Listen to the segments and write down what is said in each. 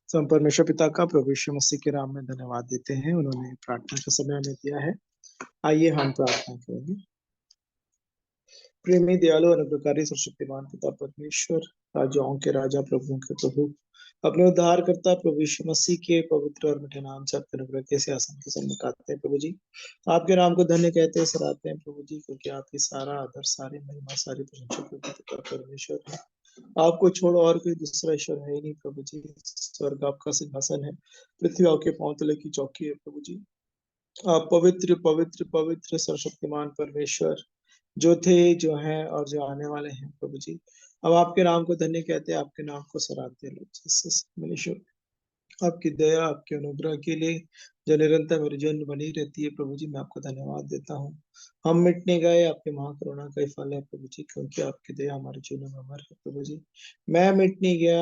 तो हम परमेश्वर पिता का प्रभु यीशु मसीह के नाम में धन्यवाद देते हैं। उन्होंने प्रार्थना का समय हमें दिया है। आइए हम प्रार्थना करेंगे। प्रेमी दयालु अनुग्रहकारी सर्वशक्तिमान पिता परमेश्वर, राजाओं के राजा, प्रभुओं के प्रभु, अपने उद्धारकर्ता प्रभु यीशु मसीह के पवित्र और मिठे नाम से आपके अनुग्रह के सिंहासन के सन्मुख आते हैं प्रभु जी। आपके नाम को धन्य कहते हैं, सराहते हैं प्रभु जी, क्योंकि आपकी सारा आदर, सारी महिमा, सारी प्रशंसा प्रभु पिता परमेश्वर है। आपको छोड़ और कोई दूसरा ईश्वर है ही नहीं प्रभु जी। स्वर्ग आपका सिंहासन है, पृथ्वी आपके पांव तले की चौकी है प्रभु जी। आप पवित्र पवित्र पवित्र सर्वशक्तिमान परमेश्वर, जो थे, जो हैं और जो आने वाले हैं प्रभु जी। अब आपके नाम को धन्य कहते हैं, आपके नाम को सराहते हैं लोग जीसस मनुष्य। आपकी दया, आपके अनुग्रह के लिए जो निरंतर मेरे जीवन में बनी रहती है प्रभु जी, मैं आपको धन्यवाद देता हूँ। हम मिटने गए, आपके महाकरुणा का ही फल है प्रभु जी, क्योंकि आपकी दया हमारे जीवन में अमर है प्रभु जी। मैं मिट नहीं गया,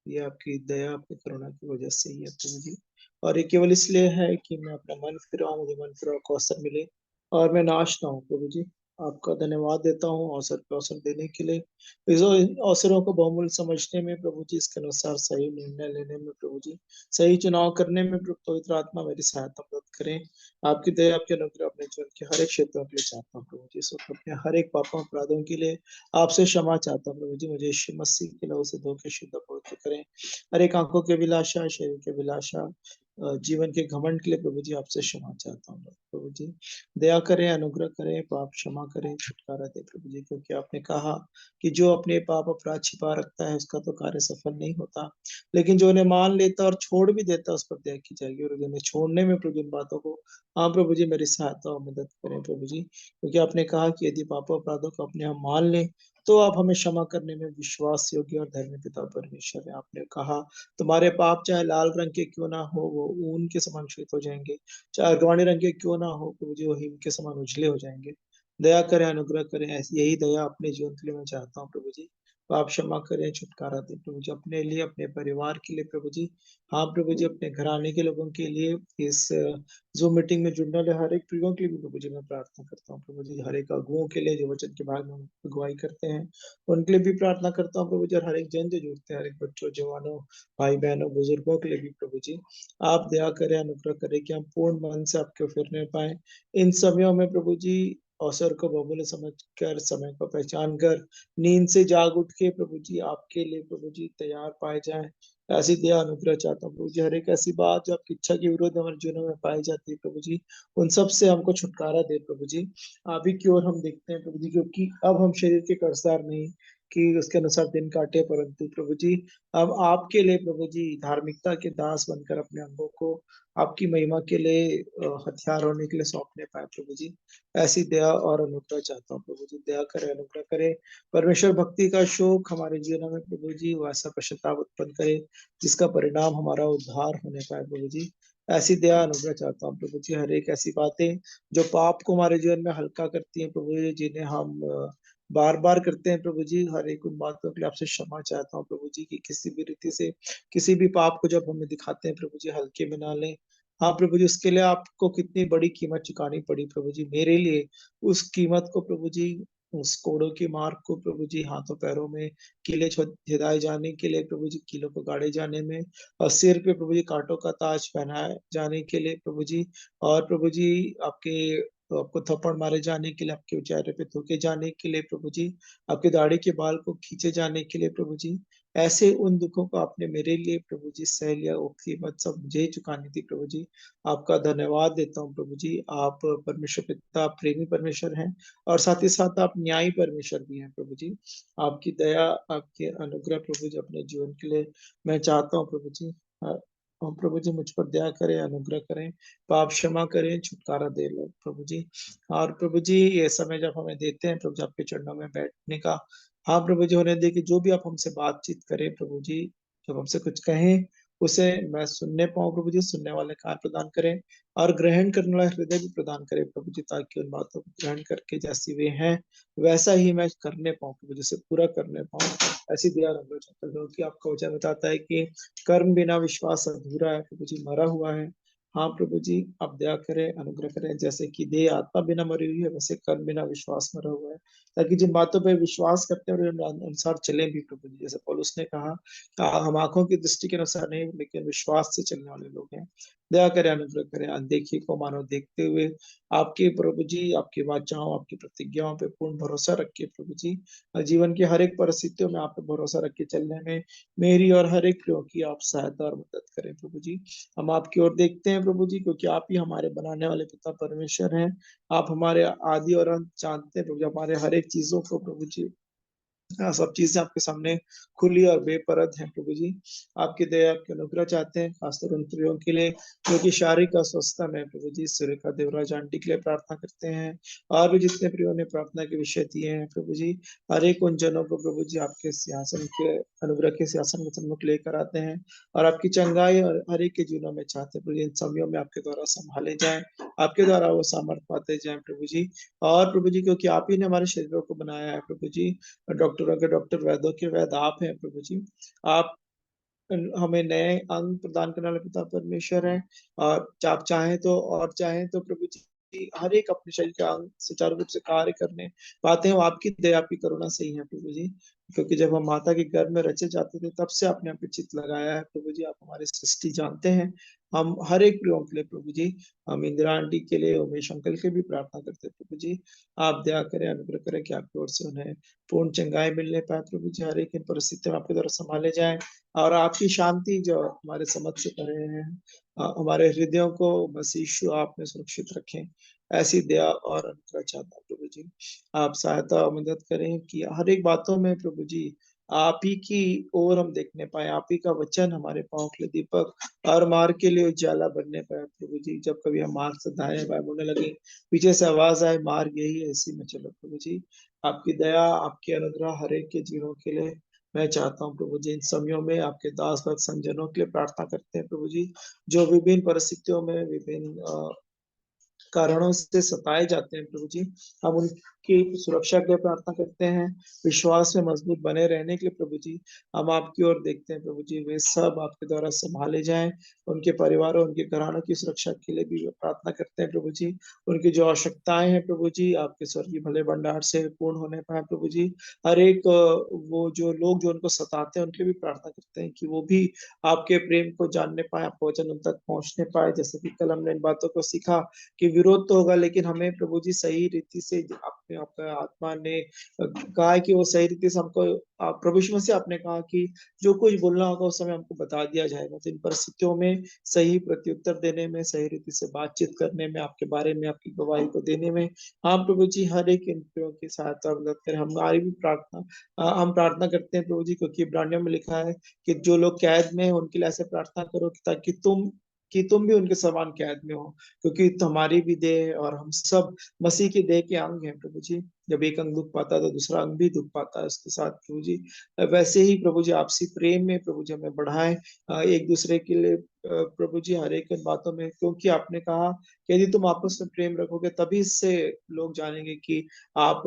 ये आपकी दया, आपकी करुणा की वजह से ही है प्रभु जी। और ये केवल इसलिए है कि मैं अपना मन फिराऊं, मुझे मन फिराव को अवसर मिले और मैं नाश ना हूँ प्रभु जी। आपका धन्यवाद देता हूँ अवसर पे अवसर देने के लिए। इस अवसरों को बहुमूल्य समझने में प्रभु जी, इसके अनुसार सही निर्णय लेने में प्रभु जी, सही चुनाव करने में पवित्र आत्मा मेरी सहायता मदद करें। आपकी दया, आपके अनुग्रह अपने जीवन के हर एक क्षेत्रों के लिए चाहता हूँ प्रभु जी। इस वक्त अपने हर एक पापों अपराधों के लिए आपसे क्षमा चाहता हूँ प्रभु जी। मुझे यीशु मसीह के लहू से धो के शुद्ध पवित्र करें। हर एक आंखों के अभिलाषा, शरीर के अभिलाषा, जीवन के घमंड के लिए प्रभु जी आपसे क्षमा चाहता हूँ प्रभु जी। दया करें, अनुग्रह करें, पाप क्षमा करें, छुटकारा दे प्रभु जी, क्योंकि आपने कहा कि जो अपने पाप अपराध छिपा रखता है उसका तो कार्य सफल नहीं होता, लेकिन जो उन्हें मान लेता और छोड़ भी देता उस पर दया की जाएगी। और उन्हें छोड़ने में प्रभु इन बातों को, हाँ प्रभु जी, मेरी सहायता और मदद करें प्रभु जी, क्योंकि आपने कहा कि यदि पापों अपराधों को अपने हम मान लें तो आप हमें क्षमा करने में विश्वास योग्य और धर्मी पिता परमेश्वर है। आपने कहा तुम्हारे पाप चाहे लाल रंग के क्यों ना हो, वो ऊन के समान श्वेत हो जाएंगे, चाहे अगवानी रंग के क्यों ना हो प्रभु जी, वो हिम के समान उजले हो जाएंगे। दया करें, अनुग्रह करें, ऐसी यही दया अपने जीवन के लिए मैं चाहता हूँ प्रभु जी। तो आप क्षमा करें, छुटकारा दें प्रभु जी, अपने लिए, अपने परिवार के लिए प्रभु जी। हाँ प्रभु जी, अपने घराने के लोगों के लिए, इस जो मीटिंग में जुड़ने वाले हर एक प्रियों के लिए भी प्रभु जी मैं प्रार्थना करता हूँ प्रभु जी। हर एक अगुओं के लिए जो वचन के भाग में अगुवाई करते हैं, उनके लिए भी प्रार्थना करता हूँ प्रभु जी। और हर एक जन जो जुड़ते हैं, हर एक बच्चों, जवानों, भाई बहनों, बुजुर्गों के लिए भी प्रभु जी आप दया करें, अनुग्रह करें कि हम पूर्ण मन से आपके फिरने पाए इन समयों में प्रभु जी। अवसर को बहुमूल्य समझ कर, समय को पहचान कर, नींद से जाग उठ के प्रभु जी आपके लिए प्रभु जी तैयार पाए जाए, ऐसी दया अनुग्रह चाहता हूँ प्रभु जी। हर एक ऐसी बात जो आपकी इच्छा के विरुद्ध हमारे जीवनों में पाई जाती है प्रभु जी, उन सब से हमको छुटकारा दे प्रभु जी। आप ही की ओर हम देखते हैं प्रभु जी, क्योंकि अब हम शरीर के कर्जदार नहीं कि उसके अनुसार दिन काटे, परंतु प्रभु जी अब आपके लिए प्रभु जी धार्मिकता के दास बनकर अपने अंगों को आपकी महिमा के लिए हथियार होने के लिए सौंपने पाए प्रभु जी। ऐसी दया और अनुग्रह चाहता हूँ प्रभु जी। दया करे, अनुग्रह करे, परमेश्वर भक्ति का शौक हमारे जीवन में प्रभु जी वैसा पश्चाताप उत्पन्न करे जिसका परिणाम हमारा उद्धार होने पाए प्रभु जी। ऐसी दया अनुग्रह चाहता हूँ प्रभु जी। हर एक ऐसी बातें जो पाप को हमारे जीवन में हल्का करती हैं प्रभु जी, जिन्हें हम बार बार करते हैं प्रभु जी, हर एक उन बातों के लिए आपसे क्षमा चाहता हूँ प्रभु जी, कि किसी भी रीति से किसी भी पाप को जब हमें दिखाते हैं प्रभु जी, हल्के में ना लें। हाँ प्रभु जी, उसके लिए आपको कितनी बड़ी कीमत चुकानी पड़ी प्रभु जी मेरे लिए। उस कीमत को प्रभु जी, उस कोड़ों की मार को प्रभु जी, हाथों पैरों में कीले छिदाए जाने के लिए प्रभु जी, कीलों को गाड़े जाने में, और सिर पे प्रभु जी कांटों का ताज पहनाए जाने के लिए प्रभु जी, और प्रभु जी आपके आपको थप्पड़ मारे जाने के लिए, आपके चेहरे पे थूके जाने के लिए प्रभु जी, आपके दाढ़ी के बाल को खींचे जाने के लिए प्रभु जी, ऐसे उन दुखों को आपने मेरे लिए प्रभु जी सह लिया। वो कीमत सब मुझे ही चुकानी थी प्रभु जी। आपका धन्यवाद देता हूँ प्रभु जी। आप परमेश्वर पिता, आप प्रेमी परमेश्वर हैं, और साथ ही साथ आप न्यायी परमेश्वर भी हैं प्रभु जी। आपकी दया, आपके अनुग्रह प्रभु जी अपने जीवन के लिए मैं चाहता हूँ प्रभु जी। और प्रभु जी मुझ पर दया करें, अनुग्रह करें, पाप क्षमा करें, छुटकारा दे लो प्रभु जी। और प्रभु जी ये समय जब हमें देते हैं प्रभु जी आपके चरणों में बैठने का, हाँ प्रभु जी होने दे कि जो भी आप हमसे बातचीत करें प्रभु जी, जब हमसे कुछ कहें उसे मैं सुनने पाऊं प्रभु जी, सुनने वाले कान प्रदान करें, और ग्रहण करने वाला हृदय भी प्रदान करें प्रभु जी, ताकि उन बातों को ग्रहण करके जैसी वे हैं वैसा ही मैं करने पाऊं प्रभु जी, से पूरा करने पाऊं। ऐसी दया रंगो चाहता हूं, क्योंकि आपका वचन बताता है कि कर्म बिना विश्वास अधूरा है प्रभु जी, मरा हुआ है। हाँ प्रभु जी, आप दया करें, अनुग्रह करें, जैसे कि देह आत्मा बिना मरी हुई है, वैसे कर्म बिना विश्वास मरा हुआ है, ताकि जिन बातों पर विश्वास करते हैं और उन अनुसार चले भी प्रभु जी। जैसे पौलुस ने कहा, हम आंखों की दृष्टि के अनुसार नहीं, लेकिन विश्वास से चलने वाले लोग हैं। दया करें, अनुग्रह करें, अनदेखी को मानो देखते हुए आपके प्रभु जी, आपकी वाचाओं, आपकी प्रतिज्ञाओं पे पूर्ण भरोसा रखिए प्रभु जी। जीवन की हर एक परिस्थितियों में आप पे भरोसा रख के चलने में मेरी और हर एक प्रियो की आप सहायता और मदद करें प्रभु जी। हम आपकी ओर देखते हैं प्रभु जी, क्योंकि आप ही हमारे बनाने वाले पिता परमेश्वर हैं। आप हमारे आदि और अंत जानते हैं प्रभु जी, हमारे हर एक चीजों को प्रभु जी। सब चीजें आपके सामने खुली और बेपरद हैं प्रभु जी। आपकी दया, आपके अनुग्रह चाहते हैं, खासतौर उन प्रियों के लिए जो कि शारीरिक अस्वस्थता में हैं, प्रभु जी। सुरेखा देवराज आंटी के लिए प्रार्थना करते हैं, और भी जितने प्रियों ने प्रार्थना के विषय दिए हैं प्रभु जी, हर एक उन जनों को प्रभु जी आपके सिंहासन के अनुग्रह के सिंहासन के सम्मुख लेकर आते हैं, और आपकी चंगाई और हर एक के जीवनों में चाहते हैं प्रभु जी। इन समयों में आपके द्वारा संभाले जाएं, आपके द्वारा वो सामर्थ पाते जाएं प्रभु जी। और प्रभु जी, क्योंकि आप ही ने हमारे शरीरों को बनाया है प्रभु जी, डॉक्टरों के डॉक्टर, वैद्यों के वैद्य आप हैं प्रभु जी। आप हमें नए अंग प्रदान करने वाले पिता परमेश्वर हैं, और आप चाहें तो, और चाहें तो प्रभु जी हर एक अपने शरीर के अंग सुचारू रूप से कार्य करने पाते हैं, वो आपकी दया, आपकी करुणा से ही है प्रभु जी। क्योंकि जब हम माता के गर्भ में रचे जाते थे, तब से आपने आप पे चित्त लगाया है प्रभु जी। आप हमारी सृष्टि जानते हैं। हम हर एक प्रियों के लिए प्रभु जी, हम इंदिरा आंटी के लिए, उमेश अंकल के भी प्रार्थना करते हैं प्रभु जी। आप दया करें, अनुग्रह करें कि आपकी ओर से उन्हें पूर्ण चंगाई मिलने पाए प्रभु जी। हर एक इन परिस्थितियों में आपके द्वारा संभाले जाए, और आपकी शांति जो हमारे समझ से परे है, हमारे हृदयों को मसीह यीशु आप में सुरक्षित रखें। ऐसी दया और अनुग्रह चाहता हूं प्रभु जी। आप सहायता और मदद करें कि हर एक बातों में प्रभु जी आप ही की ओर हम देखने पाए, आप ही का वचन हमारे पाँव के लिए दीपक और मार्ग के लिए उजाला बनने पाए प्रभु जी। जब कभी हम मार्ग से दाएं बाएं मुड़ने लगे, पीछे से आवाज आए, मार्ग यही है, इसी में चलो प्रभु जी। आपकी दया, आपके अनुग्रह हर एक के जीवनों के लिए मैं चाहता हूँ प्रभु जी। इन समयों में आपके दास भक्त संजनों के लिए प्रार्थना करते हैं प्रभु जी, जो विभिन्न परिस्थितियों में, विभिन्न कारणों से सताए जाते हैं प्रभु जी। हम उनकी सुरक्षा के लिए प्रार्थना करते हैं, विश्वास में मजबूत बने रहने के लिए प्रभु जी हम आपकी ओर देखते हैं प्रभु जी। वे सब आपके द्वारा संभाले जाएं, उनके परिवारों, उनके घरानों की सुरक्षा के लिए भी प्रार्थना करते हैं प्रभु जी। उनकी जो आवश्यकताएं हैं प्रभु जी, आपके स्वर्गीय भले भंडार से पूर्ण होने पाए प्रभु जी। हर एक वो जो लोग जो उनको सताते हैं, उनके भी प्रार्थना करते हैं कि वो भी आपके प्रेम को जानने पाए, आपका वचन उन तक पहुंचने पाए। जैसे कि कल हमने इन बातों को सीखा कि विरोध तो होगा, लेकिन हमें प्रभु जी सही रीति से अपने, आपका आत्मा ने कहा है कि वो सही रीति से हमको, प्रभु यीशु मसीह आपने कहा कि जो कुछ बोलना होगा उस समय हमको बता दिया जाएगा। तो इन परिस्थितियों में सही प्रत्युत्तर देने में, सही रीति से बातचीत करने में, आपके बारे में आपकी गवाही को देने में, हाँ प्रभु जी हर एक इन प्रियों की सहायता और मदद करें। हमारी भी प्रार्थना, हम प्रार्थना करते हैं प्रभु जी, क्योंकि इब्रानियों में लिखा है कि जो लोग कैद में हैं उनके लिए ऐसे प्रार्थना करो ताकि तुम भी उनके समान कैद में हो, क्योंकि हमारी भी देह है और हम सब मसीह की देह के अंग हैं प्रभु जी। जब एक अंग दुख पाता है तो दूसरा अंग भी दुख पाता है उसके साथ प्रभु जी। वैसे ही प्रभु जी आपसी प्रेम में प्रभु जी हमें बढ़ाएं, एक दूसरे के लिए प्रभु जी हर एक इन बातों में, क्योंकि आपने कहा कि यदि तुम आपस में प्रेम रखोगे तभी से लोग जानेंगे कि आप,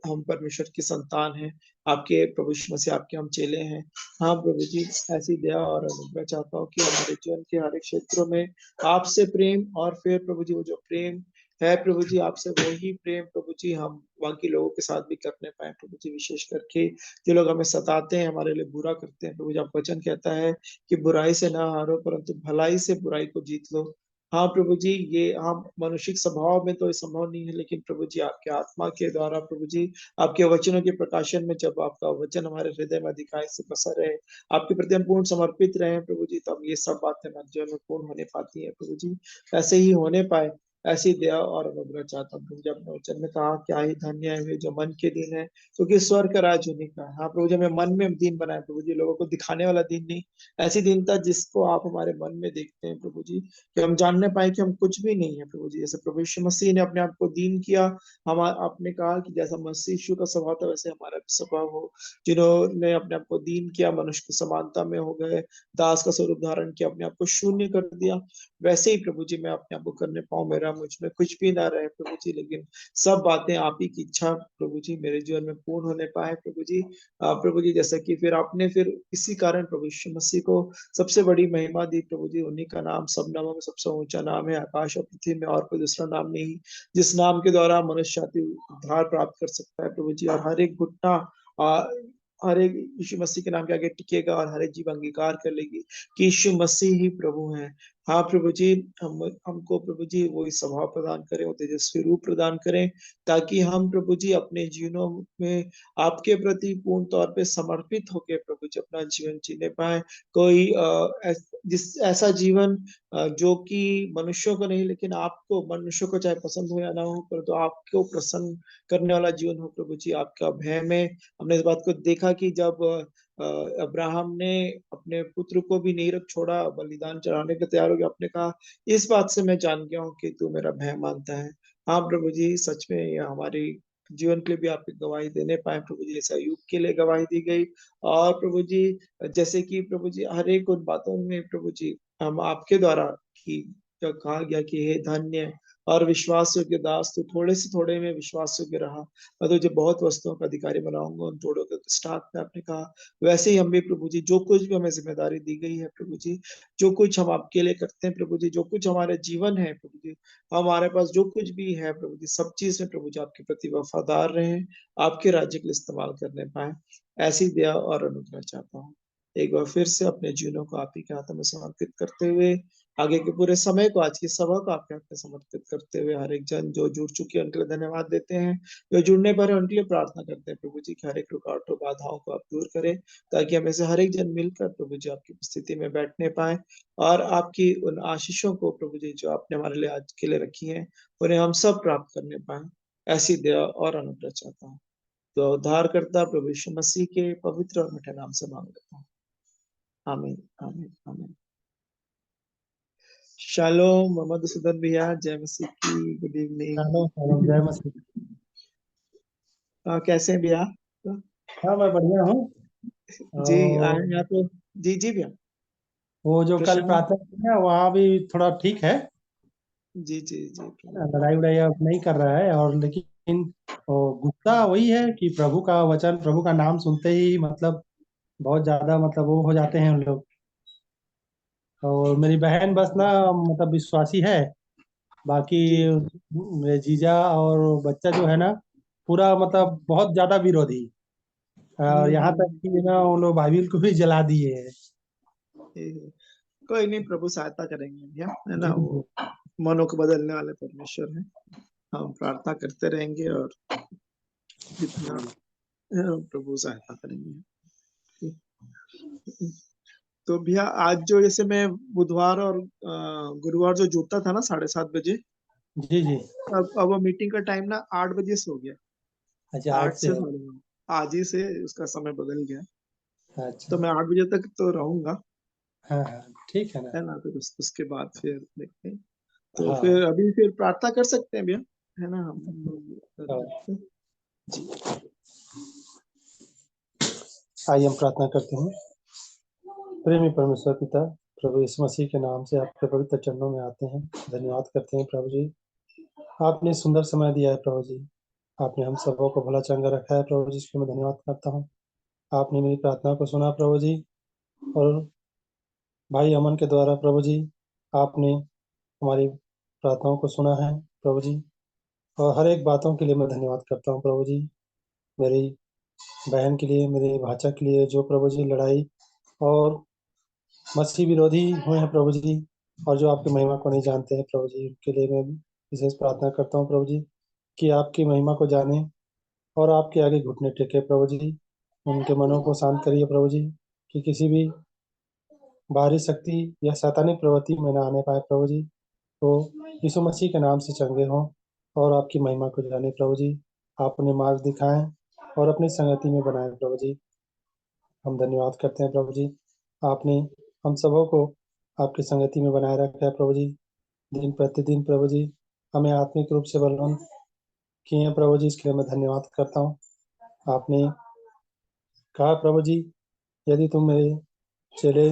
हम परमेश्वर की संतान हैं, आपके प्रभु यीशु मसीह आपके हम चेले हैं। हाँ प्रभु जी, ऐसी दया और अनुग्रह चाहता हूँ कि हमारे जीवन के हर एक क्षेत्रों में आपसे प्रेम, और फिर प्रभु जी वो जो प्रेम है प्रभु जी आपसे, वही प्रेम प्रभु जी हम बाकी लोगों के साथ भी करने पाए प्रभु जी। विशेष करके जो लोग हमें सताते हैं, हमारे लिए बुरा करते हैं प्रभु जी, आपका वचन कहता है कि बुराई से ना हारो, परंतु भलाई से बुराई को जीत लो। हाँ प्रभु जी, ये हम मनुष्य स्वभाव में तो ये संभव नहीं है, लेकिन प्रभु जी आपके आत्मा के द्वारा प्रभु जी, आपके वचनों के प्रकाशन में, जब आपका वचन हमारे हृदय में अधिकाई से बसा रहे, आपके प्रति हम पूर्ण समर्पित रहे प्रभु जी, तब ये सब बातें हमारे जीवन में पूर्ण होने पाती है प्रभु जी। ऐसे ही होने पाए, ऐसी दया और अनुग्रह चाहता हूँ प्रभु जी। अपने वचन में कहा, क्या ही धन्य है वे जो मन के दीन है, क्योंकि स्वर्ग का राज उन्हीं का है। हाँ प्रभु जी, हमें मन में दीन बनाए प्रभु जी, लोगों को दिखाने वाला दीन नहीं, ऐसी दीनता जिसको आप हमारे मन में देखते हैं प्रभु जी, कि हम जानने पाए कि हम कुछ भी नहीं है प्रभु जी। जैसे प्रभु यीशु मसीह ने अपने आप को दीन किया, हम आपने कहा कि जैसा मसीह यीशु का स्वभाव था वैसे हमारा भी स्वभाव हो। जिन्होंने अपने आप को दीन किया, मनुष्य की समानता में हो गए, दास का स्वरूप धारण किया, अपने आप को शून्य कर दिया, वैसे ही प्रभु जी मैं अपने आप को करने पाऊं। मेरा मुझ में कुछ भी ना रहे प्रभु जी, लेकिन सब बातें आप ही की इच्छा प्रभु जी मेरे जीवन में पूर्ण होने पाए प्रभु जी। प्रभु जी जैसा कि फिर आपने फिर इसी कारण प्रभु यीशु मसीह को सबसे बड़ी महिमा दी प्रभु जी, उन्हीं का नाम सब नामों में सबसे ऊंचा नाम है, आकाश और पृथ्वी में और कोई दूसरा नाम नहीं जिस नाम के द्वारा मनुष्य जाति उद्धार प्राप्त कर सकता है प्रभु जी। और हर एक घुटना आ, हर एक यीशु मसीह के नाम के आगे टिकेगा और हर एक जीव अंगीकार कर लेगी कि यीशु मसीह ही प्रभु है। हाँ प्रभु जी, हमको प्रभु जी वही स्वभाव प्रदान करें, वो तेजस्वी रूप प्रदान करें, ताकि हम प्रभु जी अपने जीवनों में आपके प्रति पूर्ण तौर पे समर्पित होकर प्रभु जी अपना जीवन जीने पाए। कोई ऐसा जीवन जो कि मनुष्यों को नहीं लेकिन आपको, मनुष्यों को चाहे पसंद हो या ना हो, पर तो आपको प्रसन्न करने वाला जीवन हो प्रभु जी। आपका भय में हमने इस बात को देखा कि जब अब्राहम ने अपने पुत्र को भी नहीं रख छोड़ा, बलिदान चढ़ाने के तैयार हो गया, आपने कहा इस बात से मैं जान गया हूँ कि तू मेरा भय मानता है। हाँ प्रभु जी, सच में ये हमारी जीवन के लिए भी आप गवाही देने पाए प्रभु जी, जैसे अय्यूब के लिए गवाही दी गई। और प्रभु जी जैसे कि प्रभु जी हर एक उन बातों में प्रभु जी हम आपके द्वारा की जो कहा गया कि हे धन्य और विश्वास योग्य दास, तू थोड़े से थोड़े में विश्वास योग्य रहा, मैं तुझे बहुत वस्तुओं का अधिकारी बनाऊंगा, उन थोड़ों के स्टार्ट में आपने कहा। वैसे ही हम भी प्रभु जी जो कुछ भी हमें जिम्मेदारी दी गई है प्रभु जी, जो कुछ हम आपके लिए करते हैं प्रभु जी, जो कुछ हमारे जीवन है प्रभु जी, हमारे पास जो कुछ भी है प्रभु जी, सब चीज में प्रभु जी आपके प्रति वफादार रहे, आपके राज्य के लिए इस्तेमाल करने पाए, ऐसी दया और अनुग्रह चाहता हूँ। एक बार फिर से अपने जीवनों को आप ही के हाथों में समर्पित करते हुए, आगे के पूरे समय को, आज की सभा को आपके हाथ में समर्पित करते हुए, हर एक जन जो जुड़ चुके हैं उनके लिए धन्यवाद देते हैं, जो जुड़ने पर है उनके लिए प्रार्थना करते हैं प्रभु जी कि हर एक रुकावटों बाधाओं को आप दूर करें, ताकि हमें से हर एक जन मिलकर प्रभु जी आपकी उपस्थिति में बैठने पाए और आपकी उन आशीषों को प्रभु जी जो आपने हमारे लिए आज के लिए रखी है, उन्हें हम सब प्राप्त करने पाए। ऐसी दया और अनुग्रह चाहता हूँ, तो उद्धारकर्ता प्रभु यीशु मसीह के पवित्र और मीठे नाम से मांग लेता हूँ। आमीन आमीन आमीन। शालोम मोहम्मद सुदन भैया, जय मसीह की, गुड इवनिंग। हेलो हेलो, जय मसीह। कैसे हैं भैया? हाँ, मैं बढ़िया हूँ। जी और आए यहाँ तो। जी जी भैया। वो जो कल कृष्णा। प्रार्थना की ना, वहाँ भी थोड़ा ठीक है। जी जी जी प्रभु। लड़ाई उड़ाई अब नहीं कर रहा है, और लेकिन वो गुस्सा वही है कि प्रभु का वचन, प्रभु का नाम सुनते ही मतलब बहुत ज्यादा मतलब वो हो जाते हैं उन लोग। और मेरी बहन बस ना मतलब विश्वासी है। बाकी जी मेरे जीजा और बच्चा जो है ना, पूरा मतलब बहुत ज्यादा विरोधी। और यहाँ तक हम्म। कि ना वो लोग बाइबिल को भी जला दिए हैं। जी, कोई नहीं, प्रभु सहायता करेंगे भैया, है ना, जी वो जी। मनों को बदलने वाले परमेश्वर है। हम प्रार्थना करते रहेंगे और जितना प्रभु सहायता करेंगे। तो भैया आज जो जैसे मैं बुधवार और गुरुवार जो जुड़ता था ना 7:30 बजे, जी जी। अब वो मीटिंग का टाइम ना 8 बजे से हो गया। अच्छा, आज 8 से से है। 9:30, आज ही से उसका समय बदल गया। अच्छा। तो मैं 8 बजे तक तो रहूंगा, हाँ हाँ, ठीक है ना। है ना, तो उसके बाद फिर देखते हैं। तो हाँ फिर अभी फिर प्रार्थना कर सकते हैं भैया, है ना, हम लोग कर हाँ। सकते हैं। जी आइए हम प्रार्थना करते हैं। प्रेमी परमेश्वर पिता, प्रभु यीशु मसीह के नाम से आपके पवित्र चरणों में आते हैं, धन्यवाद करते हैं प्रभु जी। आपने सुंदर समय दिया है प्रभु जी। आपने हम सबों को भला चंगा रखा है प्रभु जी, इसके लिए मैं धन्यवाद करता हूँ। आपने मेरी प्रार्थना को सुना प्रभु जी, और भाई अमन के द्वारा प्रभु जी आपने हमारी प्रार्थनाओं को सुना है प्रभु जी। और हर एक बातों के लिए मैं धन्यवाद करता हूँ प्रभु जी। मेरी बहन के लिए, मेरे भाचा के लिए जो प्रभु जी लड़ाई और मसीह विरोधी हुए हैं प्रभु जी, और जो आपकी महिमा को नहीं जानते हैं प्रभु जी, उनके लिए मैं विशेष प्रार्थना करता हूँ प्रभु जी कि आपकी महिमा को जाने और आपके आगे घुटने टेके प्रभु जी। उनके मनों को शांत करिए प्रभु जी, कि किसी भी बाहरी शक्ति या शैतानी प्रवृत्ति में ना आने पाए प्रभु जी। तो यीशु मसीह के नाम से चंगे हों और आपकी महिमा को जाने प्रभु जी। आप उन्हें मार्ग दिखाएं और अपनी संगति में बनाएं प्रभु जी। हम धन्यवाद करते हैं प्रभु जी। आपने हम सबों को आपकी संगति में बनाए रखा है प्रभु जी। दिन प्रतिदिन प्रभु जी हमें आत्मिक रूप से बलवान किए हैं प्रभु जी, इसके लिए मैं धन्यवाद करता हूँ। आपने कहा प्रभु जी, यदि तुम मेरे चेले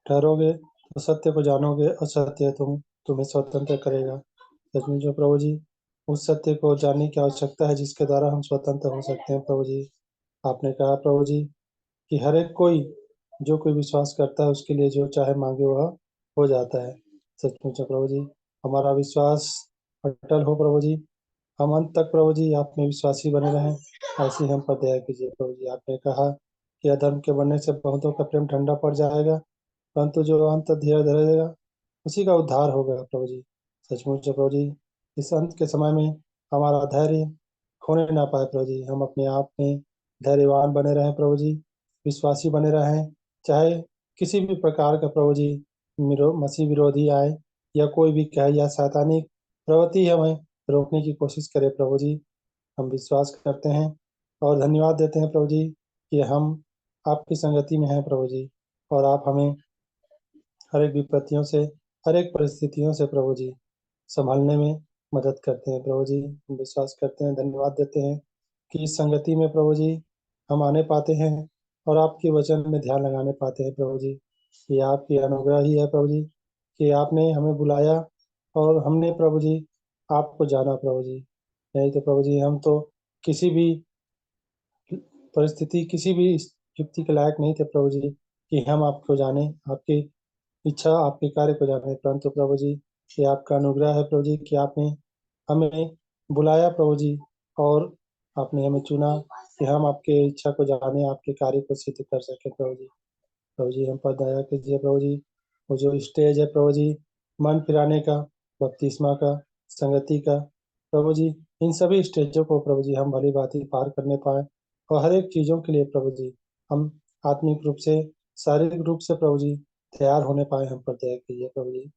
ठहरोगे तो सत्य को जानोगे और सत्य तुम्हें स्वतंत्र करेगा। सचमुच में प्रभु जी उस सत्य को जानने की आवश्यकता है जिसके द्वारा हम स्वतंत्र हो सकते हैं प्रभु जी। आपने कहा प्रभु जी कि हर एक कोई जो कोई विश्वास करता है उसके लिए जो चाहे मांगे वह हो जाता है। सचमुच में प्रभु जी हमारा विश्वास अटल हो प्रभु जी। हम अंत तक प्रभु जी आप में विश्वासी बने रहें, ऐसी हम पर दया कीजिए प्रभु जी। आपने कहा कि अधर्म के बढ़ने से बहुतों का प्रेम ठंडा पड़ जाएगा, परंतु जो अंत धैर्य धरेगा उसी का उद्धार होगा प्रभु जी। सचमुच में प्रभु जी इस अंत के समय में हमारा धैर्य खोने ना पाए प्रभु जी। हम अपने आप में धैर्यवान बने रहें प्रभु जी, विश्वासी बने रहें, चाहे किसी भी प्रकार का प्रभु जी मसीह विरोधी आए या कोई भी कहे या शैतानी प्रवृत्ति हमें रोकने की कोशिश करे प्रभु जी। हम विश्वास करते हैं और धन्यवाद देते हैं प्रभु जी कि हम आपकी संगति में हैं प्रभु जी, और आप हमें हर एक विपत्तियों से, हर एक परिस्थितियों से प्रभु जी संभालने में मदद करते हैं प्रभु जी। हम विश्वास करते हैं, धन्यवाद देते हैं कि इस संगति में प्रभु जी हम आने पाते हैं और आपके वचन में ध्यान लगाने पाते हैं प्रभु जी। ये आपकी अनुग्रह ही है प्रभु जी कि आपने हमें बुलाया और हमने प्रभु जी आपको जाना प्रभु जी। नहीं तो प्रभु जी हम तो किसी भी परिस्थिति, किसी भी युक्ति के लायक नहीं थे प्रभु जी कि हम आपको जाने, आपकी इच्छा, आपके कार्य को जाने। परंतु प्रभु जी ये आपका अनुग्रह है प्रभु जी कि आपने हमें बुलाया प्रभु जी, और आपने हमें चुना कि हम आपके इच्छा को जाने, आपके कार्य को सिद्ध कर सकें प्रभु जी। प्रभु जी हम पर दया कीजिए प्रभु जी। वो जो स्टेज है प्रभु जी मन फिराने का, बपतिस्मा का, संगति का, प्रभु जी इन सभी स्टेजों को प्रभु जी हम भली भांति पार करने पाए, और हर एक चीज़ों के लिए प्रभु जी हम आत्मिक रूप से, शारीरिक रूप से प्रभु जी तैयार होने पाए। हम पर दया कीजिए प्रभु जी।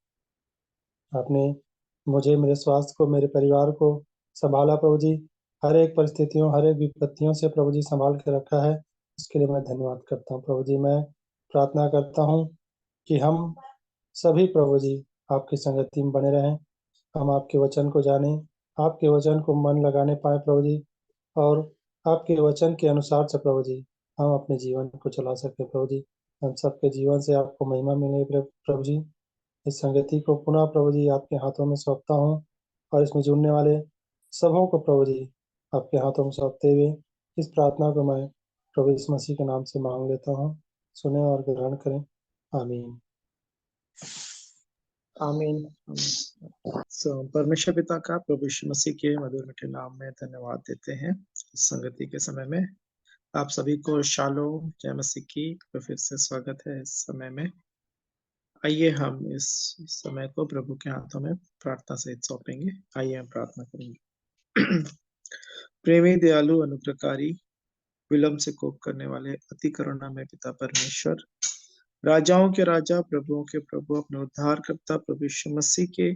आपने मुझे, मेरे स्वास्थ्य को, मेरे परिवार को संभाला प्रभु जी। हर एक परिस्थितियों, हर एक विपत्तियों से प्रभु जी संभाल के रखा है। इसके लिए मैं धन्यवाद करता हूँ प्रभु जी। मैं प्रार्थना करता हूँ कि हम सभी प्रभु जी आपकी संगति में बने रहें, हम आपके वचन को जानें, आपके वचन को मन लगाने पाए प्रभु जी, और आपके वचन के अनुसार से प्रभु जी हम अपने जीवन को चला सकें प्रभु जी। हम सबके जीवन से आपको महिमा मिले प्रभु जी। इस संगति को पुनः प्रभु जी आपके हाथों में सौंपता हूँ, और इसमें जुड़ने वाले सबों को प्रभु जी आपके हाथों में सौंपते हुए इस प्रार्थना को मैं प्रभु यीशु मसीह के नाम से मांग लेता हूँ। सुने और ग्रहण करें। आमीन। आमीन। परमेश्वर पिता का प्रभु यीशु मसीह के मधुर मीठे नाम में धन्यवाद देते हैं। इस संगति के समय में आप सभी को शालोम, जय मसीह की फिर से स्वागत है। इस समय में आइए हम इस समय को प्रभु के हाथों में प्रार्थना सहित सौंपेंगे। आइए हम प्रार्थना करेंगे। प्रेमी, दयालु, अनुग्रहकारी, विलंब से कोप करने वाले, अति करुणा में पिता परमेश्वर, राजाओं के राजा, प्रभुओं के प्रभु, अपने उद्धार करता प्रभु यीशु मसीह के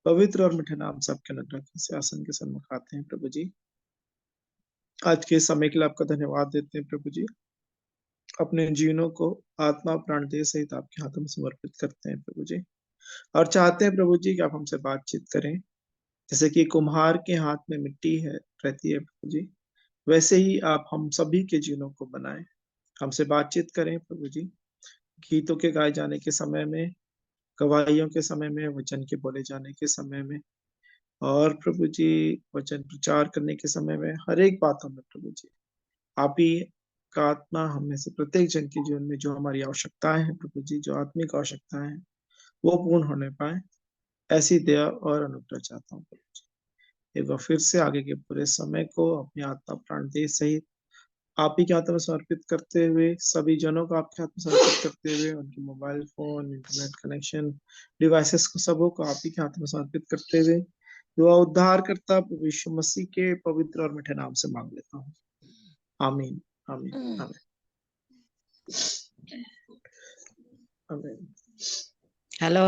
पवित्र और मीठे नाम से आपके अनुग्रह के सिंहासन के सम्मुख आते हैं प्रभु जी। आज के समय के लिए आपका धन्यवाद देते हैं प्रभु जी। अपने जीवनों को आत्मा प्राण देह सहित आपके हाथों में समर्पित करते हैं प्रभु जी, और चाहते हैं प्रभु जी कि आप हमसे बातचीत करें। जैसे कि कुम्हार के हाथ में मिट्टी है रहती है प्रभु जी, वैसे ही आप हम सभी के जीवनों को बनाएं, हमसे बातचीत करें प्रभु जी। गीतों के गाए जाने के समय में, गवाहियों के समय में, वचन के बोले जाने के समय में, और प्रभु जी वचन प्रचार करने के समय में, हर एक बातों में प्रभु जी आप ही का आत्मा हम में से प्रत्येक जन के जीवन में जो हमारी आवश्यकताएं हैं प्रभु जी, जो आत्मिक आवश्यकताएं हैं वो पूर्ण होने पाए, ऐसी दया और अनुग्रह चाहता हूँ प्रभु जी। एक बार फिर से आगे के पूरे समय को अपनी आत्मा प्राण देह सहित आप ही के हाथों में समर्पित करते हुए, सभी जनों को आपके हाथ में समर्पित करते हुए, उनके mobile phone, internet connection, devices को सबों को आप ही के हाथ में समर्पित करते हुए दुआ उद्धार करता यीशु मसीह के पवित्र और मीठे नाम से मांग लेता हूँ। आमीन, आमीन, आमीन, आमीन। हेलो।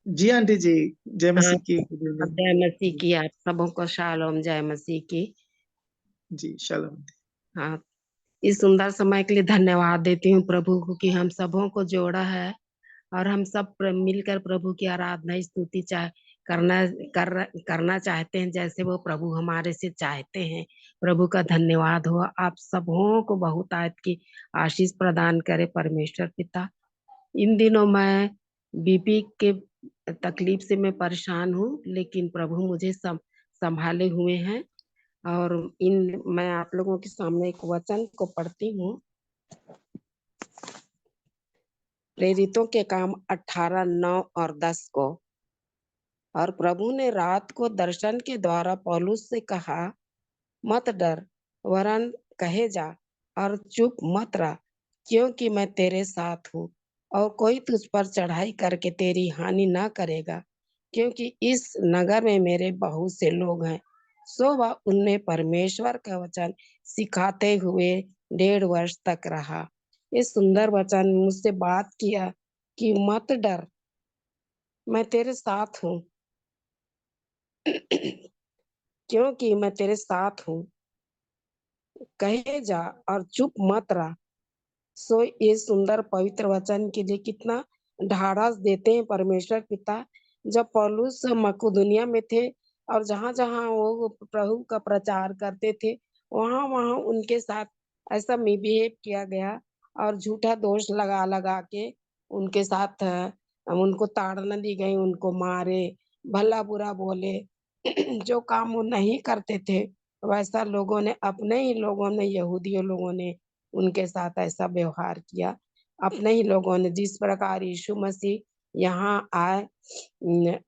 जी आंटी जी, जय हाँ, मसीह की। Good evening. जय मसीह की आप सबों को शालोम, जय मसीह की। जी शालोम। हाँ, इस सुंदर समय के लिए धन्यवाद देती हूँ प्रभु को कि हम सबों को जोड़ा है, और हम सब मिलकर प्रभु की आराधना स्तुति करना चाहते हैं, जैसे वो प्रभु हमारे से चाहते हैं। प्रभु का धन्यवाद हो। आप सबों को बहुत आयत की आशीष प्रदान करे परमेश्वर पिता। इन दिनों मैं बीपी के तकलीफ से मैं परेशान हूँ, लेकिन प्रभु मुझे संभाले हुए हैं। और मैं आप लोगों के सामने एक वचन को पढ़ती हूँ। प्रेरितों के काम 18, 9 और 10 को। और प्रभु ने रात को दर्शन के द्वारा पौलुस से कहा, मत डर, वरन कहे जा और चुप मत रह, क्योंकि मैं तेरे साथ हूँ और कोई तुझ पर चढ़ाई करके तेरी हानि ना करेगा, क्योंकि इस नगर में मेरे बहुत से लोग हैं। सो वह उनमें परमेश्वर का वचन सिखाते हुए 1.5 वर्ष तक रहा। इस सुंदर वचन मुझसे बात किया कि मत डर, मैं तेरे साथ हूँ। क्योंकि मैं तेरे साथ हूँ, कहे जा और चुप मत रह। सो ये सुंदर पवित्र वचन के लिए कितना ढाढ़स देते हैं परमेश्वर पिता। जब पौलुस मकुदुनिया में थे और जहाँ जहाँ वो प्रभु का प्रचार करते थे, वहाँ वहाँ उनके साथ ऐसा मिसबिहेव किया गया और झूठा दोष लगा लगा के उनके साथ उनको ताड़ना दी गई, उनको मारे, भला बुरा बोले। जो काम वो नहीं करते थे, वैसा लोगों ने, अपने ही लोगों ने, यहूदियों लोगों ने उनके साथ ऐसा व्यवहार किया। अपने ही लोगों ने, जिस प्रकार यीशु मसीह यहाँ आए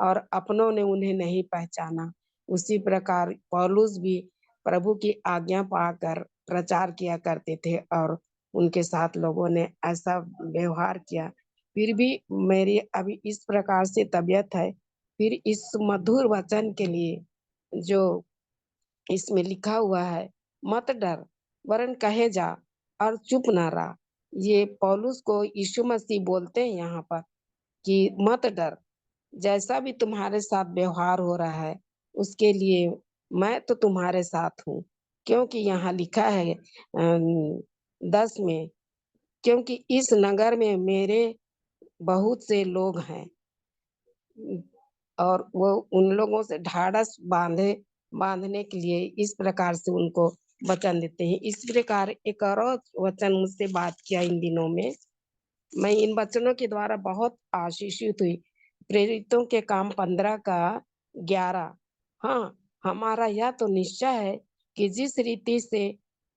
और अपनों ने उन्हें नहीं पहचाना, उसी प्रकार पौलुस भी प्रभु की आज्ञा पाकर प्रचार किया करते थे और उनके साथ लोगों ने ऐसा व्यवहार किया। फिर भी मेरी अभी इस प्रकार से तबीयत है, फिर इस मधुर वचन के लिए जो इसमें लिखा हुआ है, मत डर वरन कहे जा और चुप न रहा। ये पौलुस को यीशु मसीह बोलते हैं यहाँ पर कि मत डर, जैसा भी तुम्हारे साथ व्यवहार हो रहा है उसके लिए मैं तो तुम्हारे साथ हूँ। क्योंकि यहाँ लिखा है 10 में, क्योंकि इस नगर में मेरे बहुत से लोग हैं। और वो उन लोगों से ढाढ़स बांधने के लिए इस प्रकार से उनको वचन देते हैं। इस प्रकार एक और वचन मुझसे बात किया इन दिनों में। मैं इन वचनों के द्वारा बहुत आशीषित हुई। प्रेरितों के काम 15 का 11। हाँ, हमारा यह तो निश्चय है कि जिस रीति से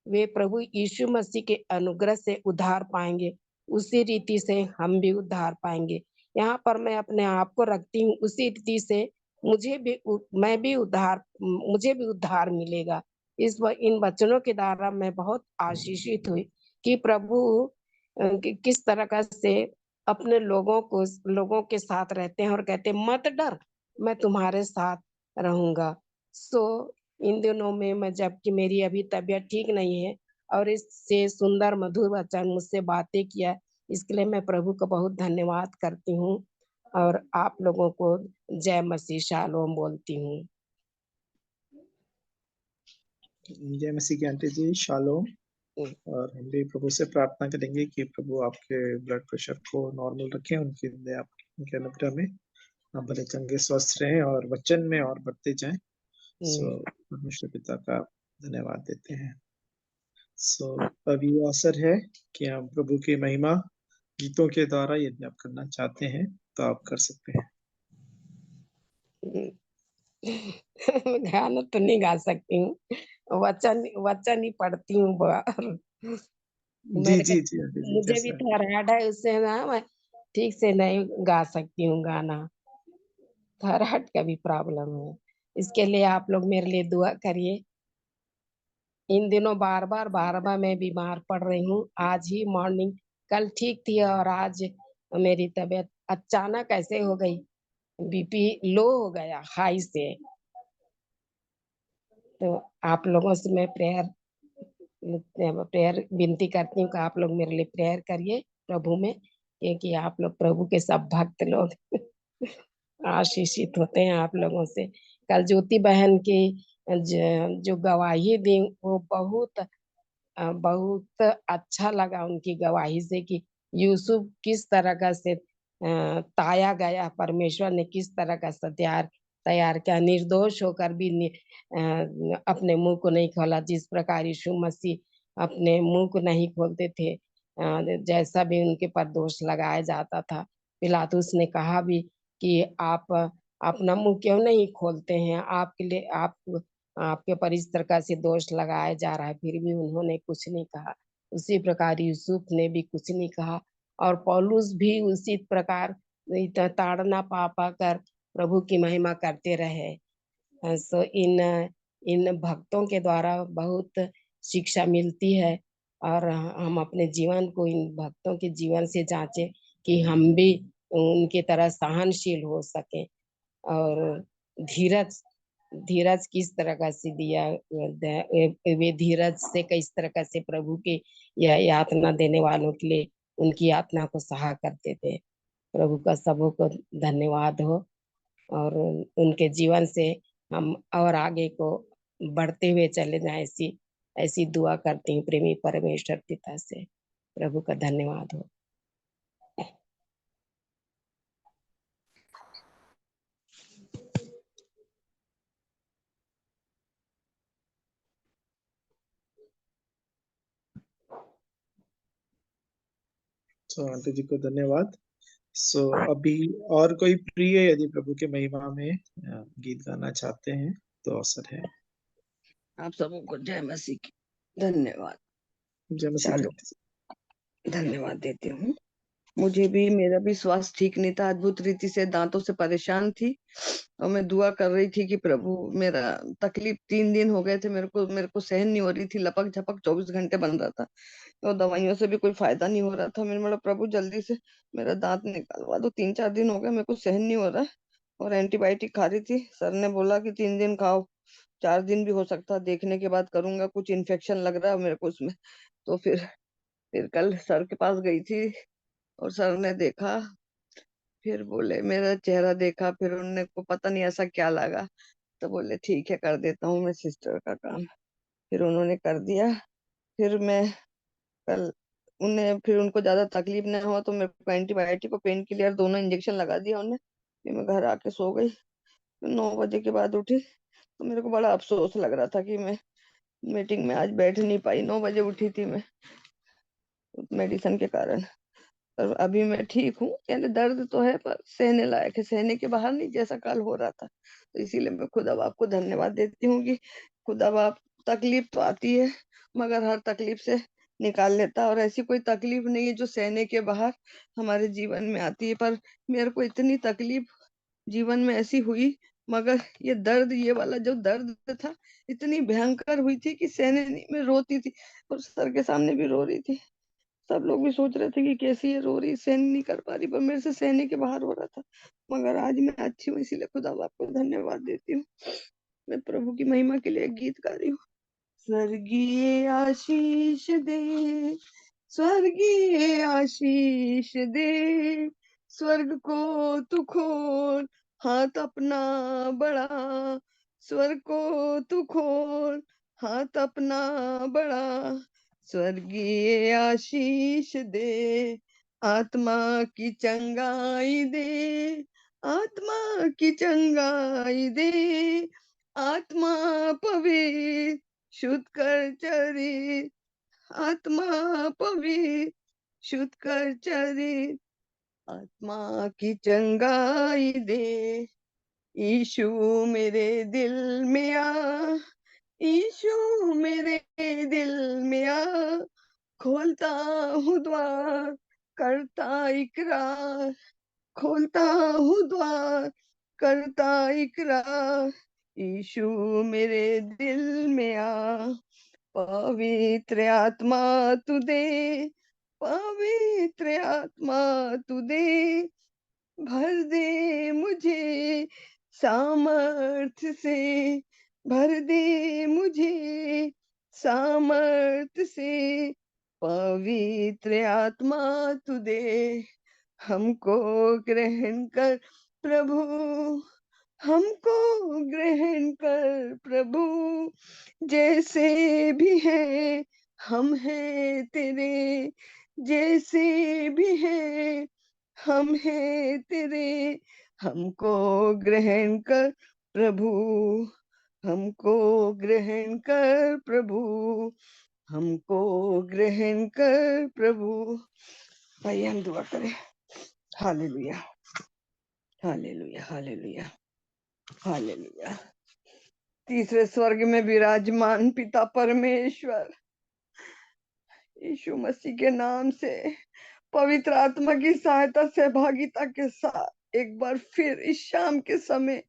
वे प्रभु यीशु मसीह के अनुग्रह से उद्धार पाएंगे, उसी रीति से हम भी उद्धार पाएंगे। यहाँ पर मैं अपने आप को रखती हूँ, उसी रीति से मुझे भी उद्धार मिलेगा। इन वचनों के द्वारा मैं बहुत आशीषित हुई कि प्रभु किस तरह से अपने लोगों के साथ रहते हैं और कहते हैं, मत डर, मैं तुम्हारे साथ रहूंगा। सो इन दिनों में मैं, जबकि मेरी अभी तबीयत ठीक नहीं है और इससे सुंदर मधुर वचन मुझसे बातें किया, इसके लिए मैं प्रभु का बहुत धन्यवाद करती हूँ और आप लोगों को जय मसीह शालोम बोलती हूँ। जय मसीह की आंटी जी, शालोम। और हम भी प्रभु से प्रार्थना करेंगे कि प्रभु आपके ब्लड प्रेशर को नॉर्मल रखें, उनकी दया, उनके अनुग्रह में आप भले चंगे स्वस्थ रहें और वचन में और बढ़ते जाएं। सो परमेश्वर पिता का धन्यवाद देते हैं। सो अब ये अवसर है कि हम प्रभु की महिमा गीतों के द्वारा यदि आप करना चाहते हैं तो आप कर सकते हैं। गाना तो नहीं गा सकती हूँ, वचन ही पढ़ती हूँ। जी मेरे जी को, जी आंटी जी, मुझे भी जैसा थोड़ा है, उससे ना मैं ठीक से नहीं गा सकती हूँ गाना। थायराइड का भी प्रॉब्लम है, इसके लिए आप लोग मेरे लिए दुआ करिए। इन दिनों बार बार मैं बीमार पड़ रही हूँ। आज ही मॉर्निंग, कल ठीक थी और आज मेरी तबीयत अचानक ऐसे हो गई, बीपी लो हो गया हाई से। तो आप लोगों से मैं प्रेयर विनती करती हूँ कि आप लोग मेरे लिए प्रेयर करिए प्रभु में, क्योंकि आप लोग प्रभु के सब भक्त लोग आशीषित होते हैं आप लोगों से। कल ज्योति बहन की जो गवाही दी, वो बहुत अच्छा लगा उनकी गवाही से कि यूसुफ किस तरह का से ताया गया, परमेश्वर ने किस तरह का सत्यार तैयार किया, निर्दोष होकर भी अपने मुंह को नहीं खोला। जिस प्रकार यीशु मसीह अपने मुंह को नहीं खोलते थे, जैसा भी उनके पर दोष लगाया जाता था, पिलातुस ने कहा भी कि आप अपना मुंह क्यों नहीं खोलते हैं, आपके लिए आपके पर इस तरह से दोष लगाया जा रहा है, फिर भी उन्होंने कुछ नहीं कहा। उसी प्रकार यूसुफ ने भी कुछ नहीं कहा, और पौलुस भी उसी प्रकार ताड़ना पा पाकर प्रभु की महिमा करते रहे। सो इन भक्तों के द्वारा बहुत शिक्षा मिलती है, और हम अपने जीवन को इन भक्तों के जीवन से जांचें कि हम भी उनकी तरह सहनशील हो सके। और धीरज धीरज किस तरह का से दिया, वे धीरज से किस तरह का से प्रभु के या यातना देने वालों के लिए उनकी यातना को सहा करते थे। प्रभु का सबों को धन्यवाद हो, और उनके जीवन से हम और आगे को बढ़ते हुए चले जाएं, ऐसी ऐसी दुआ करती हूँ प्रेमी परमेश्वर पिता से। प्रभु का धन्यवाद हो। तो आंटी जी को धन्यवाद। सो अभी और कोई प्रिय यदि प्रभु के महिमा में गीत गाना चाहते हैं तो अवसर है। आप सबों को जय मसीह की धन्यवाद। जय मसीह की चलो आंटी जी। धन्यवाद देती हूँ। मुझे भी, मेरा भी स्वास्थ्य ठीक नहीं था, अद्भुत रीति से दांतों से परेशान थी, और मैं दुआ कर रही थी कि प्रभु, मेरा तकलीफ 3 दिन हो गए थे, मेरे को सहन नहीं हो रही थी, लपक झपक 24 घंटे बन रहा था, तो दवाइयों से भी कोई फायदा नहीं हो रहा था। मैंने बोला प्रभु जल्दी से मेरा दांत निकालवा दो, 3-4 दिन हो गए मेरे को सहन नहीं हो रहा, और एंटीबायोटिक खा रही थी। सर ने बोला कि 3 दिन खाओ, 4 दिन भी हो सकता है, देखने के बाद करूंगा, कुछ इन्फेक्शन लग रहा है मेरे को उसमें। तो फिर कल सर के पास गई थी, और सर ने देखा, फिर बोले, मेरा चेहरा देखा, फिर उन्होंने को पता नहीं ऐसा क्या लगा, तो बोले ठीक है कर देता हूँ मैं सिस्टर का काम। फिर उन्होंने कर दिया। फिर मैं कल फिर उनको ज्यादा तकलीफ ना हो तो मेरे को एंटीबायोटिक और पेन किलर दोनों इंजेक्शन लगा दिया उन्हें। फिर मैं घर आके सो गई। फिर 9 बजे के बाद उठी, तो मेरे को बड़ा अफसोस लग रहा था कि मैं मीटिंग में आज बैठ नहीं पाई। 9 बजे उठी थी मैं मेडिसिन के कारण। पर अभी मैं ठीक हूँ, यानी दर्द तो है पर सहने लायक है, सहने के बाहर नहीं, जैसा कल हो रहा था। तो इसीलिए मैं खुदा बाप को धन्यवाद देती हूँ कि खुदा बाप, तकलीफ तो आती है मगर हर तकलीफ से निकाल लेता है, और ऐसी कोई तकलीफ नहीं है जो सहने के बाहर हमारे जीवन में आती है। पर मेरे को इतनी तकलीफ जीवन में ऐसी हुई, मगर ये दर्द, ये वाला जो दर्द था, इतनी भयंकर हुई थी कि सहने नहीं, मैं रोती थी और सर के सामने भी रो रही थी। सब लोग भी सोच रहे थे कि कैसी है, रो रही, सहन नहीं कर पा रही, पर मेरे से सहने के बाहर हो रहा था। मगर आज मैं अच्छी हूँ, इसीलिए खुदा बाप को धन्यवाद देती हूँ। मैं प्रभु की महिमा के लिए गीत गा रही हूँ। स्वर्गीय आशीष दे, स्वर्गीय आशीष दे, स्वर्ग को तू खोल, हाथ अपना बढ़ा, स्वर्ग को तू खोल, हाथ अपना बढ़ा, स्वर्गीय आशीष दे, आत्मा की चंगाई दे, आत्मा की चंगाई दे, आत्मा पवित्र शुद्ध कर चरित, आत्मा पवित्र शुद्ध कर चरित, आत्मा की चंगाई दे, यीशु मेरे दिल में आ, यीशु मेरे दिल में आ, खोलता हूँ द्वार, करता इकरार, खोलता हूँ द्वार, करता इकरार, यीशु मेरे दिल में आ, पवित्र आत्मा तू दे, पवित्र आत्मा तू दे, भर दे मुझे सामर्थ्य से, भर दे मुझे सामर्थ्य से, पवित्र आत्मा तू दे, हमको ग्रहण कर प्रभु, हमको ग्रहण कर प्रभु, जैसे भी है हम हैं तेरे, जैसे भी है हम हैं तेरे, हमको ग्रहण कर प्रभु, हमको ग्रहण कर प्रभु, हमको ग्रहण कर प्रभु। आइए हम दुआ करें। हालेलुया। Hallelujah, hallelujah, hallelujah. तीसरे स्वर्ग में विराजमान पिता परमेश्वर यीशु मसीह के नाम से पवित्र आत्मा की सहायता सहभागिता के साथ एक बार फिर इस शाम के समय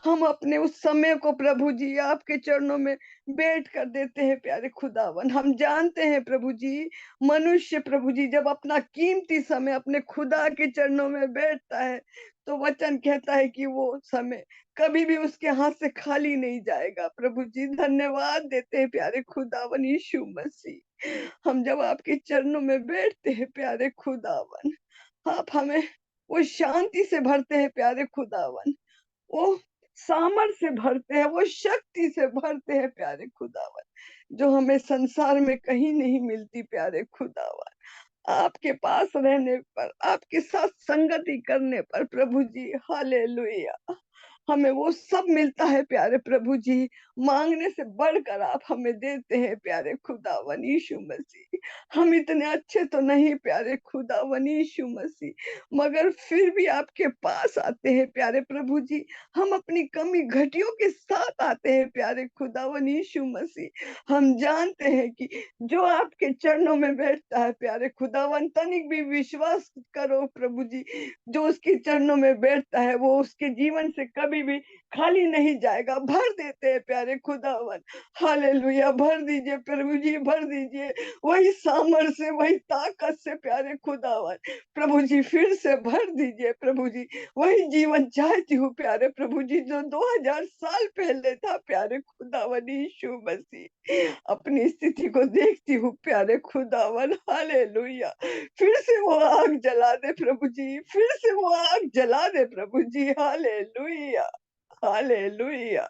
हम अपने उस समय को प्रभु जी आपके चरणों में बैठ कर देते हैं प्यारे खुदावन। हम जानते हैं प्रभु जी, मनुष्य प्रभु जी जब अपना कीमती समय अपने खुदा के चरणों में बैठता है तो वचन कहता है कि वो समय कभी भी उसके हाथ से खाली नहीं जाएगा। प्रभु जी धन्यवाद देते हैं प्यारे खुदावन यीशु मसीह। हम जब आपके चरणों में बैठते हैं प्यारे खुदावन, आप हमें वो शांति से भरते हैं प्यारे खुदावन, वो सामर्थ से भरते हैं, वो शक्ति से भरते हैं प्यारे खुदावन, जो हमें संसार में कहीं नहीं मिलती प्यारे खुदावन। आपके पास रहने पर, आपके साथ संगति करने पर प्रभु जी हालेलुया हमें वो सब मिलता है प्यारे प्रभु जी। मांगने से बढ़कर आप हमें देते हैं प्यारे खुदावन यीशु मसीह। हम इतने अच्छे तो नहीं प्यारे खुदावन यीशु मसीह, मगर फिर भी आपके पास आते हैं प्यारे प्रभु जी। हम अपनी कमी घटियों के साथ आते हैं प्यारे खुदावन यीशु मसीह। हम जानते हैं कि जो आपके चरणों में बैठता है प्यारे खुदावन, तनिक भी विश्वास करो प्रभु जी, जो उसके चरणों में बैठता है वो उसके जीवन से कभी भी खाली नहीं जाएगा। भर देते हैं प्यारे खुदावन, हालेलुया। भर दीजिए प्रभु जी, भर दीजिए वही सामर्थ्य, वही ताकत से प्यारे खुदावन। प्रभु जी फिर से भर दीजिए प्रभु जी, वही जीवन चाहती हूँ प्यारे प्रभु जी जो 2000 साल पहले था प्यारे खुदावन यीशु मसीह। अपनी स्थिति को देखती हूँ प्यारे खुदावन, हालेलुया। फिर से वो आग जला दे प्रभु जी, फिर से वो आग जला दे प्रभु जी, हालेलुया, हालेलुया,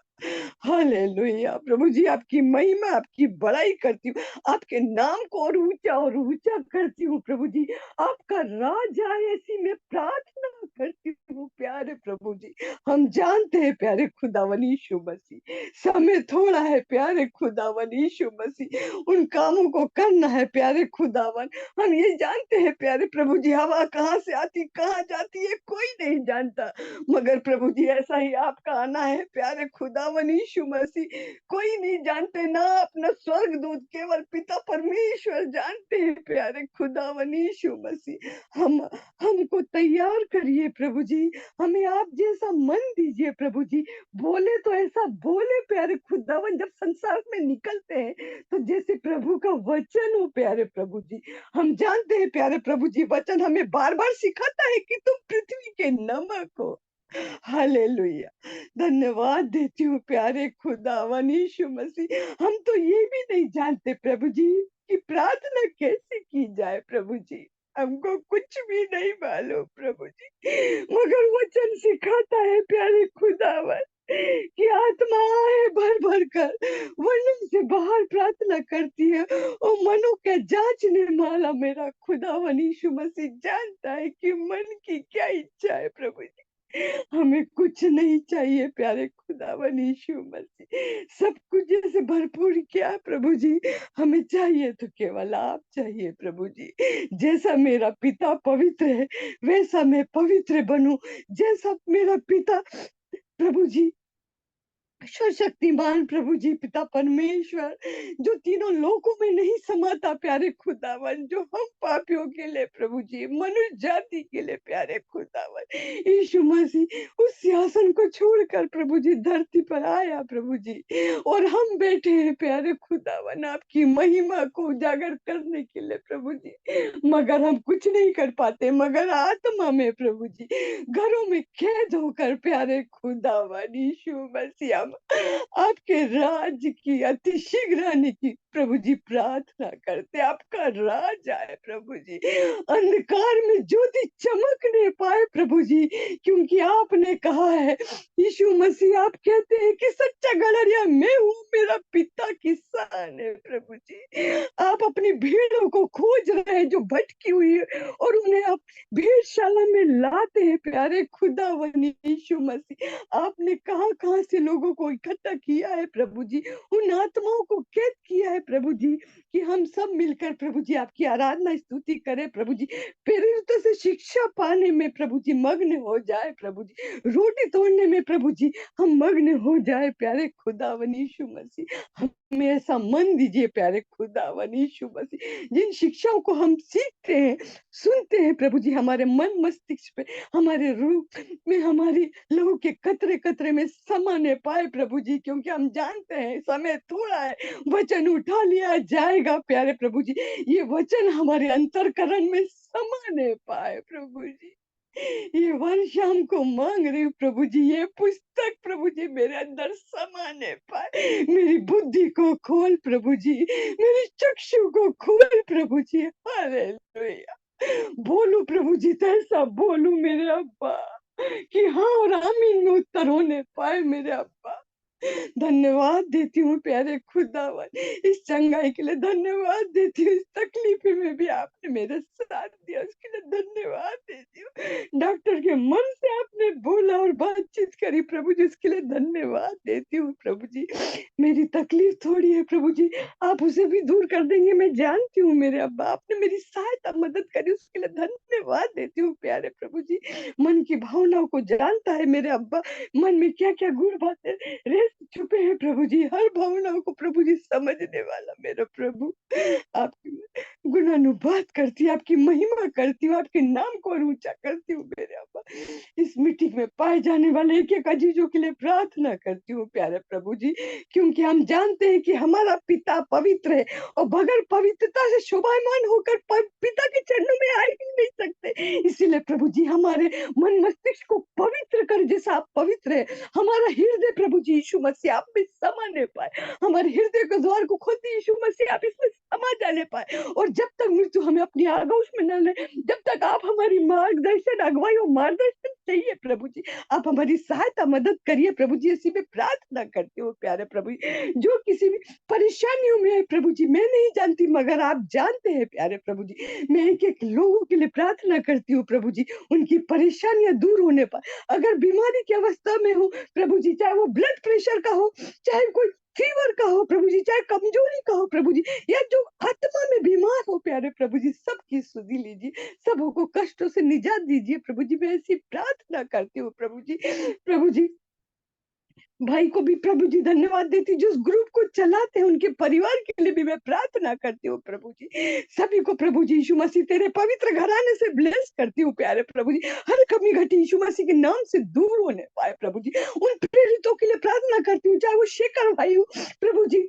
हालेलुया। प्रभु जी आपकी महिमा, आपकी बड़ाई करती हूँ, आपके नाम को और ऊंचा करती हूँ प्रभु जी। आपका राज आए ऐसी मैं प्रार्थना करती हूँ प्यारे प्रभु जी। हम जानते हैं प्यारे खुदावन यीशु मसीह, समय थोड़ा है प्यारे खुदावन यीशु मसीह, उन कामों को करना है प्यारे खुदावन। हम ये जानते हैं प्यारे प्रभु जी, हवा कहाँ से आती कहाँ जाती है कोई नहीं जानता, मगर प्रभु जी ऐसा ही आपका आना है प्यारे खुदावन यीशु मसीह। कोई नहीं जानते, ना अपना स्वर्गदूत, केवल पिता परमेश्वर जानते हैं प्यारे खुदावन यीशु मसीह। हमको तैयार करिए प्रभु जी, हमें आप जैसा मन दीजिए प्रभु जी। बोले तो ऐसा बोले प्यारे खुदावन, जब संसार में निकलते हैं तो जैसे प्रभु का वचन हो प्यारे प्रभु जी। हम जानते हैं प्यारे प्रभु जी, वचन हमें बार बार सिखाता है कि तुम पृथ्वी के नमक हो। हालेलुया, धन्यवाद देती हूँ प्यारे खुदावन यीशु मसीह। हम तो ये भी नहीं जानते प्रभु जी कि प्रार्थना कैसे की जाए प्रभु जी, हमको कुछ भी नहीं मालूम प्रभु जी, मगर वचन सिखाता है प्यारे खुदावन कि आत्मा है भर भर कर वर्णन से बाहर प्रार्थना करती है, और मनो के जांचने वाला मेरा खुदावन यीशु मसीह जानता है कि मन की क्या इच्छा है प्रभु जी। हमें कुछ नहीं चाहिए प्यारे खुदावन यीशु मसीह, सब कुछ जैसे भरपूर किया प्रभु जी, हमें चाहिए तो केवल आप चाहिए प्रभु जी। जैसा मेरा पिता पवित्र है वैसा मैं पवित्र बनूं, जैसा मेरा पिता प्रभु जी सर्वशक्तिमान प्रभु जी पिता परमेश्वर, जो तीनों लोकों में नहीं समाता प्यारे खुदावन, जो हम पापियों के लिए प्रभु जी, मनुष्य जाति के लिए प्यारे खुदावन यीशु मसीह उस सिंहासन को छोड़कर प्रभु जी धरती पर आया प्रभु जी, और हम बैठे हैं प्यारे खुदावन आपकी महिमा को उजागर करने के लिए प्रभु जी। मगर हम कुछ नहीं कर पाते, मगर आत्मा में प्रभु जी, घरों में कैद होकर प्यारे खुदावन यीशु मसीह हम आपके राज की अति शीघ्र आने की प्रभु जी प्रार्थना करते। आपका राज आए प्रभु जी, अंधकार में ज्योति चमकने पाए प्रभु जी, क्योंकि आपने कहा है यीशु मसीह, आप कहते हैं कि सच्चा गड़रिया मैं हूँ, मेरा पिता किसान है प्रभु जी। आप अपनी भीड़ों को खोज रहे हैं जो भटकी हुई है, और उन्हें आप भेड़शाला में लाते हैं प्यारे खुदावन यीशु मसीह। आपने कहाँ कहाँ से लोगों को इकट्ठा किया है प्रभु जी, उन आत्माओं को कैद किया है प्रभु जी कि हम सब मिलकर प्रभु जी आपकी आराधना स्तुति करें प्रभु जी, प्रेरितों से शिक्षा पाने में प्रभु जी मग्न हो जाए प्रभु जी, रोटी तोड़ने में प्रभु जी हम मग्न हो जाए प्यारे खुदावन यीशु मसीह। हमें ऐसा मन दीजिए प्यारे खुदावन यीशु मसीह, जिन शिक्षाओं को हम सीखते हैं सुनते हैं प्रभु जी, हमारे मन मस्तिष्क पे, हमारे रूह में, हमारी लहू के कतरे कतरे में समाने पाए प्रभु जी, क्योंकि हम जानते हैं समय थोड़ा है, वचन उठा लिया जाएगा प्यारे प्रभु जी, ये वचन हमारे अंतरकरण में समाने पाए प्रभु जी। ये वर्ष हमको मांग रही हूँ प्रभु जी, ये पुस्तक प्रभु जी मेरे अंदर समाने पाए, मेरी बुद्धि को खोल प्रभु जी, मेरी चक्षु को खोल प्रभु जी। हालेलुया। बोलू प्रभु जी, तैसा बोलू मेरे अब्बा कि हाँ और आमीन में उत्तर होने पाए मेरे अब्बा। धन्यवाद देती हूँ प्यारे खुदावन, इस चंगाई के लिए धन्यवाद देती हूँ, इस तकलीफ में भी आपने मेरे साथ दिया उसके लिए धन्यवाद देती हूँ, डॉक्टर के मन से आपने बोला और बातचीत करी प्रभु जी, उसके लिए धन्यवाद देती हूँ प्रभु जी। मेरी तकलीफ थोड़ी है प्रभु जी, आप उसे भी दूर कर देंगे मैं जानती हूँ मेरे अब्बा, आपने मेरी सहायता मदद करी उसके लिए धन्यवाद देती हूँ प्यारे प्रभु जी। मन की भावनाओं को जानता है मेरे अब्बा, मन में क्या क्या गुण बातें रेस छुपे हैं प्रभु जी, हर भावनाओं को प्रभु जी समझने वाला मेरा प्रभु, आपकी गुणानुवाद करती हूँ, आपकी महिमा करती हूँ, आपके नाम को और ऊंचा करती हूँ मेरे अब्बा। इस मीटिंग में पाए जाने वाले एक एक अजीजों के लिए प्रार्थना करती हूँ प्यारे प्रभु जी, क्योंकि हम जानते हैं कि हमारा पिता पवित्र है और बगैर पवित्रता से शोभायमान होकर पिता के चरणों में आ ही नहीं सकते, इसीलिए प्रभु जी हमारे मन मस्तिष्क को पवित्र कर जैसा आप पवित्र है, हमारा हृदय प्रभु जी यीशु मसीह आप में समाने पाए, हमारे हृदय के द्वार को खोलते यीशु मसीह आप इसमें समा जाने पाए, और जब तक मृत्यु हमें अपनी आगोश में न ले, जब तक आप हमारी मार्गदर्शन अगुवाई और मार्गदर्शन चाहिए प्रभु जी, आप हमारी सहायता मदद करिए प्रभु जी, इसी में प्रार्थना करती हूँ प्यारे प्रभु जी। जो किसी भी परेशानियों में है प्रभु जी, मैं नहीं जानती मगर आप जानते हैं प्यारे प्रभु जी, मैं एक एक लोगों के लिए प्रार्थना करती हूँ प्रभु जी, उनकी परेशानियां दूर होने पर, अगर बीमारी की अवस्था में हो प्रभु जी, चाहे वो ब्लड प्रेशर का हो, चाहे कोई फीवर का हो प्रभु जी, चाहे कमजोरी का हो प्रभु जी, या जो आत्मा में बीमार हो प्यारे प्रभु जी, सबकी सुधि लीजिए, सबको कष्टों से निजात दीजिए प्रभु जी, मैं ऐसी प्रार्थना करती हूँ प्रभु जी। प्रभु जी भाई को भी प्रभु जी धन्यवाद देती हूँ, जो उस ग्रुप को चलाते हैं उनके परिवार के लिए भी मैं प्रार्थना करती हूँ प्रभु जी, सभी को प्रभु जी यीशु मसीह तेरे पवित्र घराने से ब्लेस करती हूँ प्यारे प्रभु जी, हर कमी घटी यीशु मसीह के नाम से दूर होने पाए प्रभु जी, उन प्रेरितों के लिए प्रार्थना करती हूँ, चाहे वो शेखर भाई हो प्रभु जी,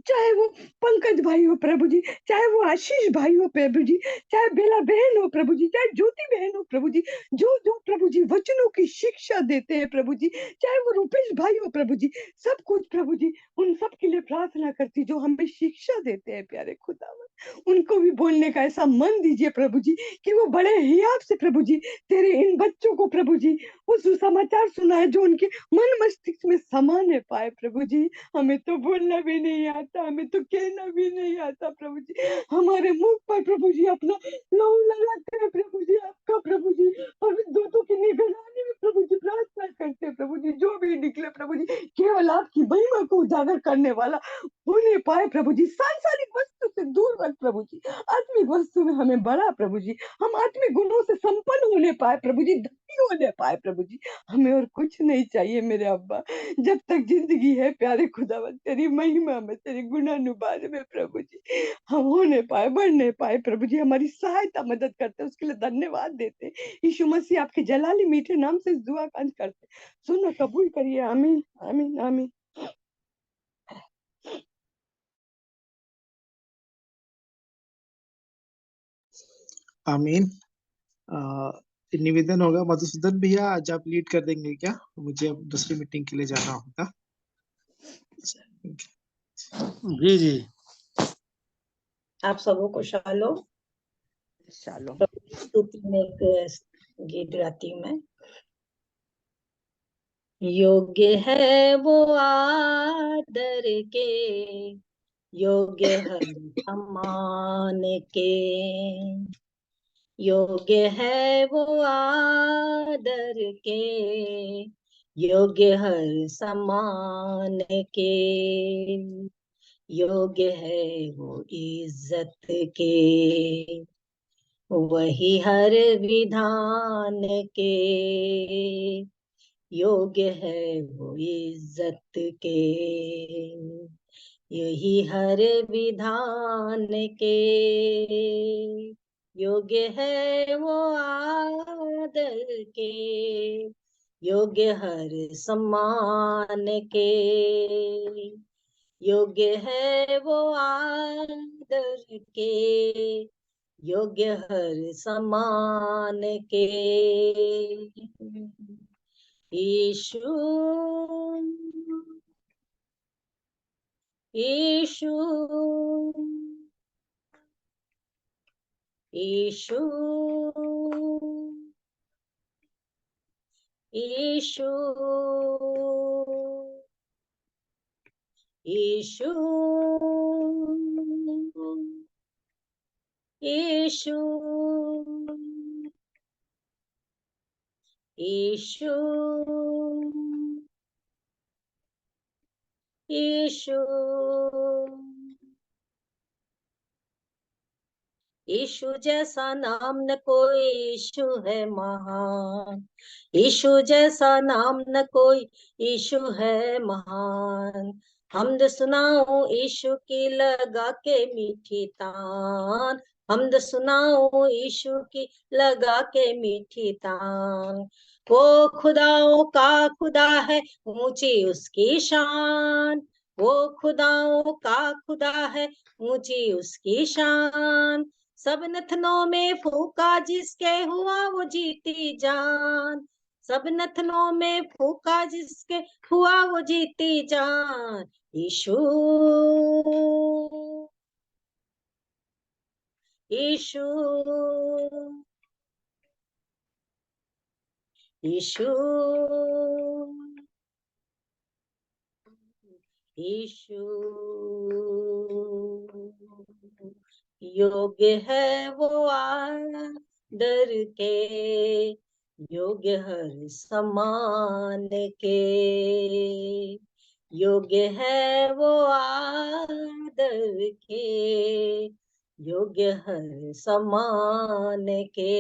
चाहे वो पंकज भाई हो प्रभु जी, चाहे वो आशीष भाई हो प्रभु जी, चाहे बेला बहन हो प्रभु जी, चाहे ज्योति बहन हो प्रभु जी, जो जो प्रभु जी वचनों की शिक्षा देते हैं प्रभु जी, चाहे वो रूपेश भाई हो प्रभु जी, सब कुछ प्रभु जी उन सब के लिए प्रार्थना करती जो हमें शिक्षा देते हैं प्यारे खुदावन, उनको भी बोलने का ऐसा मन दीजिए प्रभु जी कि वो बड़े हियाब से प्रभु जी तेरे इन बच्चों को प्रभु जी वो सुसमाचार सुनाए जो उनके मन मस्तिष्क में समाने पाए प्रभु जी। हमें तो बोलना भी नहीं आता, हमें तो कहना भी नहीं आता प्रभु जी, हमारे मुख पर प्रभु जी अपना लहू लगाते हैं प्रभु जी, आपका प्रभु जी पवित्र दूतों की निगरानी में प्रभु जी प्रार्थना करते हैं प्रभु जी, जो भी निकले प्रभु जी केवल आपकी महिमा को उजागर करने वाला होने पाए प्रभु जी, सांसारिक वस्तु से दूर रख प्रभु जी, आत्मिक वस्तु में हमें बढ़ा प्रभु जी, हम आत्मिक गुणों से संपन्न होने पाए प्रभु जी, धनी होने पाए प्रभु जी, हमें और कुछ नहीं चाहिए मेरे अब्बा, जब तक जिंदगी है प्यारे खुदावन तेरी महिमा में तेरी गुणानुवाद में प्रभु जी हम होने पाए बढ़ने पाए प्रभु जी, हमारी सहायता मदद करते हैं उसके लिए धन्यवाद देते हैं, यीशु मसीह आपके जलाली मीठे नाम से इस दुआ का अंत करते हैं, सुनो कबूल करिए, आमीन आमीन आमीन। आमीन। निवेदन होगा मधुसूदन भैया, आज आप लीड कर देंगे क्या? मुझे अब दूसरी मीटिंग के लिए जाना होगा। जी जी। आप सबों को शालोम। शालोम। स्तुति में एक गीत गाती हूँ मैं। योग्य है वो आदर के, योग्य है सम्मान के, योग्य है वो आदर के, योग्य हर सम्मान के, योग्य है वो इज्जत के, वही हर विधान के। योग्य है वो इज्जत के, यही हर विधान के। योग्य है वो आदर के, योग्य हर सम्मान के। योग्य है वो आदर के, योग्य हर सम्मान के। यीशु यीशु यीशु यीशु यीशु यीशु यीशु यीशु यीशु जैसा नाम न कोई, यीशु है महान। यीशु जैसा नाम न कोई, यीशु है महान। हमद सुनाऊं यीशु की लगा के मीठी तान, हमद सुनाऊं यीशु की लगा के मीठी तान। वो खुदाओं का खुदा है, ऊंची उसकी शान। वो खुदाओं का खुदा है, ऊंची उसकी शान। सब नथनों में फूका जिसके, हुआ वो जीती जान। सब नथनों में फूका जिसके, हुआ वो जीती जान। यीशु यीशु यीशु यीशु। योग्य है वो आदर के, योग्य हर सम्मान के। योग्य है वो आदर के, योग्य हर सम्मान के।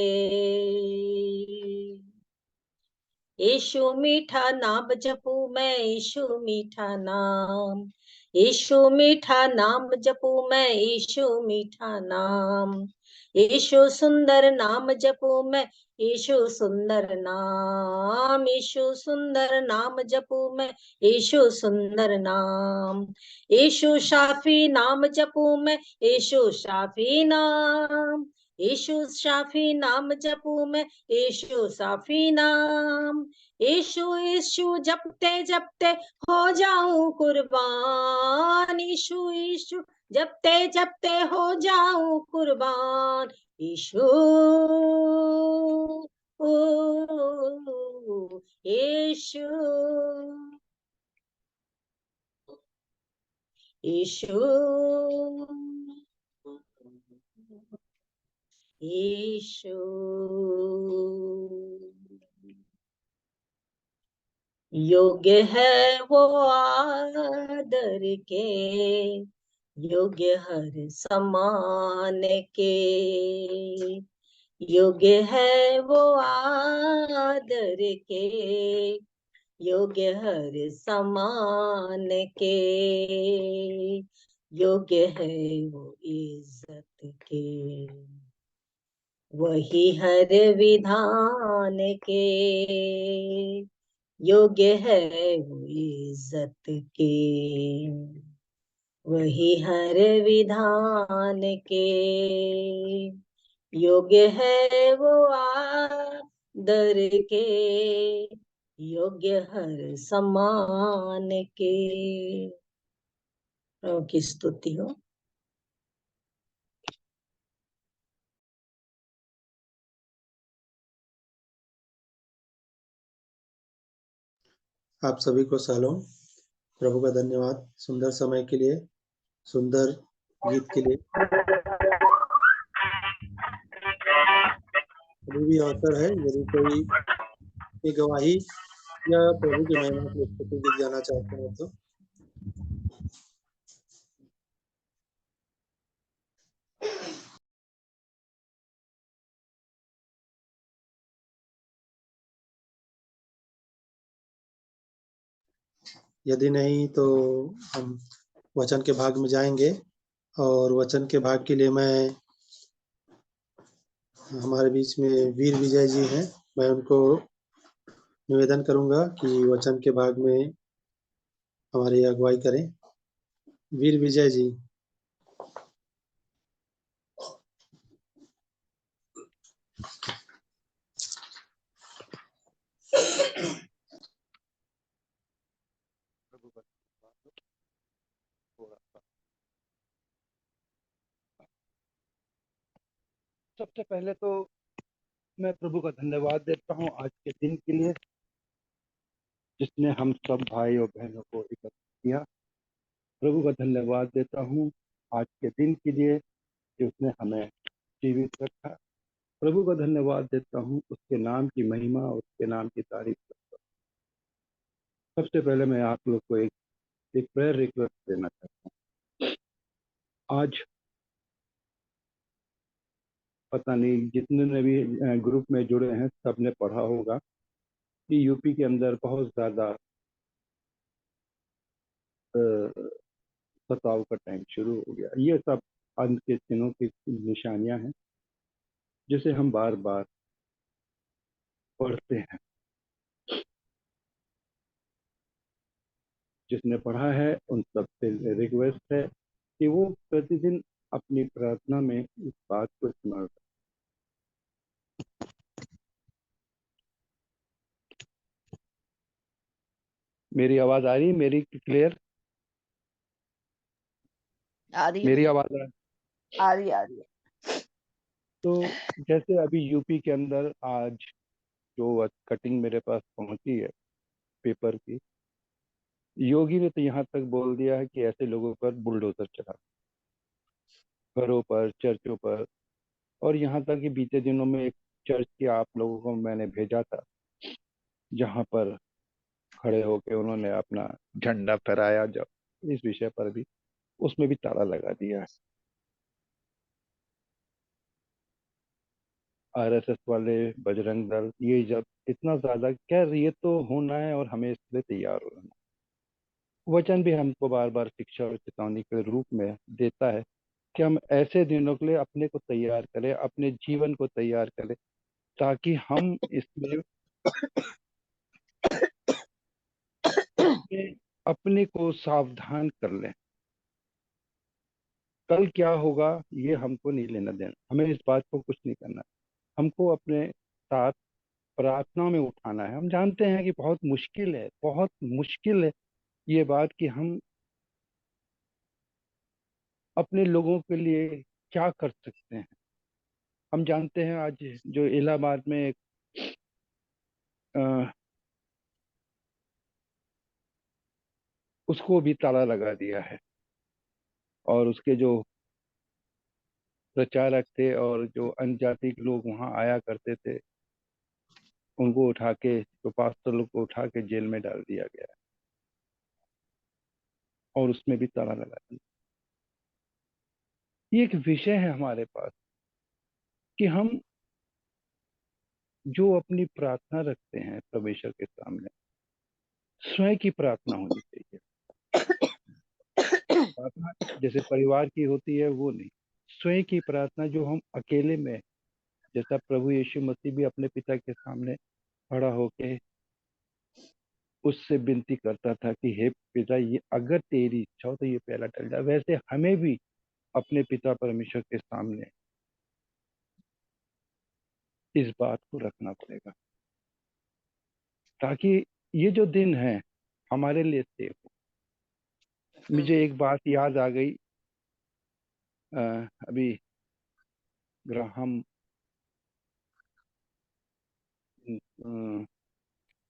यीशु मीठा नाम जपू मैं, यीशु मीठा नाम। यीशु मीठा नाम जपू मैं, यीशु मीठा नाम। यीशु सुंदर नाम जपू मैं, यीशु सुंदर नाम। यीशु सुंदर नाम जपू मैं, यीशु सुंदर नाम। यीशु शाफी नाम जपू मैं, यीशु शाफी नाम। यीशु शाफी नाम जपू मैं, यीशु शाफी नाम। यीशु यीशु जपते जपते हो जाऊं कुर्बान। यीशु यीशु जपते जपते हो जाऊं कुर्बान। यीशु यीशु यीशु यीशु। योग्य है वो आदर के, योग्य हर सम्मान के। योग्य है वो आदर के, योग्य हर सम्मान के। योग्य है वो इज्जत के, वही हर विधान के। योग्य है वो इज्जत के, वही हर विधान के। योग्य है वो आदर के, योग्य हर सम्मान के। प्रभु की स्तुति हो। आप सभी को सलाम। प्रभु का धन्यवाद सुंदर समय के लिए, सुंदर गीत के लिए। अभी भी अवसर है, यदि कोई गवाही या प्रभु की महिमा की स्तुति गीत गाना चाहते हैं तो यदि नहीं तो हम वचन के भाग में जाएंगे। और वचन के भाग के लिए मैं हमारे बीच में वीर विजय जी हैं, मैं उनको निवेदन करूंगा कि वचन के भाग में हमारी अगुवाई करें। वीर विजय जी। सबसे पहले तो मैं प्रभु का धन्यवाद देता हूँ आज के दिन के लिए, जिसने हम सब भाई और बहनों को एकत्र किया। प्रभु का धन्यवाद देता हूँ आज के दिन के लिए कि उसने हमें जीवित रखा। प्रभु का धन्यवाद देता हूँ, उसके नाम की महिमा और उसके नाम की तारीफ करता हूँ। सबसे पहले मैं आप लोग को एक प्रेयर रिक्वेस्ट देना चाहता हूँ। आज पता नहीं जितने ने भी ग्रुप में जुड़े हैं सबने पढ़ा होगा कि यूपी के अंदर बहुत ज्यादा सताव का टाइम शुरू हो गया। ये सब अंत के दिनों की निशानियां हैं जिसे हम बार बार पढ़ते हैं। जिसने पढ़ा है उन सब से रिक्वेस्ट है कि वो प्रतिदिन अपनी प्रार्थना में इस बात को स्मरण करें। मेरी आवाज आ रही है? मेरी क्लियर? आ रही है मेरी भैया, आवाज आ रही है। तो जैसे अभी यूपी के अंदर आज जो कटिंग मेरे पास पहुंची है पेपर की, योगी ने तो यहाँ तक बोल दिया है कि ऐसे लोगों पर बुलडोजर चला, घरों पर, चर्चों पर। और यहाँ तक कि बीते दिनों में एक चर्च की आप लोगों को मैंने भेजा था, जहाँ पर खड़े होकर उन्होंने अपना झंडा फहराया, जब इस विषय पर भी उसमें भी ताला लगा दिया है। आरएसएस वाले, बजरंग दल, ये जब इतना ज्यादा खैर ये तो होना है और हमें इसलिए तैयार होना है। वचन भी हमको बार बार शिक्षा और चेतावनी के रूप में देता है कि हम ऐसे दिनों के लिए अपने को तैयार करें, अपने जीवन को तैयार करें, ताकि हम इसमें अपने अपने को सावधान कर लें। कल क्या होगा ये हमको नहीं लेना देना, हमें इस बात को कुछ नहीं करना। हमको अपने साथ प्रार्थना में उठाना है। हम जानते हैं कि बहुत मुश्किल है, बहुत मुश्किल है ये बात कि हम अपने लोगों के लिए क्या कर सकते हैं। हम जानते हैं आज जो इलाहाबाद में एक उसको भी ताला लगा दिया है, और उसके जो प्रचारक थे और जो अन्य जाति के लोग वहां आया करते थे, उनको उठा के, जो पास्टर लोग को उठा के जेल में डाल दिया गया है, और उसमें भी ताला लगा दिया। ये एक विषय है हमारे पास कि हम जो अपनी प्रार्थना रखते हैं परमेश्वर के सामने, स्वयं की प्रार्थना होनी चाहिए। प्रार्थना जैसे परिवार की होती है वो नहीं, स्वयं की प्रार्थना जो हम अकेले में, जैसा प्रभु यीशु मसीह भी अपने पिता के सामने खड़ा होके उससे विनती करता था कि हे पिता, ये अगर तेरी इच्छा हो तो ये प्याला टल जाए, वैसे हमें भी अपने पिता परमेश्वर के सामने इस बात को रखना पड़ेगा, ताकि ये जो दिन है हमारे लिए सेफ हो। मुझे एक बात याद आ गई, अभी ग्राहम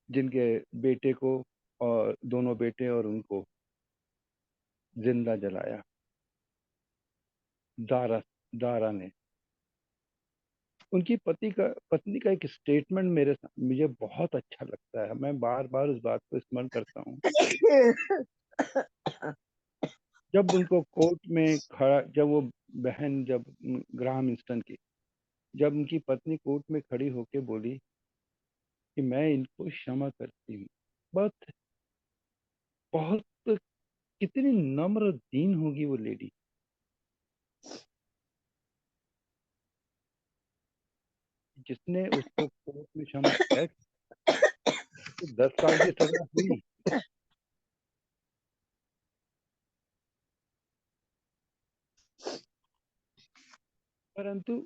जिनके बेटे को, और दोनों बेटे और उनको जिंदा जलाया दारा दारा ने। उनकी पत्नी का एक स्टेटमेंट मुझे बहुत अच्छा लगता है। मैं बार बार उस बात को स्मरण करता हूँ। जब उनको कोर्ट में खड़ा, जब वो बहन, जब ग्राहम इंस्टन की, जब उनकी पत्नी कोर्ट में खड़ी होके बोली कि मैं इनको क्षमा करती हूँ, बट बहुत कितनी नम्र दीन होगी वो लेडी। जिसने उसको कोर्ट में सामने खड़ा किया, तो 10 साल की सजा हुई। परंतु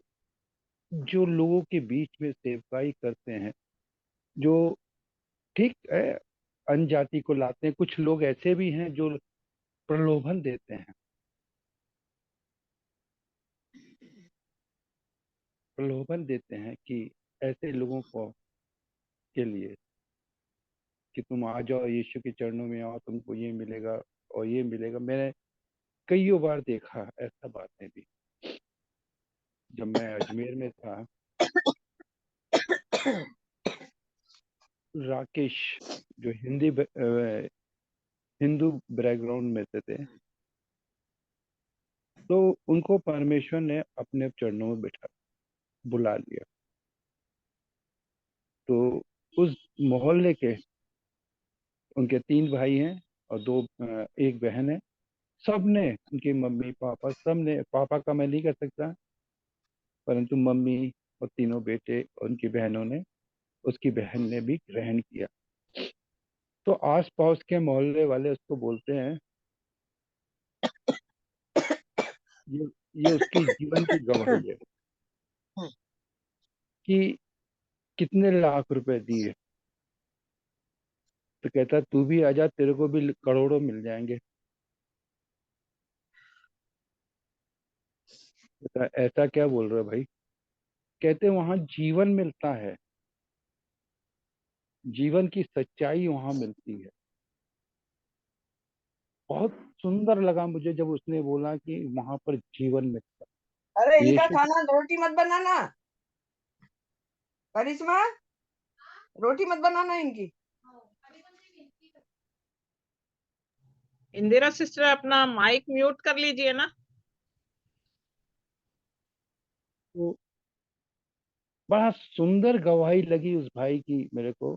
जो लोगों के बीच में सेवकाई करते हैं, जो ठीक है अनजाति को लाते हैं, कुछ लोग ऐसे भी हैं जो प्रलोभन देते हैं, प्रलोभन देते हैं कि ऐसे लोगों को के लिए कि तुम आ जाओ यीशु के चरणों में आओ, तुमको ये मिलेगा और ये मिलेगा। मैंने कईयों बार देखा ऐसा बातें भी। जब मैं अजमेर में था, राकेश जो हिंदू बैकग्राउंड में से थे, तो उनको परमेश्वर ने अपने चरणों में बुला लिया। तो उस मोहल्ले के उनके 3 भाई हैं और 1 बहन है। सबने, उनके मम्मी पापा सबने, पापा का मैं नहीं कर सकता, परंतु मम्मी और तीनों बेटे और उनकी बहनों ने, उसकी बहन ने भी ग्रहण किया। तो आस पास के मोहल्ले वाले उसको बोलते हैं, ये ये उसकी जीवन की गवाही है कि कितने लाख रुपए दिए। तो कहता तू भी आजा, तेरे को भी करोड़ों मिल जाएंगे। कहता ऐसा क्या बोल रहे हो भाई? कहते वहां जीवन मिलता है, जीवन की सच्चाई वहां मिलती है। बहुत सुंदर लगा मुझे जब उसने बोला कि वहां पर जीवन मिलता अरे है। इनका यीशु खाना रोटी मत बनाना, करिश्मा रोटी मत बनाना इनकी। इंदिरा सिस्टर अपना माइक म्यूट कर लीजिए ना। को बड़ा सुंदर गवाही लगी उस भाई की मेरे को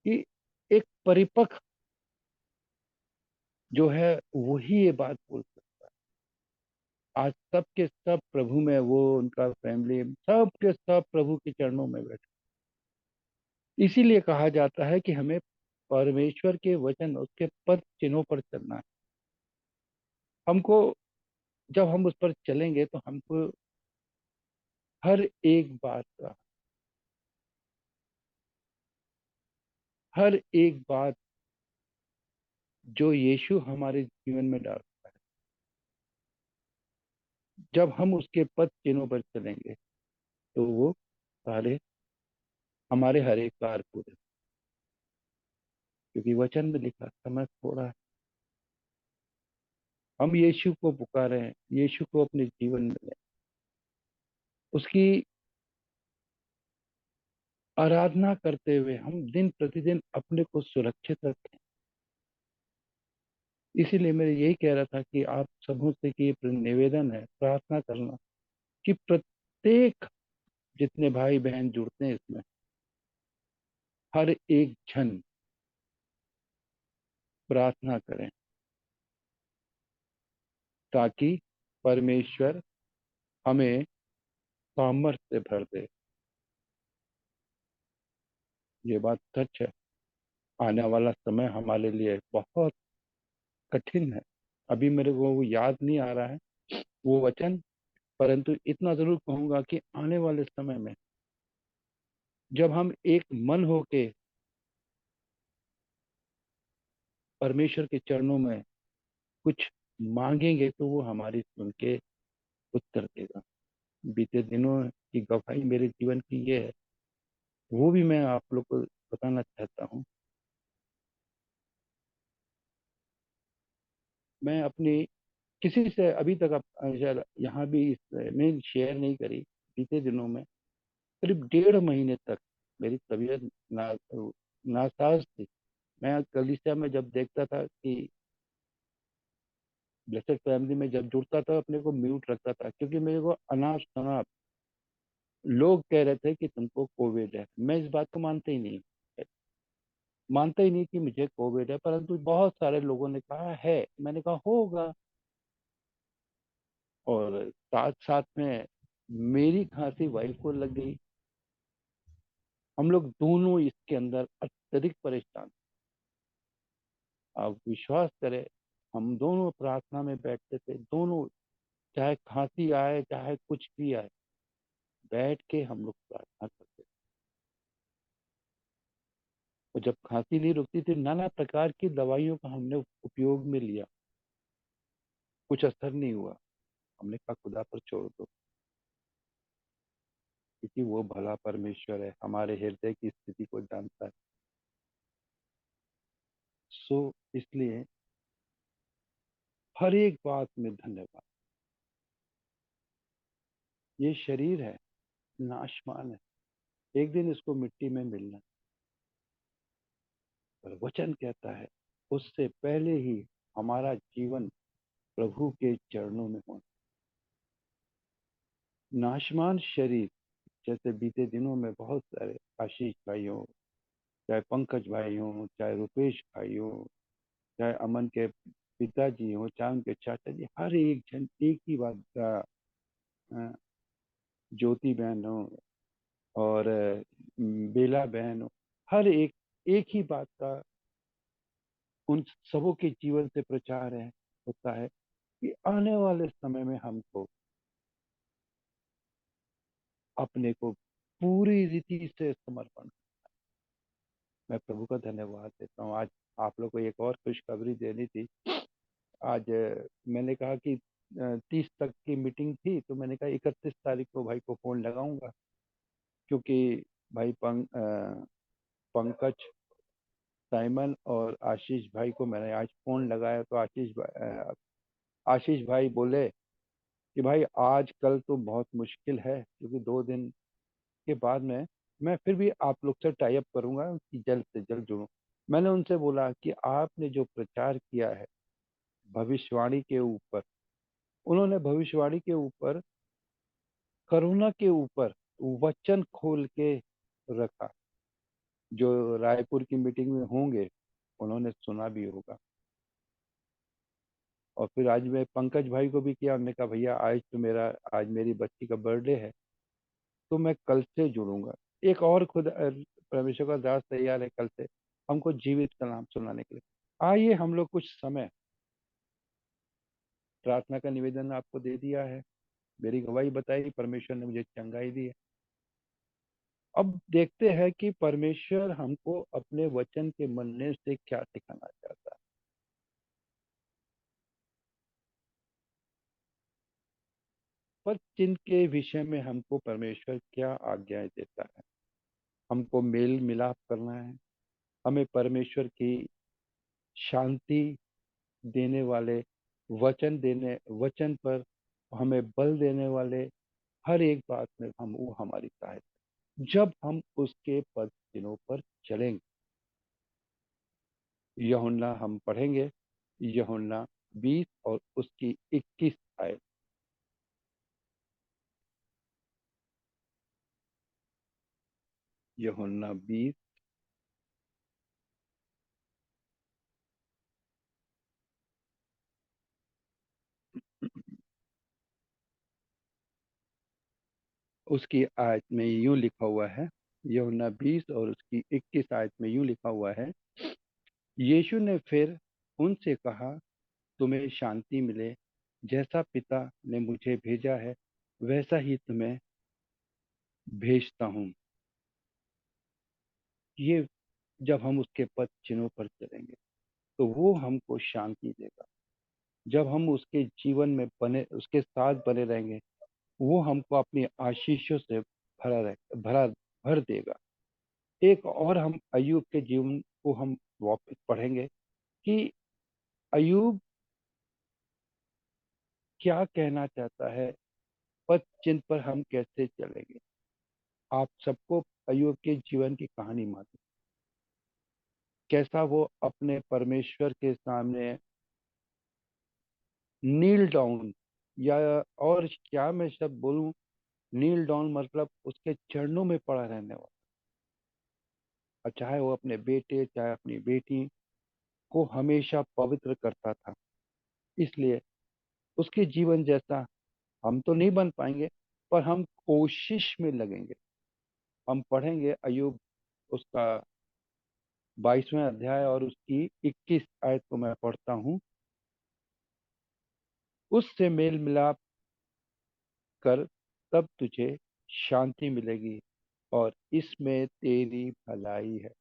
कि एक परिपक्व जो है वही ये बात बोल सकता है। आज सब के सब प्रभु में, वो उनका फैमिली सब के सब प्रभु के चरणों में बैठे। इसीलिए कहा जाता है कि हमें परमेश्वर के वचन, उसके पद चिन्हों पर चलना है। हमको, जब हम उस पर चलेंगे तो हमको हर एक बात का, हर एक बात जो यीशु हमारे जीवन में डालता है, जब हम उसके पद चिन्हों पर चलेंगे तो वो सारे हमारे हर एक कार्य पूरे। क्योंकि वचन में लिखा समय थोड़ा है। हम यीशु को पुकारे हैं, यीशु को अपने जीवन में लें, उसकी आराधना करते हुए हम दिन प्रतिदिन अपने को सुरक्षित रखें। इसीलिए मैं यही कह रहा था कि आप सबों से कि निवेदन है, प्रार्थना करना कि प्रत्येक जितने भाई बहन जुड़ते हैं इसमें, हर एक जन प्रार्थना करें ताकि परमेश्वर हमें सामर्थ्य से भर दे। ये बात सच है। आने वाला समय हमारे लिए बहुत कठिन है। अभी मेरे को वो याद नहीं आ रहा है वो वचन, परंतु इतना जरूर कहूंगा कि आने वाले समय में जब हम एक मन होके परमेश्वर के चरणों में कुछ मांगेंगे तो वो हमारी सुन के उत्तर देगा। बीते दिनों की गवाही मेरे जीवन की ये है, वो भी मैं आप लोग को बताना चाहता हूँ। मैं अपनी किसी से अभी तक यहाँ भी नहीं शेयर नहीं करी। बीते दिनों में करीब 1.5 महीने तक मेरी तबीयत नासाज थी। मैं कलीसिया में जब देखता था कि ब्लेसेड फैमिली में जब जुड़ता था, अपने को म्यूट रखता था क्योंकि मेरे को अनाप शनाप लोग कह रहे थे कि तुमको कोविड है। मैं इस बात को मानते ही नहीं। मानता ही नहीं कि मुझे कोविड है, परंतु बहुत सारे लोगों ने कहा है। मैंने कहा होगा, और साथ साथ में मेरी खांसी वाइफ को लग गई। हम लोग दोनों इसके अंदर अत्यधिक परेशान। आप विश्वास करें, हम दोनों प्रार्थना में बैठते थे, दोनों, चाहे खांसी आए चाहे कुछ भी आए, बैठ के हम लोग प्रार्थना करते थे। और जब खांसी नहीं रुकती थी, नाना प्रकार की दवाइयों का हमने उपयोग में लिया, कुछ असर नहीं हुआ। हमने कहा खुदा पर छोड़ दो, क्योंकि वो भला परमेश्वर है, हमारे हृदय की स्थिति को जानता है। सो इसलिए हर एक बात में धन्यवाद। ये शरीर है, नाशवान है, एक दिन इसको मिट्टी में मिलना है। पर वचन कहता है उससे पहले ही हमारा जीवन प्रभु के चरणों में होना। नाशवान शरीर, जैसे बीते दिनों में बहुत सारे आशीष भाई हो, चाहे पंकज भाई हो, चाहे रुपेश भाई हो, चाहे अमन के पिताजी हो, चाहे उनके चाचा जी, हर एक जन एक ही बात का, ज्योति बहन हो और बेला बहन हो, हर एक एक ही बात का उन सबों के जीवन से प्रचार है, होता है कि आने वाले समय में हमको अपने को पूरी रीति से समर्पण। मैं प्रभु का धन्यवाद देता हूँ। आज आप लोग को एक और खुशखबरी देनी थी। आज मैंने कहा कि 30 तक की मीटिंग थी, तो मैंने कहा 31 तारीख को भाई को फोन लगाऊंगा, क्योंकि भाई पंकज, साइमन और आशीष भाई को मैंने आज फोन लगाया, तो आशीष भाई बोले कि भाई आज कल तो बहुत मुश्किल है, क्योंकि 2 दिन के बाद में मैं फिर भी आप लोग से टाई अप करूंगा कि जल्द से जल्द जुड़ूं। मैंने उनसे बोला कि आपने जो प्रचार किया है भविष्यवाणी के ऊपर, उन्होंने भविष्यवाणी के ऊपर, कोरोना के ऊपर वचन खोल के रखा। जो रायपुर की मीटिंग में होंगे उन्होंने सुना भी होगा। और फिर आज मैं पंकज भाई को भी किया, हमने कहा भैया आज मेरी बच्ची का बर्थडे है, तो मैं कल से जुड़ूंगा। एक और खुद परमेश्वर का दास तैयार है कल से हमको जीवित कलाम सुनाने के लिए। आइए हम लोग कुछ समय प्रार्थना का निवेदन आपको दे दिया है, मेरी गवाही बताई, परमेश्वर ने मुझे चंगाई दी है। अब देखते हैं कि परमेश्वर हमको अपने वचन के मनने से क्या सिखाना चाहता है। पर जिनके विषय में हमको परमेश्वर क्या आज्ञाएं देता है। हमको मेल मिलाप करना है, हमें परमेश्वर की शांति देने वाले वचन पर हमें बल देने वाले हर एक बात में वो हमारी सहायता। जब हम उसके पद चिन्हों पर चलेंगे। यूहन्ना हम पढ़ेंगे, यूहन्ना 20 और उसकी 21 आयत। यूहन्ना 20 उसकी आयत में यूं लिखा हुआ है, यूहन्ना 20 और उसकी 21 आयत में यूं लिखा हुआ है, यीशु ने फिर उनसे कहा, तुम्हें शांति मिले। जैसा पिता ने मुझे भेजा है वैसा ही तुम्हें भेजता हूँ। ये जब हम उसके पद चिन्हों पर चलेंगे तो वो हमको शांति देगा। जब हम उसके जीवन में उसके साथ बने रहेंगे, वो हमको अपनी आशीषों से भर देगा। एक और हम अय्यूब के जीवन को हम वापस पढ़ेंगे कि अय्यूब क्या कहना चाहता है, पद चिन्ह पर हम कैसे चलेंगे। आप सबको अय्यूब के जीवन की कहानी मालूम, कैसा वो अपने परमेश्वर के सामने नील डाउन, या और क्या मैं शब्द बोलूं, नील डाउन मतलब उसके चरणों में पड़ा रहने वाला। और चाहे वो अपने बेटे चाहे अपनी बेटी को हमेशा पवित्र करता था। इसलिए उसके जीवन जैसा हम तो नहीं बन पाएंगे, पर हम कोशिश में लगेंगे। हम पढ़ेंगे अय्यूब उसका 22वें अध्याय और उसकी 21 आयत को मैं पढ़ता हूँ। उससे मेल मिलाप कर, तब तुझे शांति मिलेगी और इसमें तेरी भलाई है।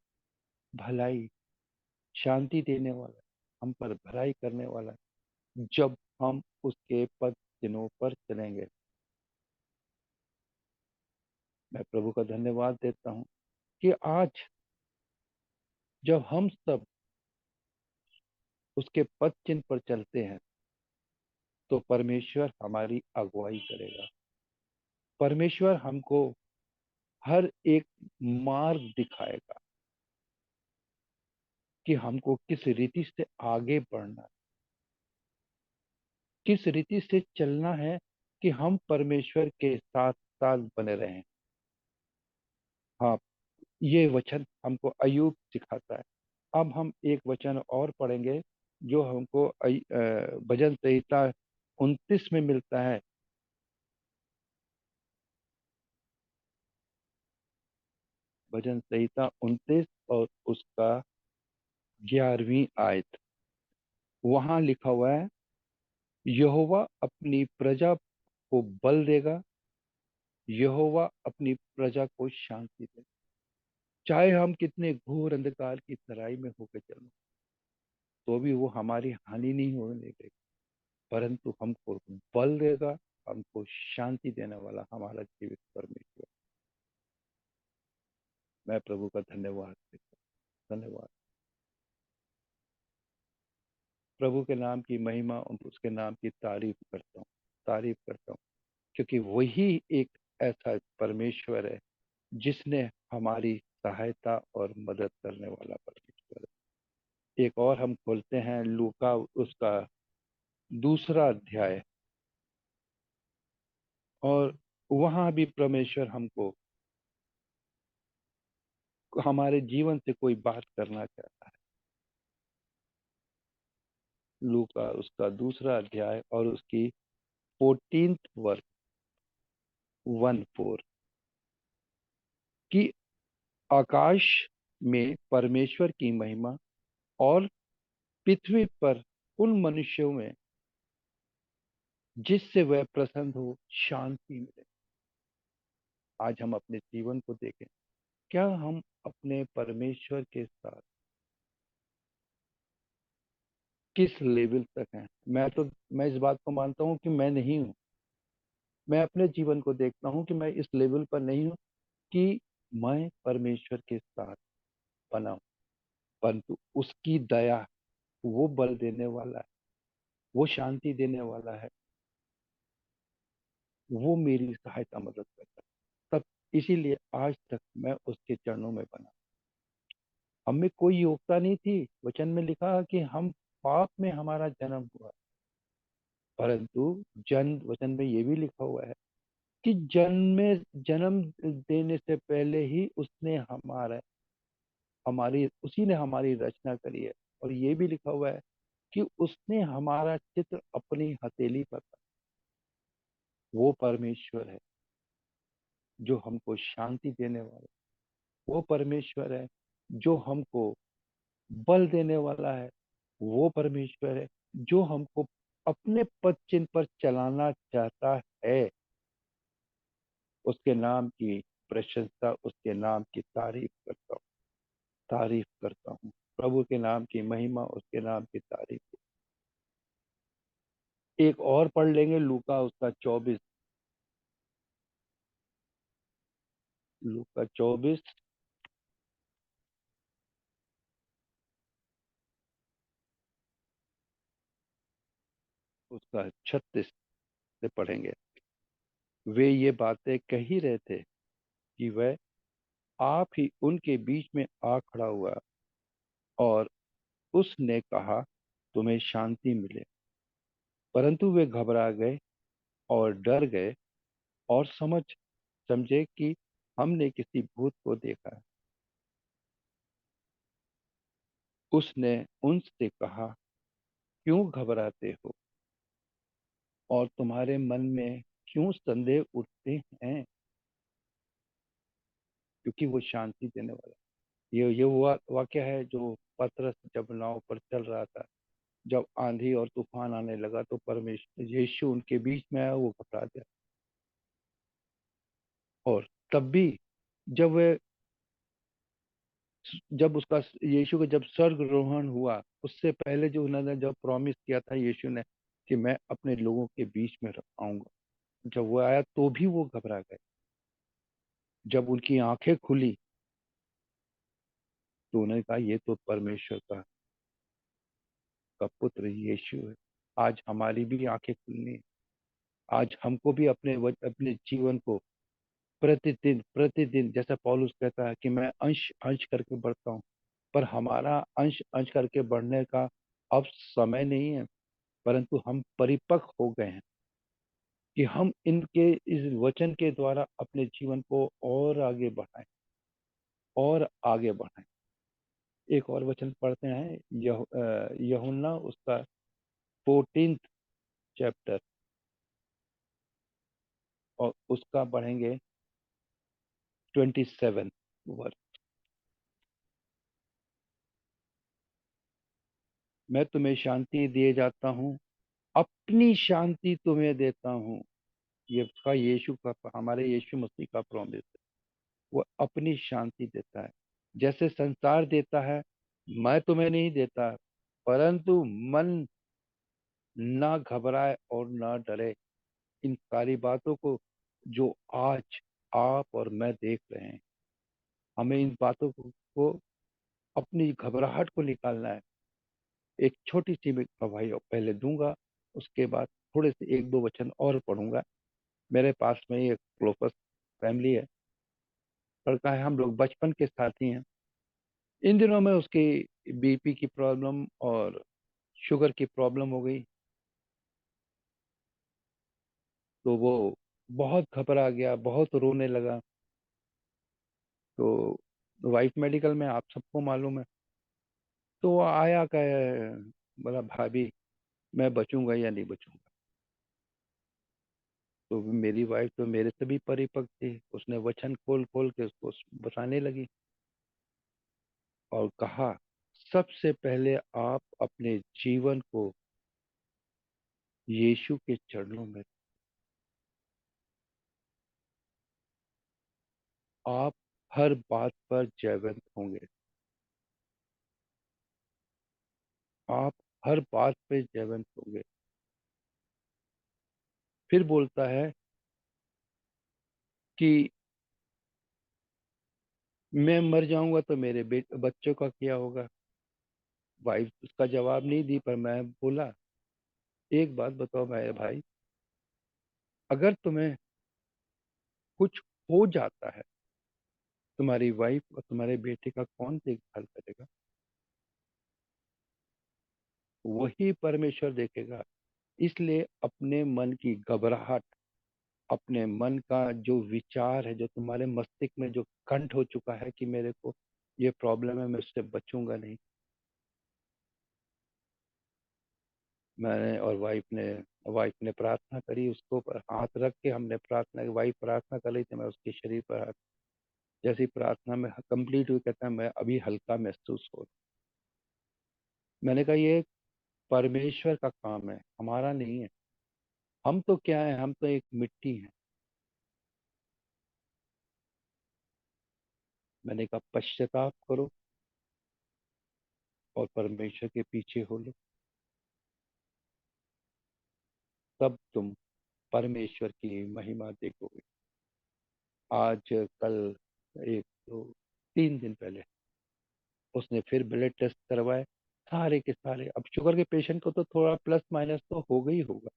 भलाई, शांति देने वाला है, हम पर भलाई करने वाला है, जब हम उसके पद चिन्हों पर चलेंगे। मैं प्रभु का धन्यवाद देता हूँ कि आज जब हम सब उसके पद चिन्ह पर चलते हैं तो परमेश्वर हमारी अगुवाई करेगा। परमेश्वर हमको हर एक मार्ग दिखाएगा कि हमको किस रीति से आगे बढ़ना है, किस रीति से चलना है कि हम परमेश्वर के साथ साथ बने रहें। हाँ, ये वचन हमको अय्यूब सिखाता है। अब हम एक वचन और पढ़ेंगे जो हमको भजन संहिता 29 में मिलता है। भजन संहिता 29 और उसका 11वीं आयत। वहां लिखा हुआ है, यहोवा अपनी प्रजा को बल देगा, यहोवा अपनी प्रजा को शांति देगा। चाहे हम कितने घोर अंधकार की तराई में होकर चलो तो भी वो हमारी हानि नहीं होने देगा, परंतु हमको बल देगा, हमको शांति देने वाला हमारा जीवित परमेश्वर। मैं प्रभु का धन्यवाद देता हूं। धन्यवाद। प्रभु के नाम की महिमा और उसके नाम की तारीफ करता हूँ, क्योंकि वही एक ऐसा परमेश्वर है जिसने हमारी सहायता और मदद करने वाला परमेश्वर है। एक और हम खोलते हैं लूका उसका 2 अध्याय, और वहां भी परमेश्वर हमको हमारे जीवन से कोई बात करना चाहता है। लूका उसका 2 अध्याय और उसकी 14th वर्ष 14 कि आकाश में परमेश्वर की महिमा और पृथ्वी पर उन मनुष्यों में जिससे वह प्रसन्न हो शांति मिले। आज हम अपने जीवन को देखें, क्या हम अपने परमेश्वर के साथ किस लेवल तक हैं? मैं इस बात को मानता हूं कि मैं नहीं हूं। मैं अपने जीवन को देखता हूं कि मैं इस लेवल पर नहीं हूं कि मैं परमेश्वर के साथ बना हूं, परंतु उसकी दया, वो बल देने वाला है, वो शांति देने वाला है, वो मेरी सहायता मदद करता है। तब इसीलिए आज तक मैं उसके चरणों में बना। हम में कोई योग्यता नहीं थी। वचन में लिखा कि हम पाप में हमारा जन्म हुआ, परंतु वचन में ये भी लिखा हुआ है कि जन्म देने से पहले ही उसने उसी ने हमारी रचना करी है। और ये भी लिखा हुआ है कि उसने हमारा चित्र अपनी हथेली पर रखा। वो परमेश्वर है जो हमको शांति देने वाला, वो परमेश्वर है जो हमको बल देने वाला है, वो परमेश्वर है जो हमको अपने पद चिन्ह पर चलाना चाहता है। उसके नाम की प्रशंसा, उसके नाम की तारीफ करता हूँ। प्रभु के नाम की महिमा, उसके नाम की तारीफ। एक और पढ़ लेंगे लूका उसका 24, लूका 24 उसका 36 से पढ़ेंगे। वे ये बातें कह ही रहे थे कि वह आप ही उनके बीच में आ खड़ा हुआ और उसने कहा, तुम्हें शांति मिले। परंतु वे घबरा गए और डर गए और समझे कि हमने किसी भूत को देखा है। उसने उनसे कहा, क्यों घबराते हो और तुम्हारे मन में क्यों संदेह उठते हैं? क्योंकि वो शांति देने वाला है। ये हुआ वाक्य है जो पतरस जब नाव पर चल रहा था, जब आंधी और तूफान आने लगा तो परमेश्वर यीशु उनके बीच में आया, वो घबरा गया। और तब भी जब वे जब उसका यीशु का जब स्वर्गारोहण हुआ, उससे पहले जो उन्होंने जब प्रॉमिस किया था यीशु ने कि मैं अपने लोगों के बीच में आऊंगा, जब वो आया तो भी वो घबरा गए। जब उनकी आंखें खुली तो उन्होंने कहा, ये तो परमेश्वर का पुत्र यीशु है। आज हमारी भी आंखें खुलनी है। आज हमको भी अपने जीवन को प्रतिदिन प्रतिदिन, जैसा पौलुस कहता है कि मैं अंश अंश करके बढ़ता हूँ, पर हमारा अंश अंश करके बढ़ने का अब समय नहीं है, परंतु हम परिपक्व हो गए हैं कि हम इनके इस वचन के द्वारा अपने जीवन को और आगे बढ़ाएं और आगे बढ़ाएं। एक और वचन पढ़ते हैं, यूहन्ना उसका 14th चैप्टर, और उसका पढ़ेंगे 27 वर्ष। मैं तुम्हें शांति दिए जाता हूँ, अपनी शांति तुम्हें देता हूँ। ये उसका यीशु का, हमारे यीशु मसीह का प्रॉमिस है। वो अपनी शांति देता है। जैसे संसार देता है, मैं तुम्हें नहीं देता, परंतु मन ना घबराए और ना डरे। इन सारी बातों को जो आज आप और मैं देख रहे हैं, हमें इन बातों को अपनी घबराहट को निकालना है। एक छोटी सी मैं गवाही पहले दूंगा, उसके बाद थोड़े से एक दो वचन और पढ़ूंगा। मेरे पास में एक क्लोपस फैमिली है, लड़का है, हम लोग बचपन के साथी हैं। इन दिनों में उसकी बीपी की प्रॉब्लम और शुगर की प्रॉब्लम हो गई, तो वो बहुत घबरा गया, बहुत रोने लगा। तो वाइफ मेडिकल में, आप सबको मालूम है। तो वो आया, कहे बोला, भाभी मैं बचूंगा या नहीं बचूंगा? तो मेरी वाइफ तो मेरे से भी परिपक्व थी, उसने वचन खोल खोल के उसको बताने लगी और कहा, सबसे पहले आप अपने जीवन को यीशु के चरणों में, आप हर बात पर जयवंत होंगे। आप हर बात पे जयवंत होंगे। फिर बोलता है कि मैं मर जाऊंगा तो मेरे बच्चों का क्या होगा? वाइफ उसका जवाब नहीं दी, पर मैं बोला, एक बात बताओ मेरे भाई, अगर तुम्हें कुछ हो जाता है, तुम्हारी वाइफ और तुम्हारे बेटे का कौन देखभाल करेगा? वही परमेश्वर देखेगा। इसलिए अपने मन की घबराहट, अपने मन का जो विचार है, जो तुम्हारे मस्तिष्क में जो कंठ हो चुका है कि मेरे को ये प्रॉब्लम है, मैं उससे बचूंगा नहीं, मैंने और वाइफ ने प्रार्थना करी, उसको पर हाथ रख के हमने प्रार्थना की। वाइफ प्रार्थना कर रही थी, मैं उसके शरीर पर हाथ, जैसी प्रार्थना में कंप्लीट हुई, कहता है मैं अभी हल्का महसूस हो। मैंने कहा, ये परमेश्वर का काम है, हमारा नहीं है। हम तो क्या है, हम तो एक मिट्टी है। मैंने कहा, पश्चाताप करो और परमेश्वर के पीछे हो लो, तब तुम परमेश्वर की महिमा देखोगे। आज कल एक दो 3 दिन पहले उसने फिर ब्लड टेस्ट करवाए, सारे के सारे, अब शुगर के पेशेंट को तो थोड़ा प्लस माइनस तो होगा ही होगा,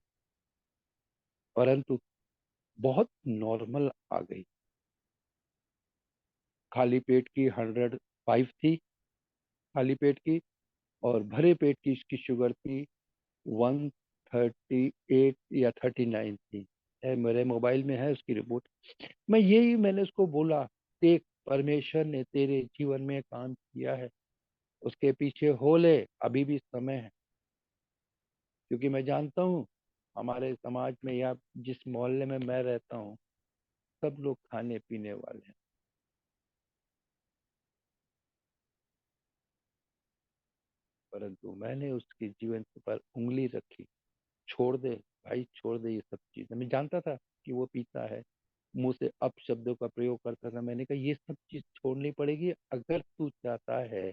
परंतु बहुत नॉर्मल आ गई। खाली पेट की 105 थी, खाली पेट की, और भरे पेट की इसकी शुगर थी 138 या 39 थी। मेरे मोबाइल में है उसकी रिपोर्ट। मैंने उसको बोला, देख परमेश्वर ने तेरे जीवन में काम किया है, उसके पीछे हो ले, अभी भी समय है। क्योंकि मैं जानता हूँ हमारे समाज में या जिस मोहल्ले में मैं रहता हूँ सब लोग खाने पीने वाले हैं, परंतु मैंने उसके जीवन पर उंगली रखी। छोड़ दे भाई, छोड़ दे ये सब चीजें। मैं जानता था कि वो पीता है, मुंह से अपशब्दों का प्रयोग करता था। मैंने कहा ये सब चीज छोड़नी पड़ेगी अगर तू चाहता है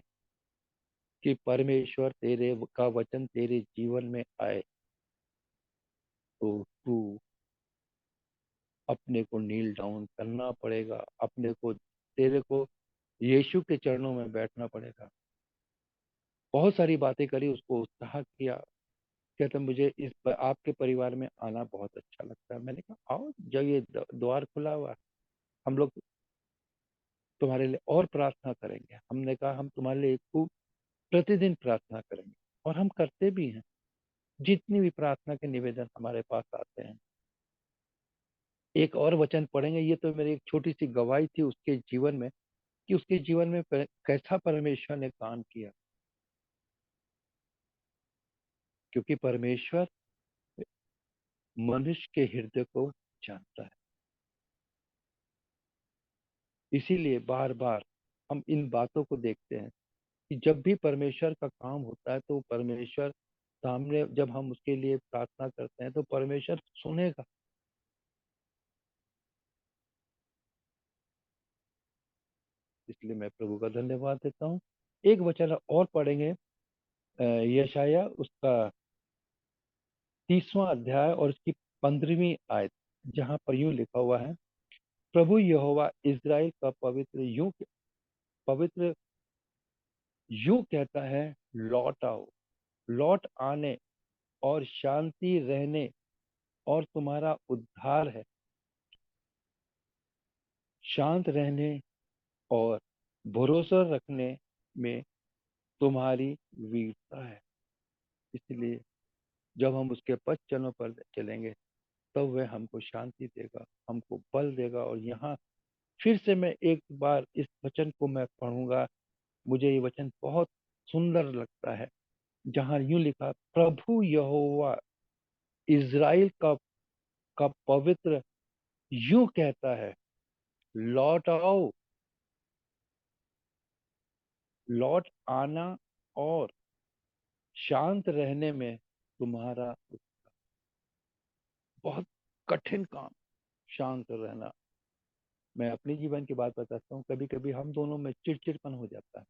कि परमेश्वर तेरे का वचन तेरे जीवन में आए, तो तू अपने को नील डाउन करना पड़ेगा, अपने को तेरे को यीशु के चरणों में बैठना पड़ेगा। बहुत सारी बातें करी, उसको उत्साह किया। कहते मुझे आपके परिवार में आना बहुत अच्छा लगता है। मैंने कहा आओ, जब ये द्वार खुला हुआ है, हम लोग तुम्हारे लिए और प्रार्थना करेंगे। हमने कहा हम तुम्हारे लिए खूब प्रतिदिन प्रार्थना करेंगे, और हम करते भी हैं। जितनी भी प्रार्थना के निवेदन हमारे पास आते हैं, एक और वचन पढ़ेंगे। ये तो मेरी एक छोटी सी गवाही थी उसके जीवन में, कि उसके जीवन में कैसा परमेश्वर ने काम किया। क्योंकि परमेश्वर मनुष्य के हृदय को जानता है, इसीलिए बार बार हम इन बातों को देखते हैं कि जब भी परमेश्वर का काम होता है तो परमेश्वर सामने, जब हम उसके लिए प्रार्थना करते हैं तो परमेश्वर सुनेगा। इसलिए मैं प्रभु का धन्यवाद देता हूँ। एक वचन और पढ़ेंगे, यशाया उसका 30वां अध्याय और उसकी 15वीं आयत, जहां पर यूं लिखा हुआ है, प्रभु यहोवा इज़राइल का पवित्र यूं कहता है, लौट आओ, लौट आने और शांति रहने और तुम्हारा उद्धार है। शांत रहने और भरोसा रखने में तुम्हारी वीरता है। इसलिए जब हम उसके पथ चरणों पर चलेंगे तब वह हमको शांति देगा, हमको बल देगा। और यहाँ फिर से मैं एक बार इस वचन को मैं पढ़ूंगा, मुझे ये वचन बहुत सुंदर लगता है, जहां यूं लिखा, प्रभु यहोवा इज़राइल का पवित्र यूं कहता है, लौट आओ, लौट आना और शांत रहने में तुम्हारा। बहुत कठिन काम, शांत रहना। मैं अपने जीवन की बात बताता हूँ, कभी कभी हम दोनों में चिड़चिड़पन हो जाता है।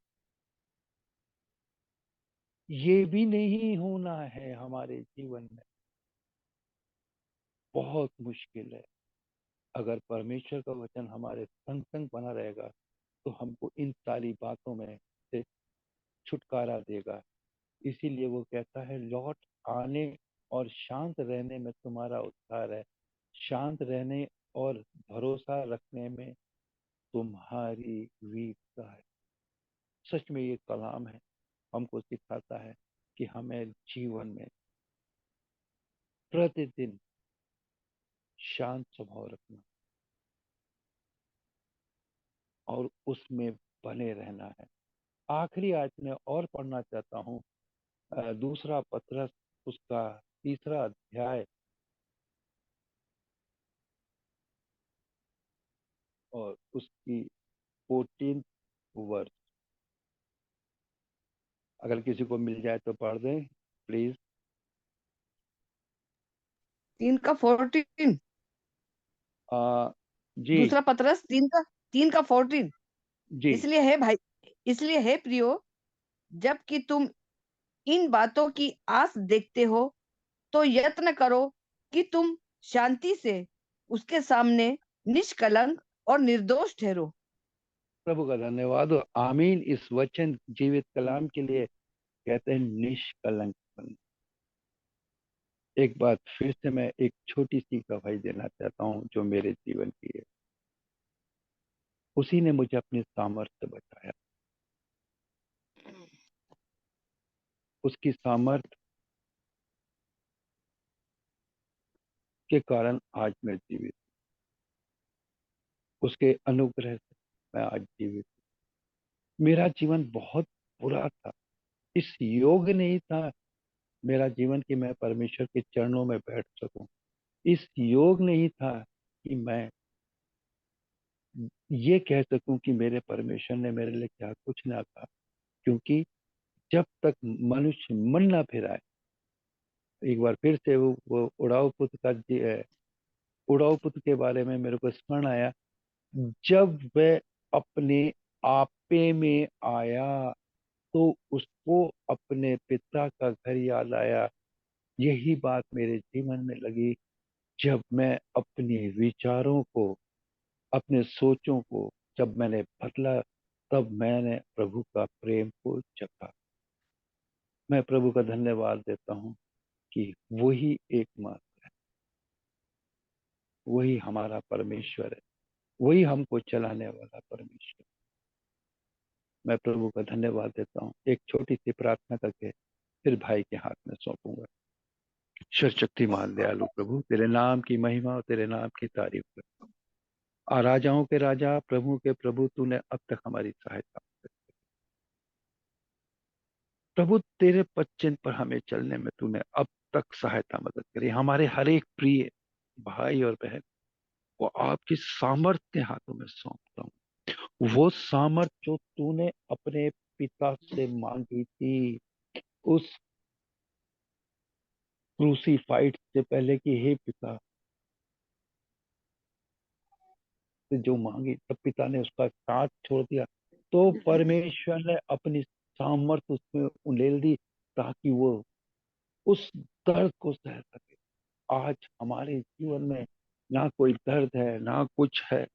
ये भी नहीं होना है हमारे जीवन में, बहुत मुश्किल है। अगर परमेश्वर का वचन हमारे संग संग बना रहेगा तो हमको इन सारी बातों में से छुटकारा देगा। इसीलिए वो कहता है, लौट आने और शांत रहने में तुम्हारा उद्धार है। शांत रहने और भरोसा रखने में तुम्हारी वीरता है। सच में ये कलाम है, हमको सिखाता है कि हमें जीवन में प्रतिदिन शांत स्वभाव रखना और उसमें बने रहना है। आखिरी आयत में और पढ़ना चाहता हूँ, दूसरा पत्रस उसका 3रा अध्याय और उसकी 14th वर्ष। अगर किसी को मिल जाए तो पढ़ दें प्लीज। 3 का 14। जी दूसरा पत्रस 3 का 14। जी इसलिए है प्रियो, जबकि तुम इन बातों की आस देखते हो, तो यत्न करो कि तुम शांति से उसके सामने निष्कलंक और निर्दोष ठहरो। प्रभु का धन्यवाद हो। आमीन। इस वचन जीवित कलाम के लिए कहते हैं निष्कलंक बन। एक बात फिर से मैं एक छोटी सी गवाही देना चाहता हूँ जो मेरे जीवन की है। उसी ने मुझे अपने सामर्थ्य से बचाया। उसकी सामर्थ्य के कारण आज मैं जीवित, उसके अनुग्रह से मैं आज जीवित। मेरा जीवन बहुत बुरा था, इस योग नहीं था मेरा जीवन कि मैं परमेश्वर के चरणों में बैठ सकूं। इस योग नहीं था कि मैं ये कह सकूं कि मेरे परमेश्वर ने मेरे लिए क्या कुछ ना कहा, क्योंकि जब तक मनुष्य मन ना फिराए, एक बार फिर से वो उड़ाऊ पुत्र के बारे में मेरे को स्मरण आया। जब वह अपने आपे में आया तो उसको अपने पिता का घर याद आया। यही बात मेरे जीवन में लगी जब मैं अपने विचारों को, अपने सोचों को जब मैंने बदला, तब मैंने प्रभु का प्रेम को चखा। मैं प्रभु का धन्यवाद देता हूँ कि वही एकमात्र है, वही हमारा परमेश्वर है, वही हमको चलाने वाला परमेश्वर। मैं प्रभु का धन्यवाद देता हूँ। एक छोटी सी प्रार्थना करके फिर भाई के हाथ में सौंपूंगा। सर्वशक्तिमान दयालु प्रभु, तेरे नाम की महिमा और तेरे नाम की तारीफ करता हूँ। राजाओं के राजा, प्रभु के प्रभु, तूने अब तक हमारी सहायता की। प्रभु तेरे वचन पर हमें चलने में तूने अब तक सहायता मदद करी। हमारे हर एक प्रिय भाई और बहन वो आपकी सामर्थ्य के हाथों में सौंपता हूँ। वो सामर्थ्य जो तूने अपने पिता से मांगी थी, उस क्रूसीफाइड से पहले कि हे पिता, जो मांगी तब पिता ने उसका साथ छोड़ दिया, तो परमेश्वर ने अपनी सामर्थ्य उसमें उंडेल दी ताकि वो उस दर्द को सह सके। आज हमारे जीवन में ना कोई दर्द है ना कुछ है,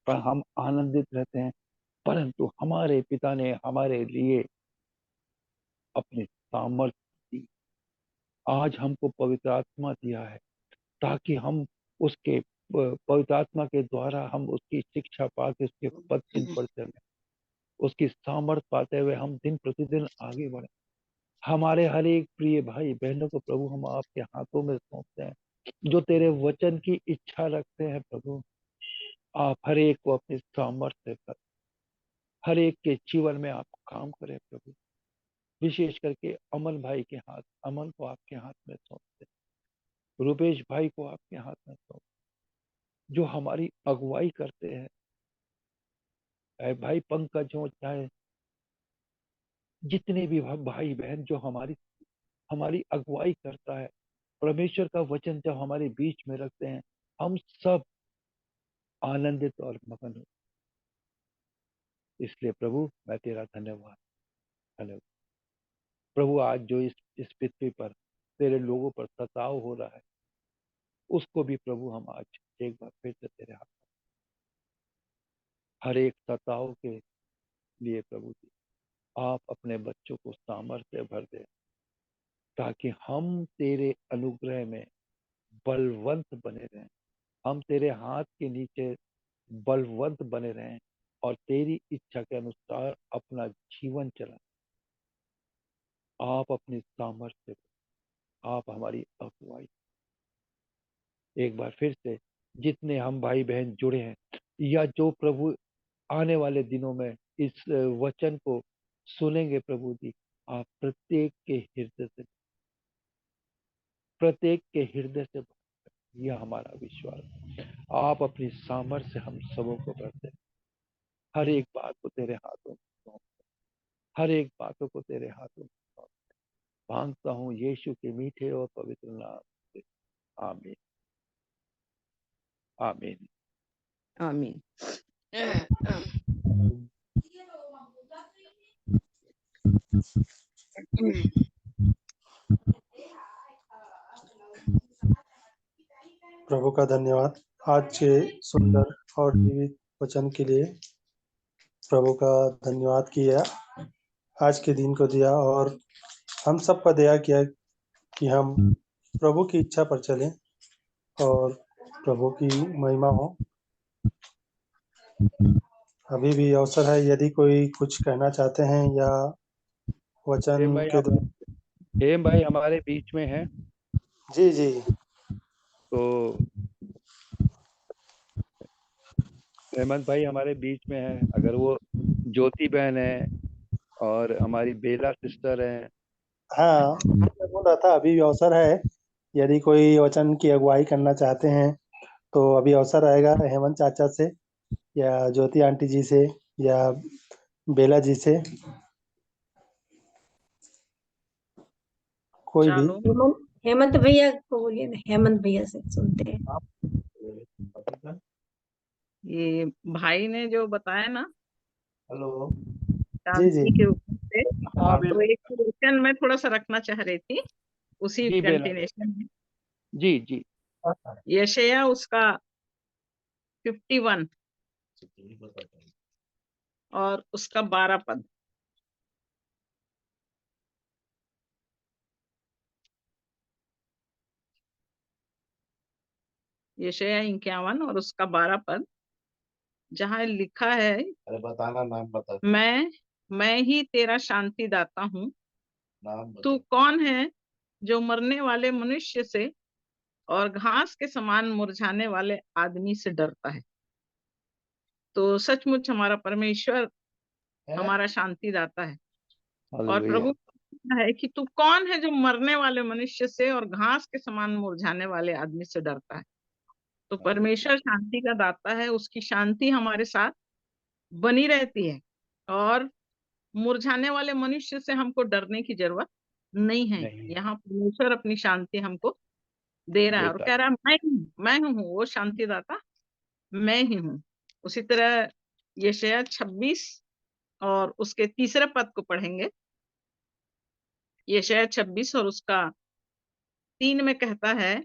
पर हम आनंदित रहते हैं, परंतु हमारे पिता ने हमारे लिए अपनी सामर्थ्य दी। आज हमको पवित्र आत्मा दिया है ताकि हम उसके पवित्र आत्मा के द्वारा हम उसकी शिक्षा पाके उसके पद चिन्ह पर चले, उसकी सामर्थ्य पाते हुए हम दिन प्रतिदिन आगे बढ़े। हमारे हर एक प्रिय भाई बहनों को प्रभु हम आपके हाथों में सौंपते हैं, जो तेरे वचन की इच्छा रखते हैं। प्रभु आप हर एक को अपनी सामर्थ्य पर, हर एक के जीवन में आप काम करें प्रभु। विशेष करके अमन को आपके हाथ में सौंपते, रूपेश भाई को आपके हाथ में सौंपते, जो हमारी अगुवाई करते हैं। भाई पंकज हो, चाहे जितने भी भाई बहन जो हमारी अगुवाई करता है, परमेश्वर का वचन जब हमारे बीच में रखते हैं, हम सब आनंदित और मगन हो। इसलिए प्रभु मैं तेरा धन्यवाद प्रभु। आज जो इस पृथ्वी पर तेरे लोगों पर सताव हो रहा है, उसको भी प्रभु हम आज एक बार फिर से तेरे हाथ, हर एक सताव के लिए प्रभु जी आप अपने बच्चों को सामर्थ्य भर दे, ताकि हम तेरे अनुग्रह में बलवंत बने रहें, हम तेरे हाथ के नीचे बलवंत बने रहें और तेरी इच्छा के अनुसार अपना जीवन चलाएं। आप अपनी सामर्थ्य, आप हमारी अगुवाई। एक बार फिर से जितने हम भाई बहन जुड़े हैं या जो प्रभु आने वाले दिनों में इस वचन को सुनेंगे, प्रभु जी आप प्रत्येक के हृदय से यह हमारा विश्वास, आप अपनी सामर्थ्य से हम सबों को भरते, हर एक बात को तेरे हाथों में सौंपते, हर एक बातों को तेरे हाथों में सौंपते, मांगता हूँ यीशु के मीठे और पवित्र नाम से, आमीन आमीन आमीन। प्रभु का धन्यवाद आज के सुंदर और जीवित वचन के लिए। प्रभु का धन्यवाद किया आज के दिन को दिया और हम सब पर दया किया कि हम प्रभु की इच्छा पर चलें और प्रभु की महिमा हो। अभी भी अवसर है, यदि कोई कुछ कहना चाहते हैं या वचन के द्वारा। हेम भाई हमारे बीच में है, जी जी तो हेमंत भाई हमारे बीच में है। अगर वो ज्योति बहन है और हमारी बेला सिस्टर है। हाँ, मैं बोल रहा था अभी भी अवसर है, यदि कोई वचन की अगुवाई करना चाहते हैं तो अभी अवसर रहेगा हेमंत चाचा से या ज्योति आंटी जी से या बेला जी से, कोई भी। चलो, हेमंत भैया को बोलिए ना, हेमंत भैया से सुनते हैं। ये भाई ने जो बताया ना हेलो। जी जी। शांति के ऊपर से, हाँ तो एक क्वेश्चन मैं थोड़ा सा रखना चाह रही थी उसी जी बेला कंटिन्यूशन में। जी जी। यशायाह उसका 51 और उसका 12 पद। यशायाह 51 और उसका 12 पद, जहाँ लिखा है, अरे बताना, नाम बता। मैं ही तेरा शांति दाता हूँ। नाम तू बता। कौन है जो मरने वाले मनुष्य से और घास के समान मुरझाने वाले आदमी से डरता है। तो सचमुच हमारा परमेश्वर हमारा शांति दाता है। और हालेलुया। प्रभु कहता है कि तू कौन है जो मरने वाले मनुष्य से और घास के समान मुरझाने वाले आदमी से डरता है। तो परमेश्वर शांति का दाता है, उसकी शांति हमारे साथ बनी रहती है और मुरझाने वाले मनुष्य से हमको डरने की जरूरत नहीं है। नहीं यहाँ परमेश्वर अपनी शांति हमको दे रहा है और देता कह रहा है मैं हूँ वो शांति दाता, मैं ही हूँ। उसी तरह यशायाह 26 और उसके तीसरे पद को पढ़ेंगे। यशायाह 26 और उसका 3 में कहता है,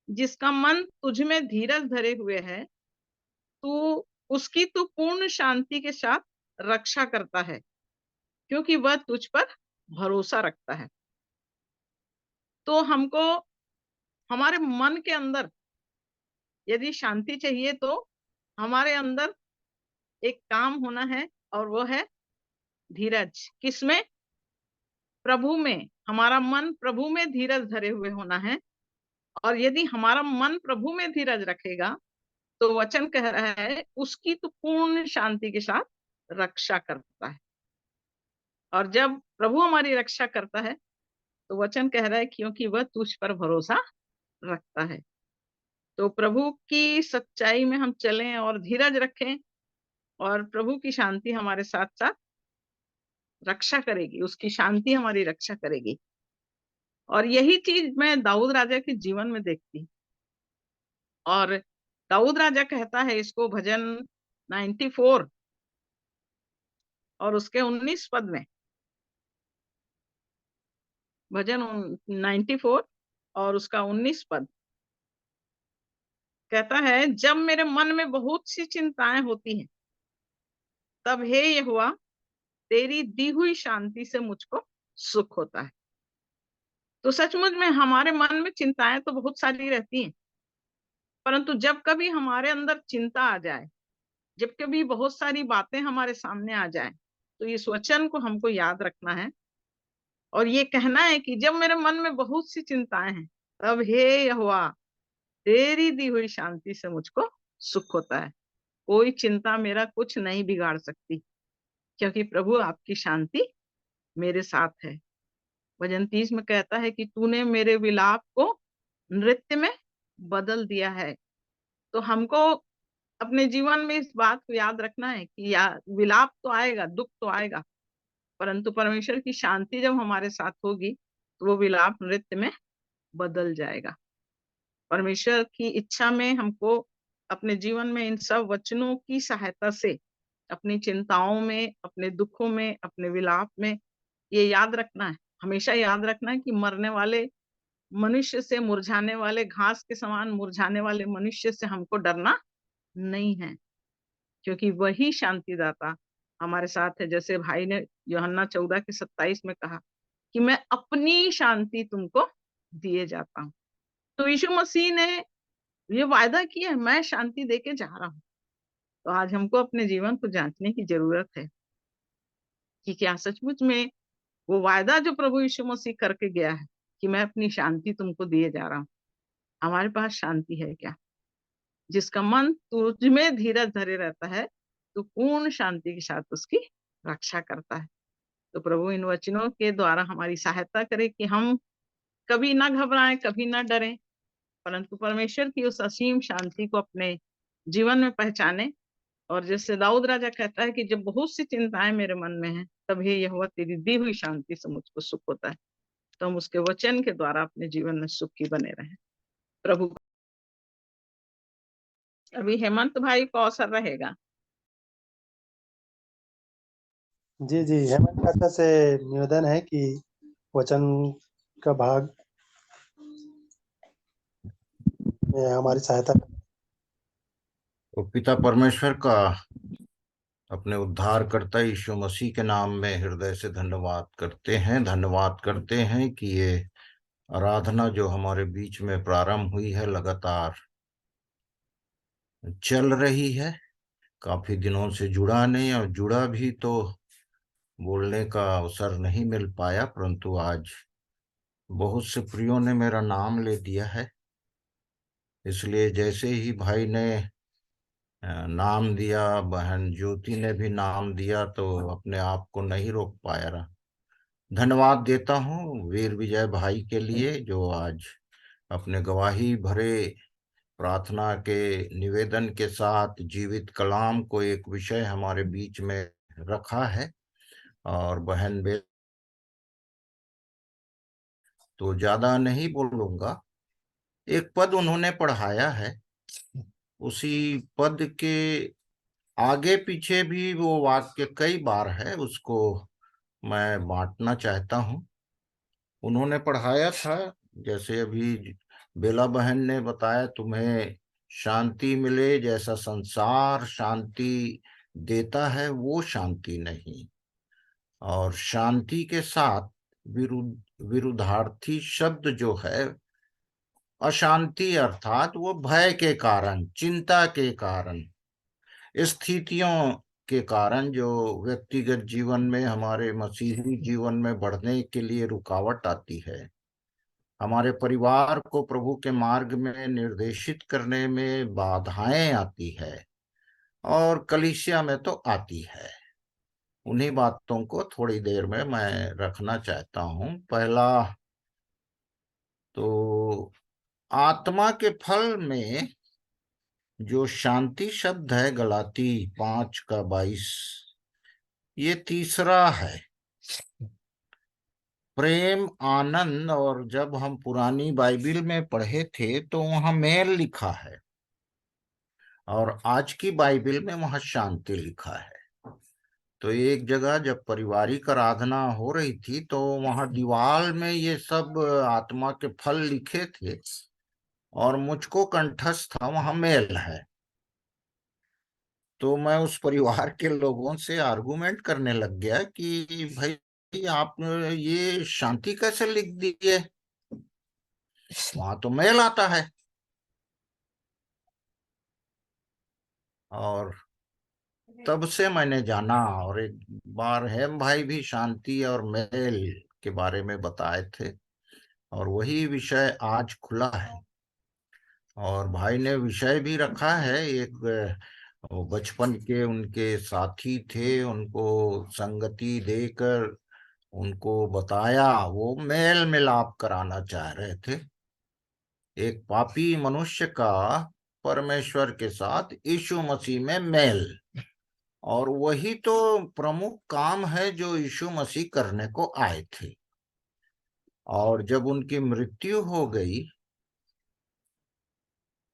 जिसका मन तुझ में धीरज धरे हुए है, तू उसकी तू पूर्ण शांति के साथ रक्षा करता है, क्योंकि वह तुझ पर भरोसा रखता है। तो हमको हमारे मन के अंदर यदि शांति चाहिए तो हमारे अंदर एक काम होना है, और वो है धीरज। किसमें? प्रभु में। हमारा मन प्रभु में धीरज धरे हुए होना है। और यदि हमारा मन प्रभु में धीरज रखेगा तो वचन कह रहा है उसकी तो पूर्ण शांति के साथ रक्षा करता है। और जब प्रभु हमारी रक्षा करता है तो वचन कह रहा है क्योंकि वह तुझ पर भरोसा रखता है। तो प्रभु की सच्चाई में हम चलें और धीरज रखें, और प्रभु की शांति हमारे साथ साथ रक्षा करेगी, उसकी शांति हमारी रक्षा करेगी। और यही चीज मैं दाऊद राजा के जीवन में देखती। और दाऊद राजा कहता है इसको भजन 94 और उसके 19 पद में, भजन 94 और उसका 19 पद कहता है, जब मेरे मन में बहुत सी चिंताएं होती हैं तब हे यहोवा तेरी दी हुई शांति से मुझको सुख होता है। तो सचमुच में हमारे मन में चिंताएं तो बहुत सारी रहती हैं, परंतु जब कभी हमारे अंदर चिंता आ जाए, जब कभी बहुत सारी बातें हमारे सामने आ जाए, तो इस वचन को हमको याद रखना है और ये कहना है कि जब मेरे मन में बहुत सी चिंताएं हैं तब हे यहोवा तेरी दी हुई शांति से मुझको सुख होता है। कोई चिंता मेरा कुछ नहीं बिगाड़ सकती, क्योंकि प्रभु आपकी शांति मेरे साथ है। भजन 30 में कहता है कि तूने मेरे विलाप को नृत्य में बदल दिया है। तो हमको अपने जीवन में इस बात को याद रखना है कि विलाप तो आएगा, दुख तो आएगा, परंतु परमेश्वर की शांति जब हमारे साथ होगी तो वो विलाप नृत्य में बदल जाएगा। परमेश्वर की इच्छा में हमको अपने जीवन में इन सब वचनों की सहायता से अपनी चिंताओं में, अपने दुखों में, अपने विलाप में ये याद रखना है, हमेशा याद रखना है कि मरने वाले मनुष्य से, मुरझाने वाले घास के समान मुरझाने वाले मनुष्य से हमको डरना नहीं है, क्योंकि वही शांतिदाता हमारे साथ है। जैसे भाई ने यूहन्ना 14 के 27 में कहा कि मैं अपनी शांति तुमको दिए जाता हूँ। तो यीशु मसीह ने ये वायदा किया है, मैं शांति देके जा रहा हूँ। तो आज हमको अपने जीवन को जांचने की जरूरत है कि क्या सचमुच में वो वायदा जो प्रभु यीशु मसीह करके गया है कि मैं अपनी शांति तुमको दिए जा रहा हूँ, हमारे पास शांति है क्या? जिसका मन तुझ में धीरज धरे रहता है तो पूर्ण शांति के साथ उसकी रक्षा करता है। तो प्रभु इन वचनों के द्वारा हमारी सहायता करे कि हम कभी ना घबराएं, कभी ना डरें, परंतु परमेश्वर की उस असीम शांति को अपने जीवन में पहचाने। और जैसे दाऊद राजा कहता है कि जब बहुत सी चिंताएं मेरे मन में हैं, तब हे यहोवा तेरी दी हुई शांति से मुझको सुख होता है। तो हम उसके वचन के द्वारा अपने जीवन में सुखी बने रहें। प्रभु, अभी हेमंत भाई को अवसर रहेगा। जी जी, हेमंत काका से निवेदन है कि वचन का भाग में हमारी सहायता करें। तो पिता परमेश्वर का अपने उद्धारकर्ता यीशु मसीह के नाम में हृदय से धन्यवाद करते हैं कि ये आराधना जो हमारे बीच में प्रारंभ हुई है लगातार चल रही है। काफी दिनों से जुड़ा नहीं, और जुड़ा भी तो बोलने का अवसर नहीं मिल पाया, परंतु आज बहुत से प्रियों ने मेरा नाम ले दिया है। इसलिए जैसे ही भाई ने नाम दिया, बहन ज्योति ने भी नाम दिया, तो अपने आप को नहीं रोक पाया रहा। धन्यवाद देता हूँ वीर विजय भाई के लिए, जो आज अपने गवाही भरे प्रार्थना के निवेदन के साथ जीवित कलाम को एक विषय हमारे बीच में रखा है। और बहन बे तो ज्यादा नहीं बोलूंगा, एक पद उन्होंने पढ़ाया है, उसी पद के आगे पीछे भी वो वाक्य कई बार है, उसको मैं बांटना चाहता हूँ। उन्होंने पढ़ाया था, जैसे अभी बेला बहन ने बताया, तुम्हें शांति मिले, जैसा संसार शांति देता है वो शांति नहीं। और शांति के साथ विरुद्धार्थी शब्द जो है अशांति, अर्थात वो भय के कारण, चिंता के कारण, स्थितियों के कारण जो व्यक्तिगत जीवन में, हमारे मसीही जीवन में बढ़ने के लिए रुकावट आती है, हमारे परिवार को प्रभु के मार्ग में निर्देशित करने में बाधाएं आती है, और कलीसिया में तो आती है। उन्हीं बातों को थोड़ी देर में मैं रखना चाहता हूं। पहला तो आत्मा के फल में जो शांति शब्द है, गलाती 5:22, ये तीसरा है, प्रेम, आनंद। और जब हम पुरानी बाइबिल में पढ़े थे तो वहां मेल लिखा है, और आज की बाइबिल में वहां शांति लिखा है। तो एक जगह जब पारिवारिक आराधना हो रही थी, तो वहां दीवार में ये सब आत्मा के फल लिखे थे, और मुझको कंठस्थ था वहां मेल है। तो मैं उस परिवार के लोगों से आर्गुमेंट करने लग गया कि भाई आप ये शांति कैसे लिख दिए, वहां तो मेल आता है। और तब से मैंने जाना, और एक बार हेम भाई भी शांति और मेल के बारे में बताए थे, और वही विषय आज खुला है। और भाई ने विषय भी रखा है, एक वो बचपन के उनके साथी थे, उनको संगति देकर उनको बताया, वो मेल मिलाप कराना चाह रहे थे, एक पापी मनुष्य का परमेश्वर के साथ यीशु मसीह में मेल। और वही तो प्रमुख काम है जो यीशु मसीह करने को आए थे। और जब उनकी मृत्यु हो गई,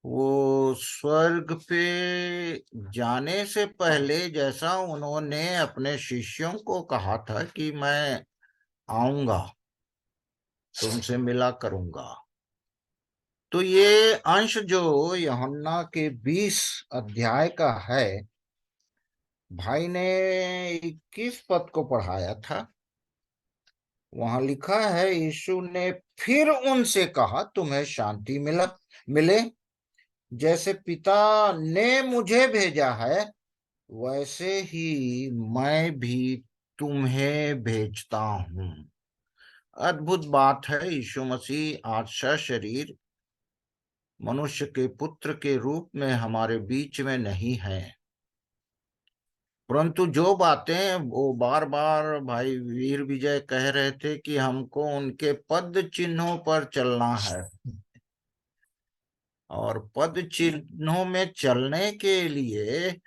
वो स्वर्ग पे जाने से पहले, जैसा उन्होंने अपने शिष्यों को कहा था कि मैं आऊंगा, तुमसे मिला करूंगा, तो ये अंश जो यूहन्ना के 20 अध्याय का है, भाई ने 21 पद को पढ़ाया था। वहां लिखा है, यीशु ने फिर उनसे कहा, तुम्हें शांति मिले, जैसे पिता ने मुझे भेजा है, वैसे ही मैं भी तुम्हें भेजता हूं। अद्भुत बात है, यीशु मसीह आज सशरीर मनुष्य के पुत्र के रूप में हमारे बीच में नहीं है, परंतु जो बातें वो बार बार भाई वीर विजय कह रहे थे कि हमको उनके पद चिन्हों पर चलना है, और पद चिन्हों में चलने के लिए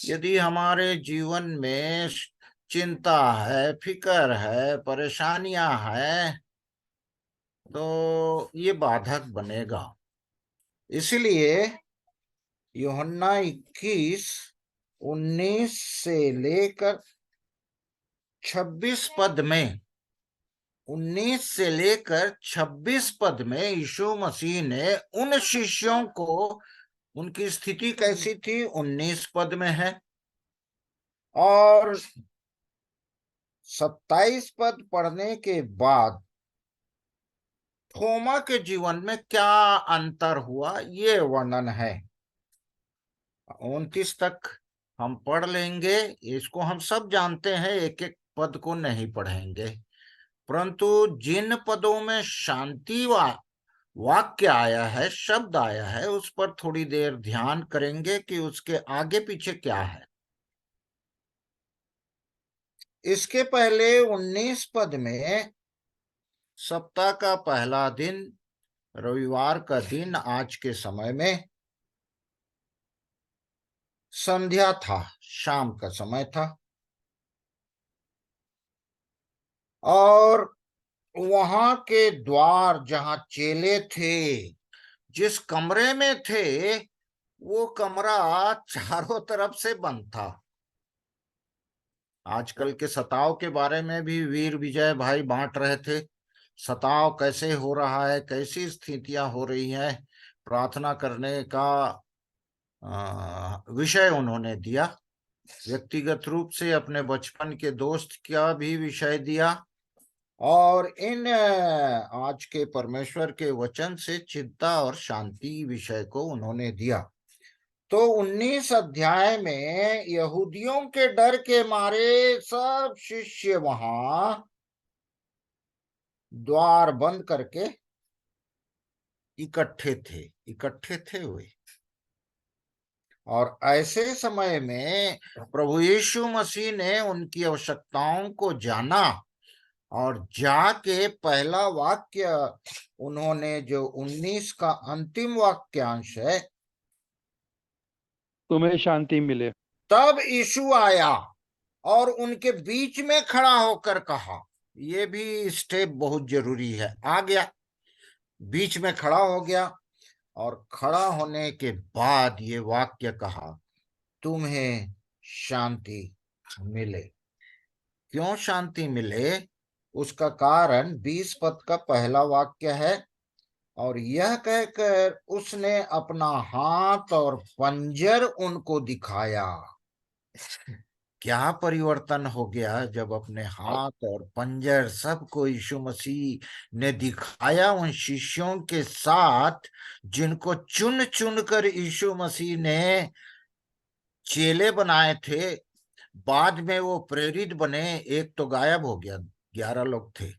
यदि हमारे जीवन में चिंता है, फिकर है, परेशानियां हैं, तो ये बाधक बनेगा। इसलिए यूहन्ना 21:19 से लेकर 26 पद में, 19 से लेकर 26 पद में यीशु मसीह ने उन शिष्यों को, उनकी स्थिति कैसी थी 19 पद में है, और 27 पद पढ़ने के बाद थोमा के जीवन में क्या अंतर हुआ ये वर्णन है। 29 तक हम पढ़ लेंगे, इसको हम सब जानते हैं, एक एक पद को नहीं पढ़ेंगे, परंतु जिन पदों में शांति वाक्य आया है, शब्द आया है, उस पर थोड़ी देर ध्यान करेंगे कि उसके आगे पीछे क्या है। इसके पहले 19 पद में सप्ताह का पहला दिन, रविवार का दिन, आज के समय में संध्या था, शाम का समय था, और वहां के द्वार जहां चेले थे, जिस कमरे में थे, वो कमरा चारों तरफ से बंद था। आजकल के सताव के बारे में भी वीर विजय भाई बांट रहे थे, सताव कैसे हो रहा है, कैसी स्थितियां हो रही हैं, प्रार्थना करने का विषय उन्होंने दिया, व्यक्तिगत रूप से अपने बचपन के दोस्त का भी विषय दिया, और इन आज के परमेश्वर के वचन से चिंता और शांति विषय को उन्होंने दिया। तो 19 अध्याय में यहूदियों के डर के मारे सब शिष्य वहां द्वार बंद करके इकट्ठे थे वे। और ऐसे समय में प्रभु यीशु मसीह ने उनकी आवश्यकताओं को जाना, और जाके पहला वाक्य उन्होंने, जो 19 का अंतिम वाक्यांश है, तुम्हें शांति मिले, तब यीशु आया और उनके बीच में खड़ा होकर कहा। ये भी स्टेप बहुत जरूरी है। आ गया, बीच में खड़ा हो गया, और खड़ा होने के बाद ये वाक्य कहा, तुम्हें शांति मिले। क्यों शांति मिले, उसका कारण 20 पद का पहला वाक्य है, और यह कहकर उसने अपना हाथ और पंजर उनको दिखाया। क्या परिवर्तन हो गया जब अपने हाथ और पंजर सबको यीशु मसीह ने दिखाया, उन शिष्यों के साथ जिनको चुन चुन कर यीशु मसीह ने चेले बनाए थे। बाद में वो प्रेरित बने, एक तो गायब हो गया, 11 लोग थे,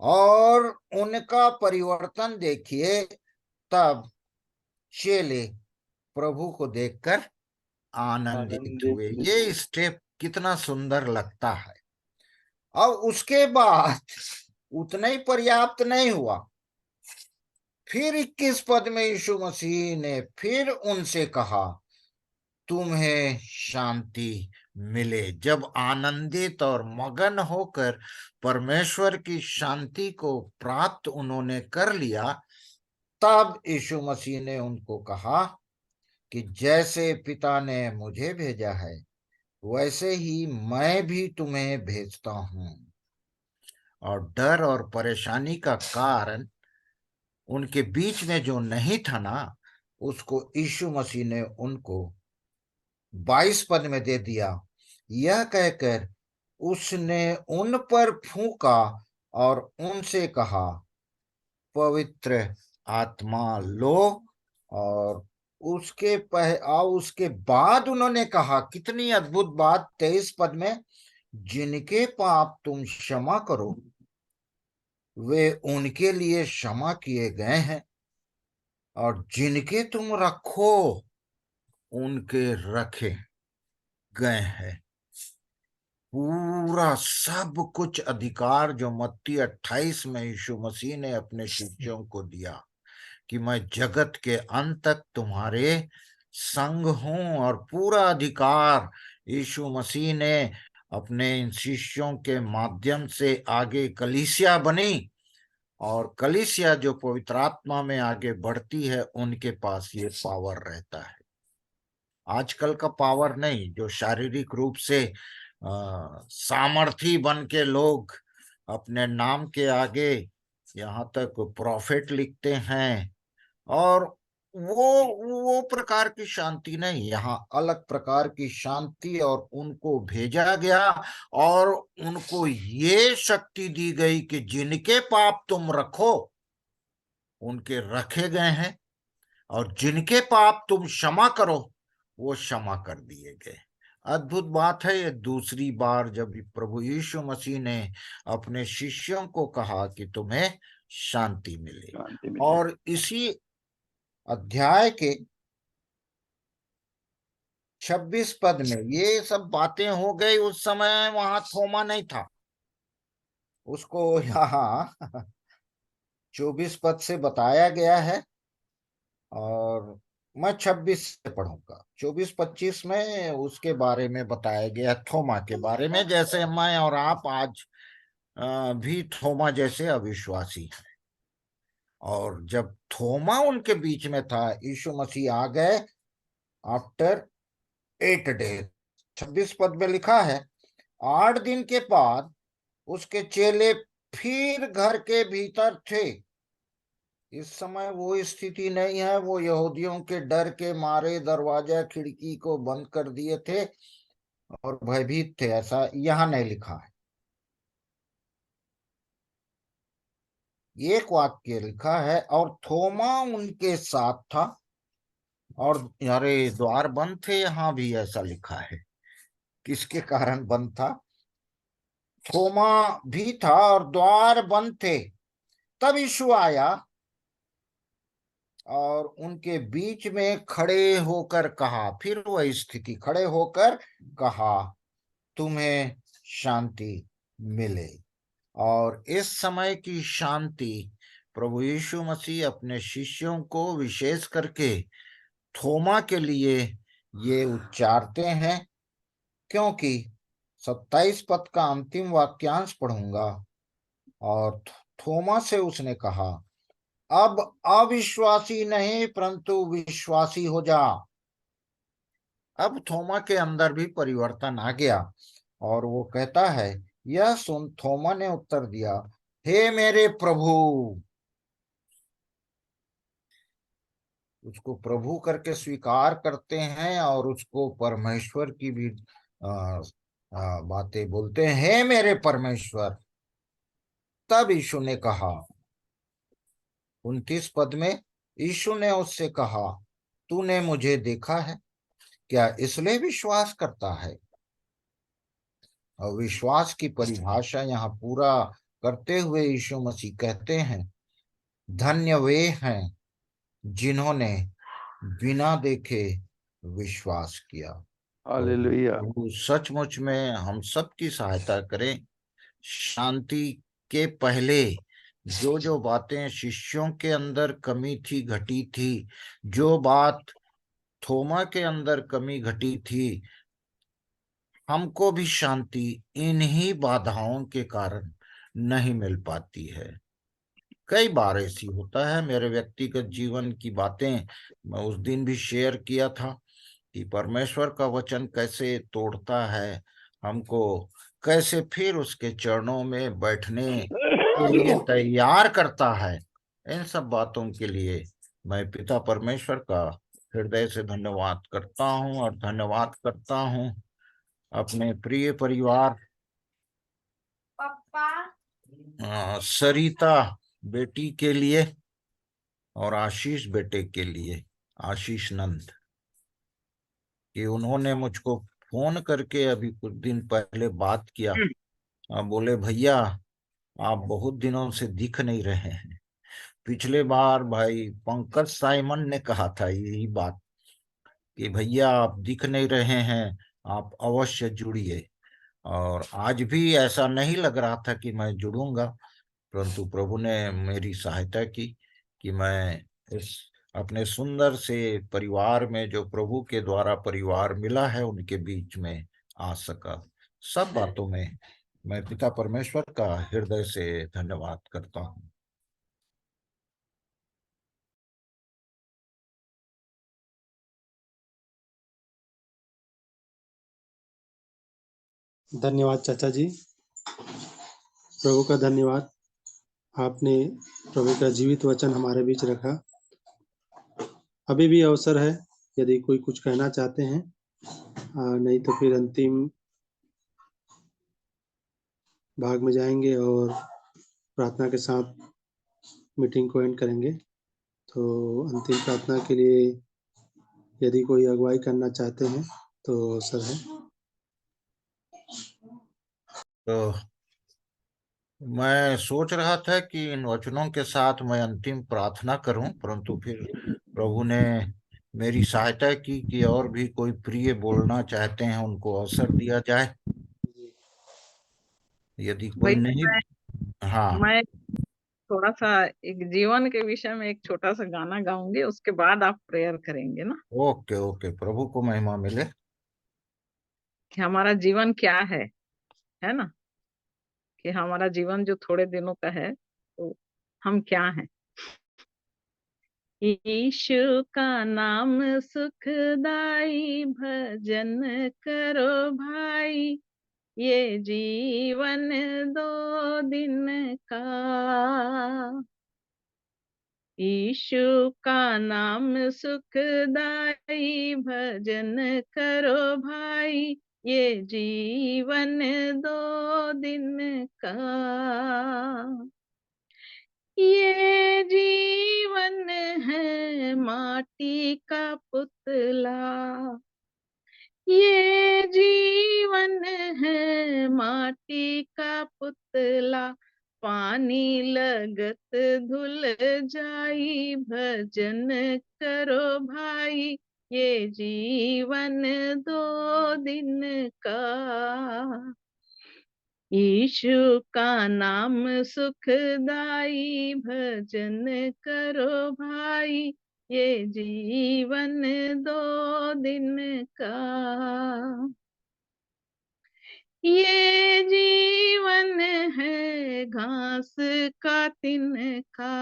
और उनका परिवर्तन देखिए। तब चेले प्रभु को देखकर आनंदित हुए। ये स्टेप कितना सुंदर लगता है। अब उसके बाद उतना ही पर्याप्त नहीं हुआ, फिर 21 पद में यीशु मसीह ने फिर उनसे कहा, तुम्हें शांति मिले। जब आनंदित और मगन होकर परमेश्वर की शांति को प्राप्त उन्होंने कर लिया, तब यीशु मसीह ने उनको कहा कि जैसे पिता ने मुझे भेजा है, वैसे ही मैं भी तुम्हें भेजता हूं। और डर और परेशानी का कारण उनके बीच में जो नहीं था ना, उसको यीशु मसीह ने उनको 22 पद में दे दिया। यह कहकर उसने उन पर फूंका और उनसे कहा, पवित्र आत्मा लो। और उसके बाद उन्होंने कहा, कितनी अद्भुत बात, 23 पद में, जिनके पाप तुम क्षमा करो वे उनके लिए क्षमा किए गए हैं, और जिनके तुम रखो उनके रखे गए हैं। पूरा सब कुछ अधिकार जो मत्ती 28 में यीशु मसीह ने अपने शिष्यों को दिया कि मैं जगत के अंत तक तुम्हारे संग हूं, और पूरा अधिकार यीशु मसीह ने अपने इन शिष्यों के माध्यम से आगे कलीसिया बनी, और कलीसिया जो पवित्र आत्मा में आगे बढ़ती है उनके पास ये पावर रहता है। आजकल का पावर नहीं, जो शारीरिक रूप से सामर्थी बन के लोग अपने नाम के आगे यहाँ तक प्रॉफिट लिखते हैं, और वो प्रकार की शांति नहीं, यहाँ अलग प्रकार की शांति, और उनको भेजा गया और उनको ये शक्ति दी गई कि जिनके पाप तुम रखो उनके रखे गए हैं, और जिनके पाप तुम क्षमा करो वो क्षमा कर दिए गए। अद्भुत बात है ये। दूसरी बार जब प्रभु यीशु मसीह ने अपने शिष्यों को कहा कि तुम्हें शांति मिले, और इसी अध्याय के 26 पद में ये सब बातें हो गई। उस समय वहां थोमा नहीं था, उसको यहाँ 24 पद से बताया गया है, और मैं 26 से पढ़ूंगा। 24-25 में उसके बारे में बताया गया, थोमा के बारे में, जैसे मैं और आप आज भी थोमा जैसे अविश्वासी हैं। और जब थोमा उनके बीच में था, यीशु मसीह आ गए आफ्टर 8 डेज। 26 पद में लिखा है, 8 दिन के बाद उसके चेले फिर घर के भीतर थे। इस समय वो स्थिति नहीं है, वो यहूदियों के डर के मारे दरवाजा खिड़की को बंद कर दिए थे और भयभीत थे, ऐसा यहाँ नहीं लिखा है। एक वाक्य लिखा है, और थोमा उनके साथ था, और अरे द्वार बंद थे, यहाँ भी ऐसा लिखा है। किसके कारण बंद था? थोमा भी था और द्वार बंद थे। तब यीशु आया और उनके बीच में खड़े होकर कहा, फिर वह स्थिति, खड़े होकर कहा, तुम्हें शांति मिले। और इस समय की शांति प्रभु यीशु मसीह अपने शिष्यों को, विशेष करके थोमा के लिए ये उच्चारते हैं, क्योंकि 27 पद का अंतिम वाक्यांश पढ़ूंगा। और थोमा से उसने कहा, अब अविश्वासी नहीं परंतु विश्वासी हो जा। अब थोमा के अंदर भी परिवर्तन आ गया, और वो कहता है, यह सुन थोमा ने उत्तर दिया, हे मेरे प्रभु। उसको प्रभु करके स्वीकार करते हैं, और उसको परमेश्वर की भी बातें बोलते हैं, हे मेरे परमेश्वर। तब यीशु ने कहा, 29 पद में, यीशु ने उससे कहा, तूने मुझे देखा है, क्या इसलिए विश्वास करता है? और विश्वास की परिभाषा यहाँ पूरा करते हुए यीशु मसीह कहते हैं, धन्य वे हैं जिन्होंने बिना देखे विश्वास किया। हालेलुया। तो सचमुच में हम सब की सहायता करें। शांति के पहले जो जो बातें शिष्यों के अंदर कमी थी, घटी थी, जो बात थोमा के अंदर कमी घटी थी, हमको भी शांति इन्हीं बाधाओं के कारण नहीं मिल पाती है। कई बार ऐसी होता है। मेरे व्यक्तिगत जीवन की बातें मैं उस दिन भी शेयर किया था कि परमेश्वर का वचन कैसे तोड़ता है हमको, कैसे फिर उसके चरणों में बैठने के लिए तैयार करता है। इन सब बातों के लिए मैं पिता परमेश्वर का हृदय से धन्यवाद करता हूं, और धन्यवाद करता हूं अपने प्रिय परिवार सरिता बेटी के लिए और आशीष बेटे के लिए, आशीष नंद, कि उन्होंने मुझको फोन करके अभी कुछ दिन पहले बात किया। बोले, भैया आप बहुत दिनों से दिख नहीं रहे हैं। पिछले बार भाई पंकज साइमन ने कहा था यही बात कि भैया आप दिख नहीं रहे हैं, आप अवश्य जुड़िए। और आज भी ऐसा नहीं लग रहा था कि मैं जुड़ूंगा, परंतु प्रभु ने मेरी सहायता की कि मैं इस अपने सुंदर से परिवार में, जो प्रभु के द्वारा परिवार मिला है, उनके बीच में आ सका। सब बातों में मैं पिता परमेश्वर का हृदय से धन्यवाद करता हूँ। धन्यवाद चाचा जी, प्रभु का धन्यवाद। आपने प्रभु का जीवित वचन हमारे बीच रखा। अभी भी अवसर है, यदि कोई कुछ कहना चाहते हैं, नहीं तो फिर अंतिम भाग में जाएंगे और प्रार्थना के साथ मीटिंग को एंड करेंगे। तो अंतिम प्रार्थना के लिए यदि कोई अगुवाई करना चाहते हैं तो अवसर है। तो मैं सोच रहा था कि इन वचनों के साथ मैं अंतिम प्रार्थना करूं, परंतु फिर प्रभु ने मेरी सहायता की कि और भी कोई प्रिय बोलना चाहते हैं उनको अवसर दिया जाए। यदि कोई भैया नहीं। हाँ। मैं थोड़ा सा एक जीवन के विषय में एक छोटा सा गाना गाऊंगी, उसके बाद आप प्रेयर करेंगे ना, ओके ओके, प्रभु को महिमा मिले। कि हमारा जीवन क्या है ना, कि हमारा जीवन जो थोड़े दिनों का है, तो हम क्या हैं। यीशु का नाम सुखदाई, भजन करो भाई, ये जीवन 2 दिन का। यीशु का नाम सुखदाई, भजन करो भाई, ये जीवन 2 दिन का। ये जीवन है माटी का पुतला, ये जीवन है माटी का पुतला, पानी लगत धुल जाई, भजन करो भाई, ये जीवन 2 दिन का। यीशु का नाम सुखदाई, भजन करो भाई, ये जीवन 2 दिन का। ये जीवन है घास का तिनका,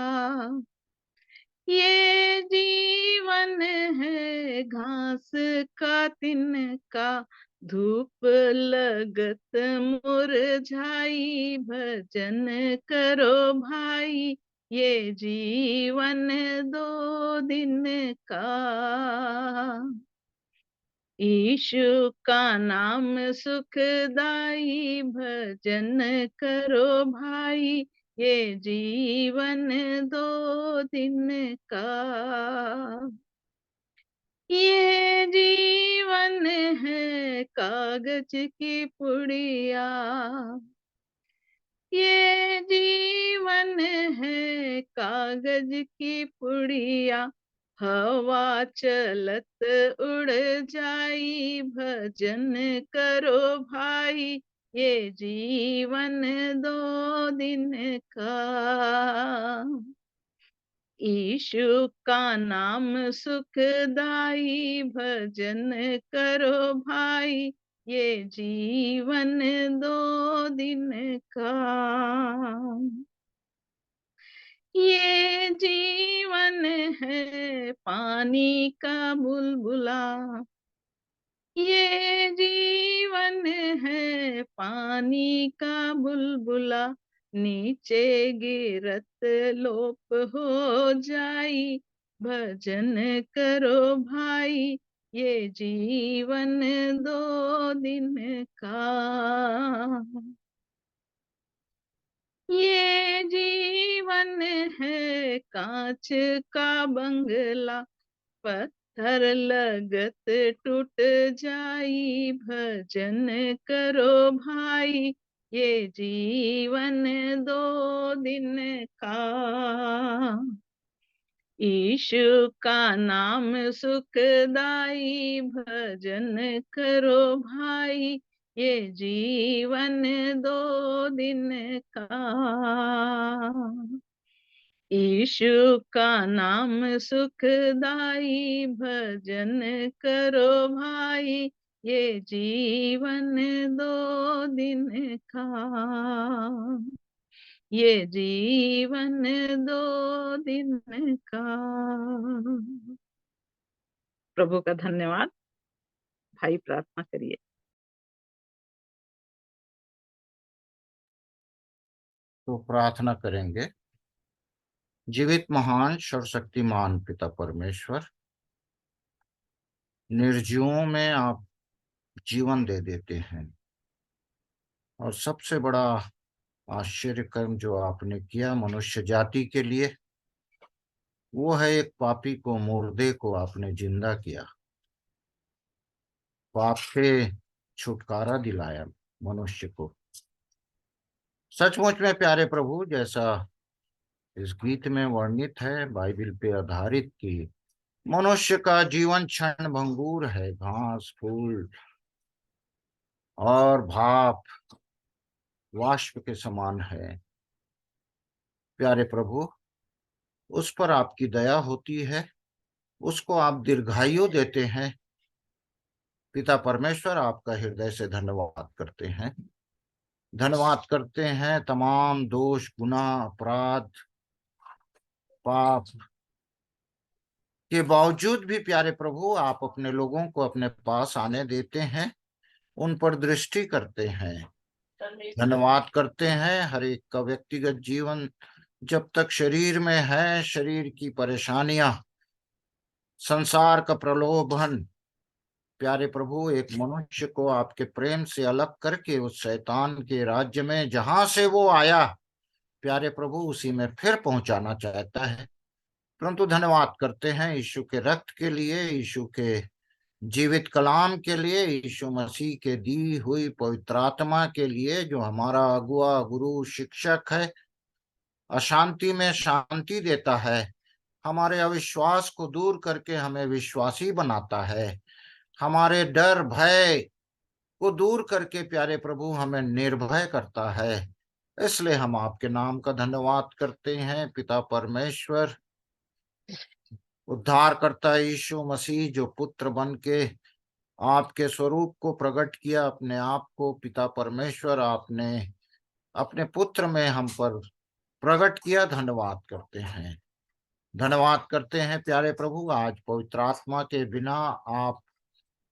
ये जीवन है घास का तिनका, धूप लगत मुरझाई, भजन करो भाई, ये जीवन 2 दिन का। यीशु का नाम सुखदाई, भजन करो भाई, ये जीवन 2 दिन का। ये जीवन है कागज की पुड़िया, ये जीवन है कागज की पुड़िया, हवा चलत उड़ जाई, भजन करो भाई, ये जीवन 2 दिन का। यीशु का नाम सुखदाई, भजन करो भाई, ये जीवन 2 दिन का। ये जीवन है पानी का बुलबुला, ये जीवन है पानी का बुलबुला, नीचे गिरत लोप हो जाई, भजन करो भाई, ये जीवन 2 दिन का। ये जीवन है कांच का बंगला, पत्थर लगत टूट जाई, भजन करो भाई, ये जीवन 2 दिन का। ईशु का नाम सुखदाई, भजन करो भाई, ये जीवन 2 दिन का। ईशु का नाम सुखदाई, भजन करो भाई, ये जीवन 2 दिन का, ये जीवन 2 दिन का। प्रभु का धन्यवाद। भाई प्रार्थना करिए। तो प्रार्थना करेंगे। जीवित महान सर्वशक्तिमान पिता परमेश्वर, निर्जीवों में आप जीवन दे देते हैं, और सबसे बड़ा आश्चर्य कर्म जो आपने किया मनुष्य जाति के लिए, वो है एक पापी को, मुर्दे को आपने जिंदा किया, पाप से छुटकारा दिलाया मनुष्य को। सचमुच में प्यारे प्रभु, जैसा इस गीत में वर्णित है, बाइबल पे आधारित, की मनुष्य का जीवन क्षण भंगुर है, घास फूल और भाप वाष्प के समान है। प्यारे प्रभु, उस पर आपकी दया होती है, उसको आप दीर्घायु देते हैं। पिता परमेश्वर, आपका हृदय से धन्यवाद करते हैं। धन्यवाद करते हैं तमाम दोष, गुनाह, अपराध, पाप के बावजूद भी प्यारे प्रभु, आप अपने लोगों को अपने पास आने देते हैं, उन पर दृष्टि करते हैं। धन्यवाद करते हैं हर एक का व्यक्तिगत जीवन जब तक शरीर में है, शरीर की परेशानियां, संसार का प्रलोभन, प्यारे प्रभु एक मनुष्य को आपके प्रेम से अलग करके उस शैतान के राज्य में जहां से वो आया, प्यारे प्रभु उसी में फिर पहुंचाना चाहता है। परंतु धन्यवाद करते हैं यीशु के रक्त के लिए, यीशु के जीवित कलाम के लिए, यीशु मसीह के दी हुई पवित्र आत्मा के लिए, जो हमारा अगुआ, गुरु, शिक्षक है, अशांति में शांति देता है, हमारे अविश्वास को दूर करके हमें विश्वासी बनाता है, हमारे डर भय को दूर करके प्यारे प्रभु हमें निर्भय करता है। इसलिए हम आपके नाम का धन्यवाद करते हैं। पिता परमेश्वर, उद्धारकर्ता यीशु मसीह जो पुत्र बन के आपके स्वरूप को प्रकट किया, अपने आप को पिता परमेश्वर आपने अपने पुत्र में हम पर प्रकट किया, धन्यवाद करते हैं। धन्यवाद करते हैं प्यारे प्रभु, आज पवित्र आत्मा के बिना आप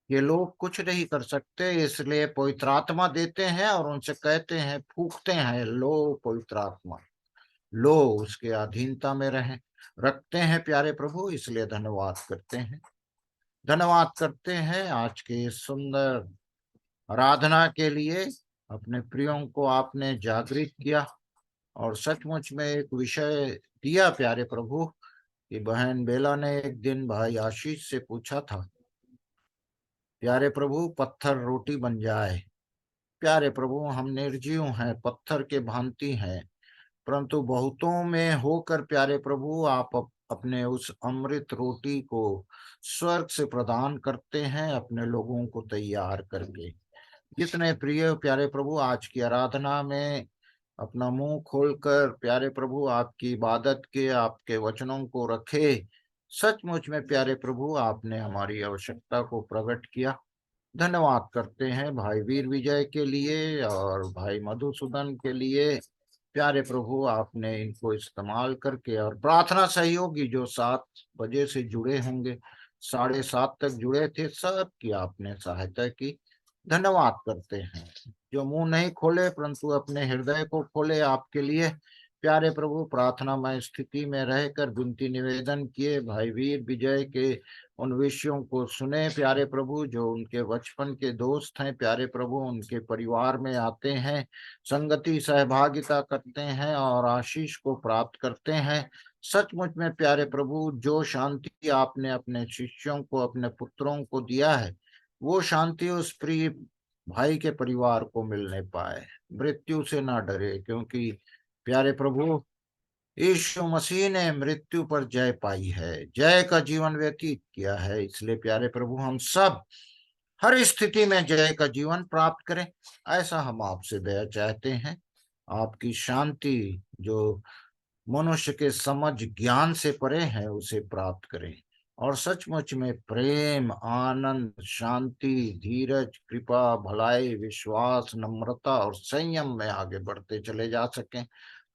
ये लोग कुछ नहीं कर सकते, इसलिए पवित्र आत्मा देते हैं और उनसे कहते हैं, फूंकते हैं, लो पवित्र आत्मा लो, उसके अधीनता में रखते हैं प्यारे प्रभु। इसलिए धन्यवाद करते हैं। धन्यवाद करते हैं आज के सुंदर आराधना के लिए। अपने प्रियों को आपने जागृत किया और सचमुच में एक विषय दिया प्यारे प्रभु, कि बहन बेला ने एक दिन भाई आशीष से पूछा था, प्यारे प्रभु पत्थर रोटी बन जाए। प्यारे प्रभु, हम निर्जीव हैं, पत्थर के भांति हैं, परंतु बहुतों में होकर प्यारे प्रभु आप अपने उस अमृत रोटी को स्वर्ग से प्रदान करते हैं, अपने लोगों को तैयार करके। जितने प्रिय प्यारे प्रभु आज की आराधना में अपना मुंह खोलकर प्यारे प्रभु आपकी इबादत के, आपके वचनों को रखे, सचमुच में प्यारे प्रभु आपने हमारी आवश्यकता को प्रकट किया। धन्यवाद करते हैं भाई वीर विजय के लिए और भाई मधुसूदन के लिए। प्यारे प्रभु आपने इनको इस्तेमाल करके, और प्रार्थना सहयोगी जो 7 बजे से जुड़े होंगे, 7:30 तक जुड़े थे, सबकी आपने सहायता की। धन्यवाद करते हैं जो मुंह नहीं खोले परंतु अपने हृदय को खोले आपके लिए। प्यारे प्रभु प्रार्थनामय स्थिति में रहकर विनती निवेदन किए, भाई वीर विजय के उन विषयों को सुने प्यारे प्रभु, जो उनके बचपन के दोस्त हैं प्यारे प्रभु, उनके परिवार में आते हैं, संगति सहभागिता करते हैं और आशीष को प्राप्त करते हैं। सचमुच में प्यारे प्रभु, जो शांति आपने अपने शिष्यों को, अपने पुत्रों को दिया है, वो शांति उस प्रिय भाई के परिवार को मिलने पाए, मृत्यु से ना डरे, क्योंकि प्यारे प्रभु यीशु मसीह ने मृत्यु पर जय पाई है, जय का जीवन व्यतीत किया है। इसलिए प्यारे प्रभु हम सब हर स्थिति में जय का जीवन प्राप्त करें, ऐसा हम आपसे दया चाहते हैं। आपकी शांति जो मनुष्य के समझ ज्ञान से परे है उसे प्राप्त करें, और सचमुच में प्रेम, आनंद, शांति, धीरज, कृपा, भलाई, विश्वास, नम्रता और संयम में आगे बढ़ते चले जा सकें।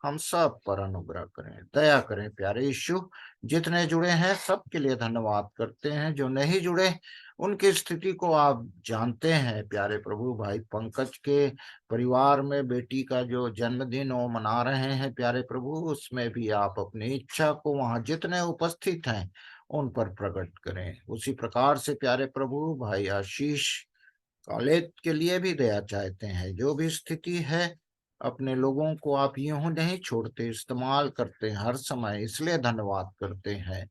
हम सब पर अनुग्रह करें, दया करें प्यारे यीशु। जितने जुड़े हैं सबके लिए धन्यवाद करते हैं, जो नहीं जुड़े उनकी स्थिति को आप जानते हैं प्यारे प्रभु। भाई पंकज के परिवार में बेटी का जो जन्मदिन वो मना रहे हैं प्यारे प्रभु, उसमें भी आप अपनी इच्छा को वहां जितने उपस्थित हैं उन पर प्रकट करें। उसी प्रकार से प्यारे प्रभु भाई आशीष कॉलेज के लिए भी दया चाहते हैं। जो भी स्थिति है, अपने लोगों को आप यूं नहीं छोड़ते, इस्तेमाल करते हैं हर समय, इसलिए धन्यवाद करते हैं।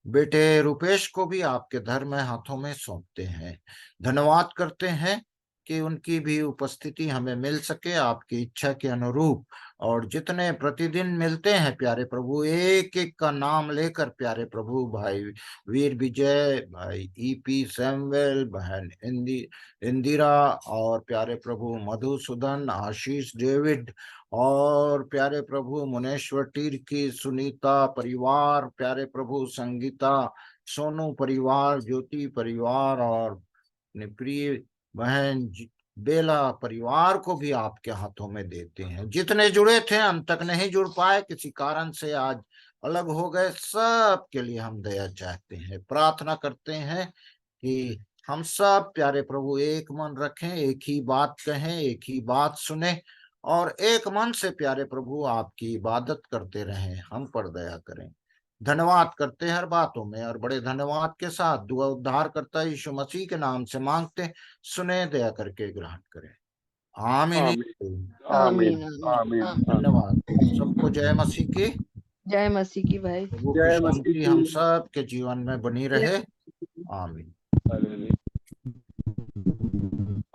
बेटे रुपेश को भी आपके धर्म हाथों में सौंपते हैं, धन्यवाद करते हैं कि उनकी भी उपस्थिति हमें मिल सके आपकी इच्छा के अनुरूप। और जितने प्रतिदिन मिलते हैं प्यारे प्रभु, एक एक का नाम लेकर प्यारे प्रभु, भाई वीर विजय, भाई ईपी सैमुअल, बहन इंदिरा, और प्यारे प्रभु मधुसूदन, आशीष, डेविड, और प्यारे प्रभु मुनेश्वर टिर्की, सुनीता परिवार, प्यारे प्रभु संगीता, सोनू परिवार, ज्योति परिवार, और अपने प्रिय बहन बेला परिवार को भी आपके हाथों में देते हैं। जितने जुड़े थे अंत तक नहीं जुड़ पाए, किसी कारण से आज अलग हो गए, सब के लिए हम दया चाहते हैं, प्रार्थना करते हैं कि हम सब प्यारे प्रभु एक मन रखें, एक ही बात कहें, एक ही बात सुने, और एक मन से प्यारे प्रभु आपकी इबादत करते रहें। हम पर दया करें, धन्यवाद करते हैं हर बातों में, और बड़े धन्यवाद के साथ दुआ उद्धार करता यीशु मसीह के नाम से मांगते, सुने, दया करके ग्रहण करें। आमीन। आमीन आमीन आमीन आमीन आमीन। आमीन। धन्यवाद सबको। जय मसीह की। जय मसीह की भाई। प्रभु की जय मसीह शांति हम की। सब के जीवन में बनी रहे। आमीन। हालेलुया।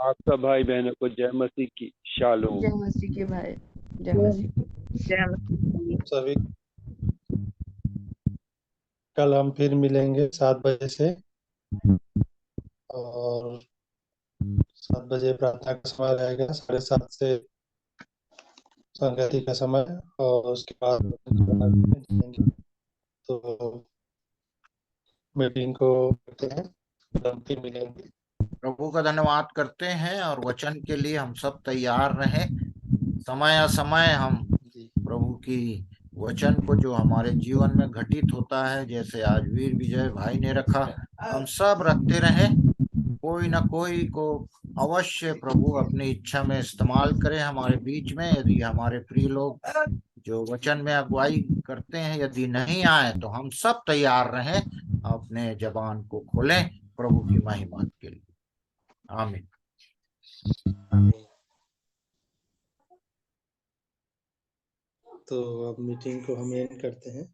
आप सब भाई बहनों को जय मसीह की शालोम। जय मसीह की भाई। जय मसीह की। जय मसीह। सभी कल हम फिर मिलेंगे 7 बजे से, और 7 बजे प्रार्थना का समय रहेगा, 7:30 से संगति का समय, और उसके बाद जाएंगे। तो मीटिंग को करते हैं, हम फिर मिलेंगे। प्रभु का धन्यवाद करते हैं, और वचन के लिए हम सब तैयार रहें। समय असमय हम प्रभु की वचन को जो हमारे जीवन में घटित होता है, जैसे आज वीर विजय भाई ने रखा, हम सब रखते रहें। कोई ना कोई को अवश्य प्रभु अपनी इच्छा में इस्तेमाल करे हमारे बीच में। यदि हमारे प्रिय लोग जो वचन में अगुवाई करते हैं यदि नहीं आए, तो हम सब तैयार रहें, अपने जबान को खोलें प्रभु की महिमा के लिए। आमीन। तो अब मीटिंग को हम एंड करते हैं।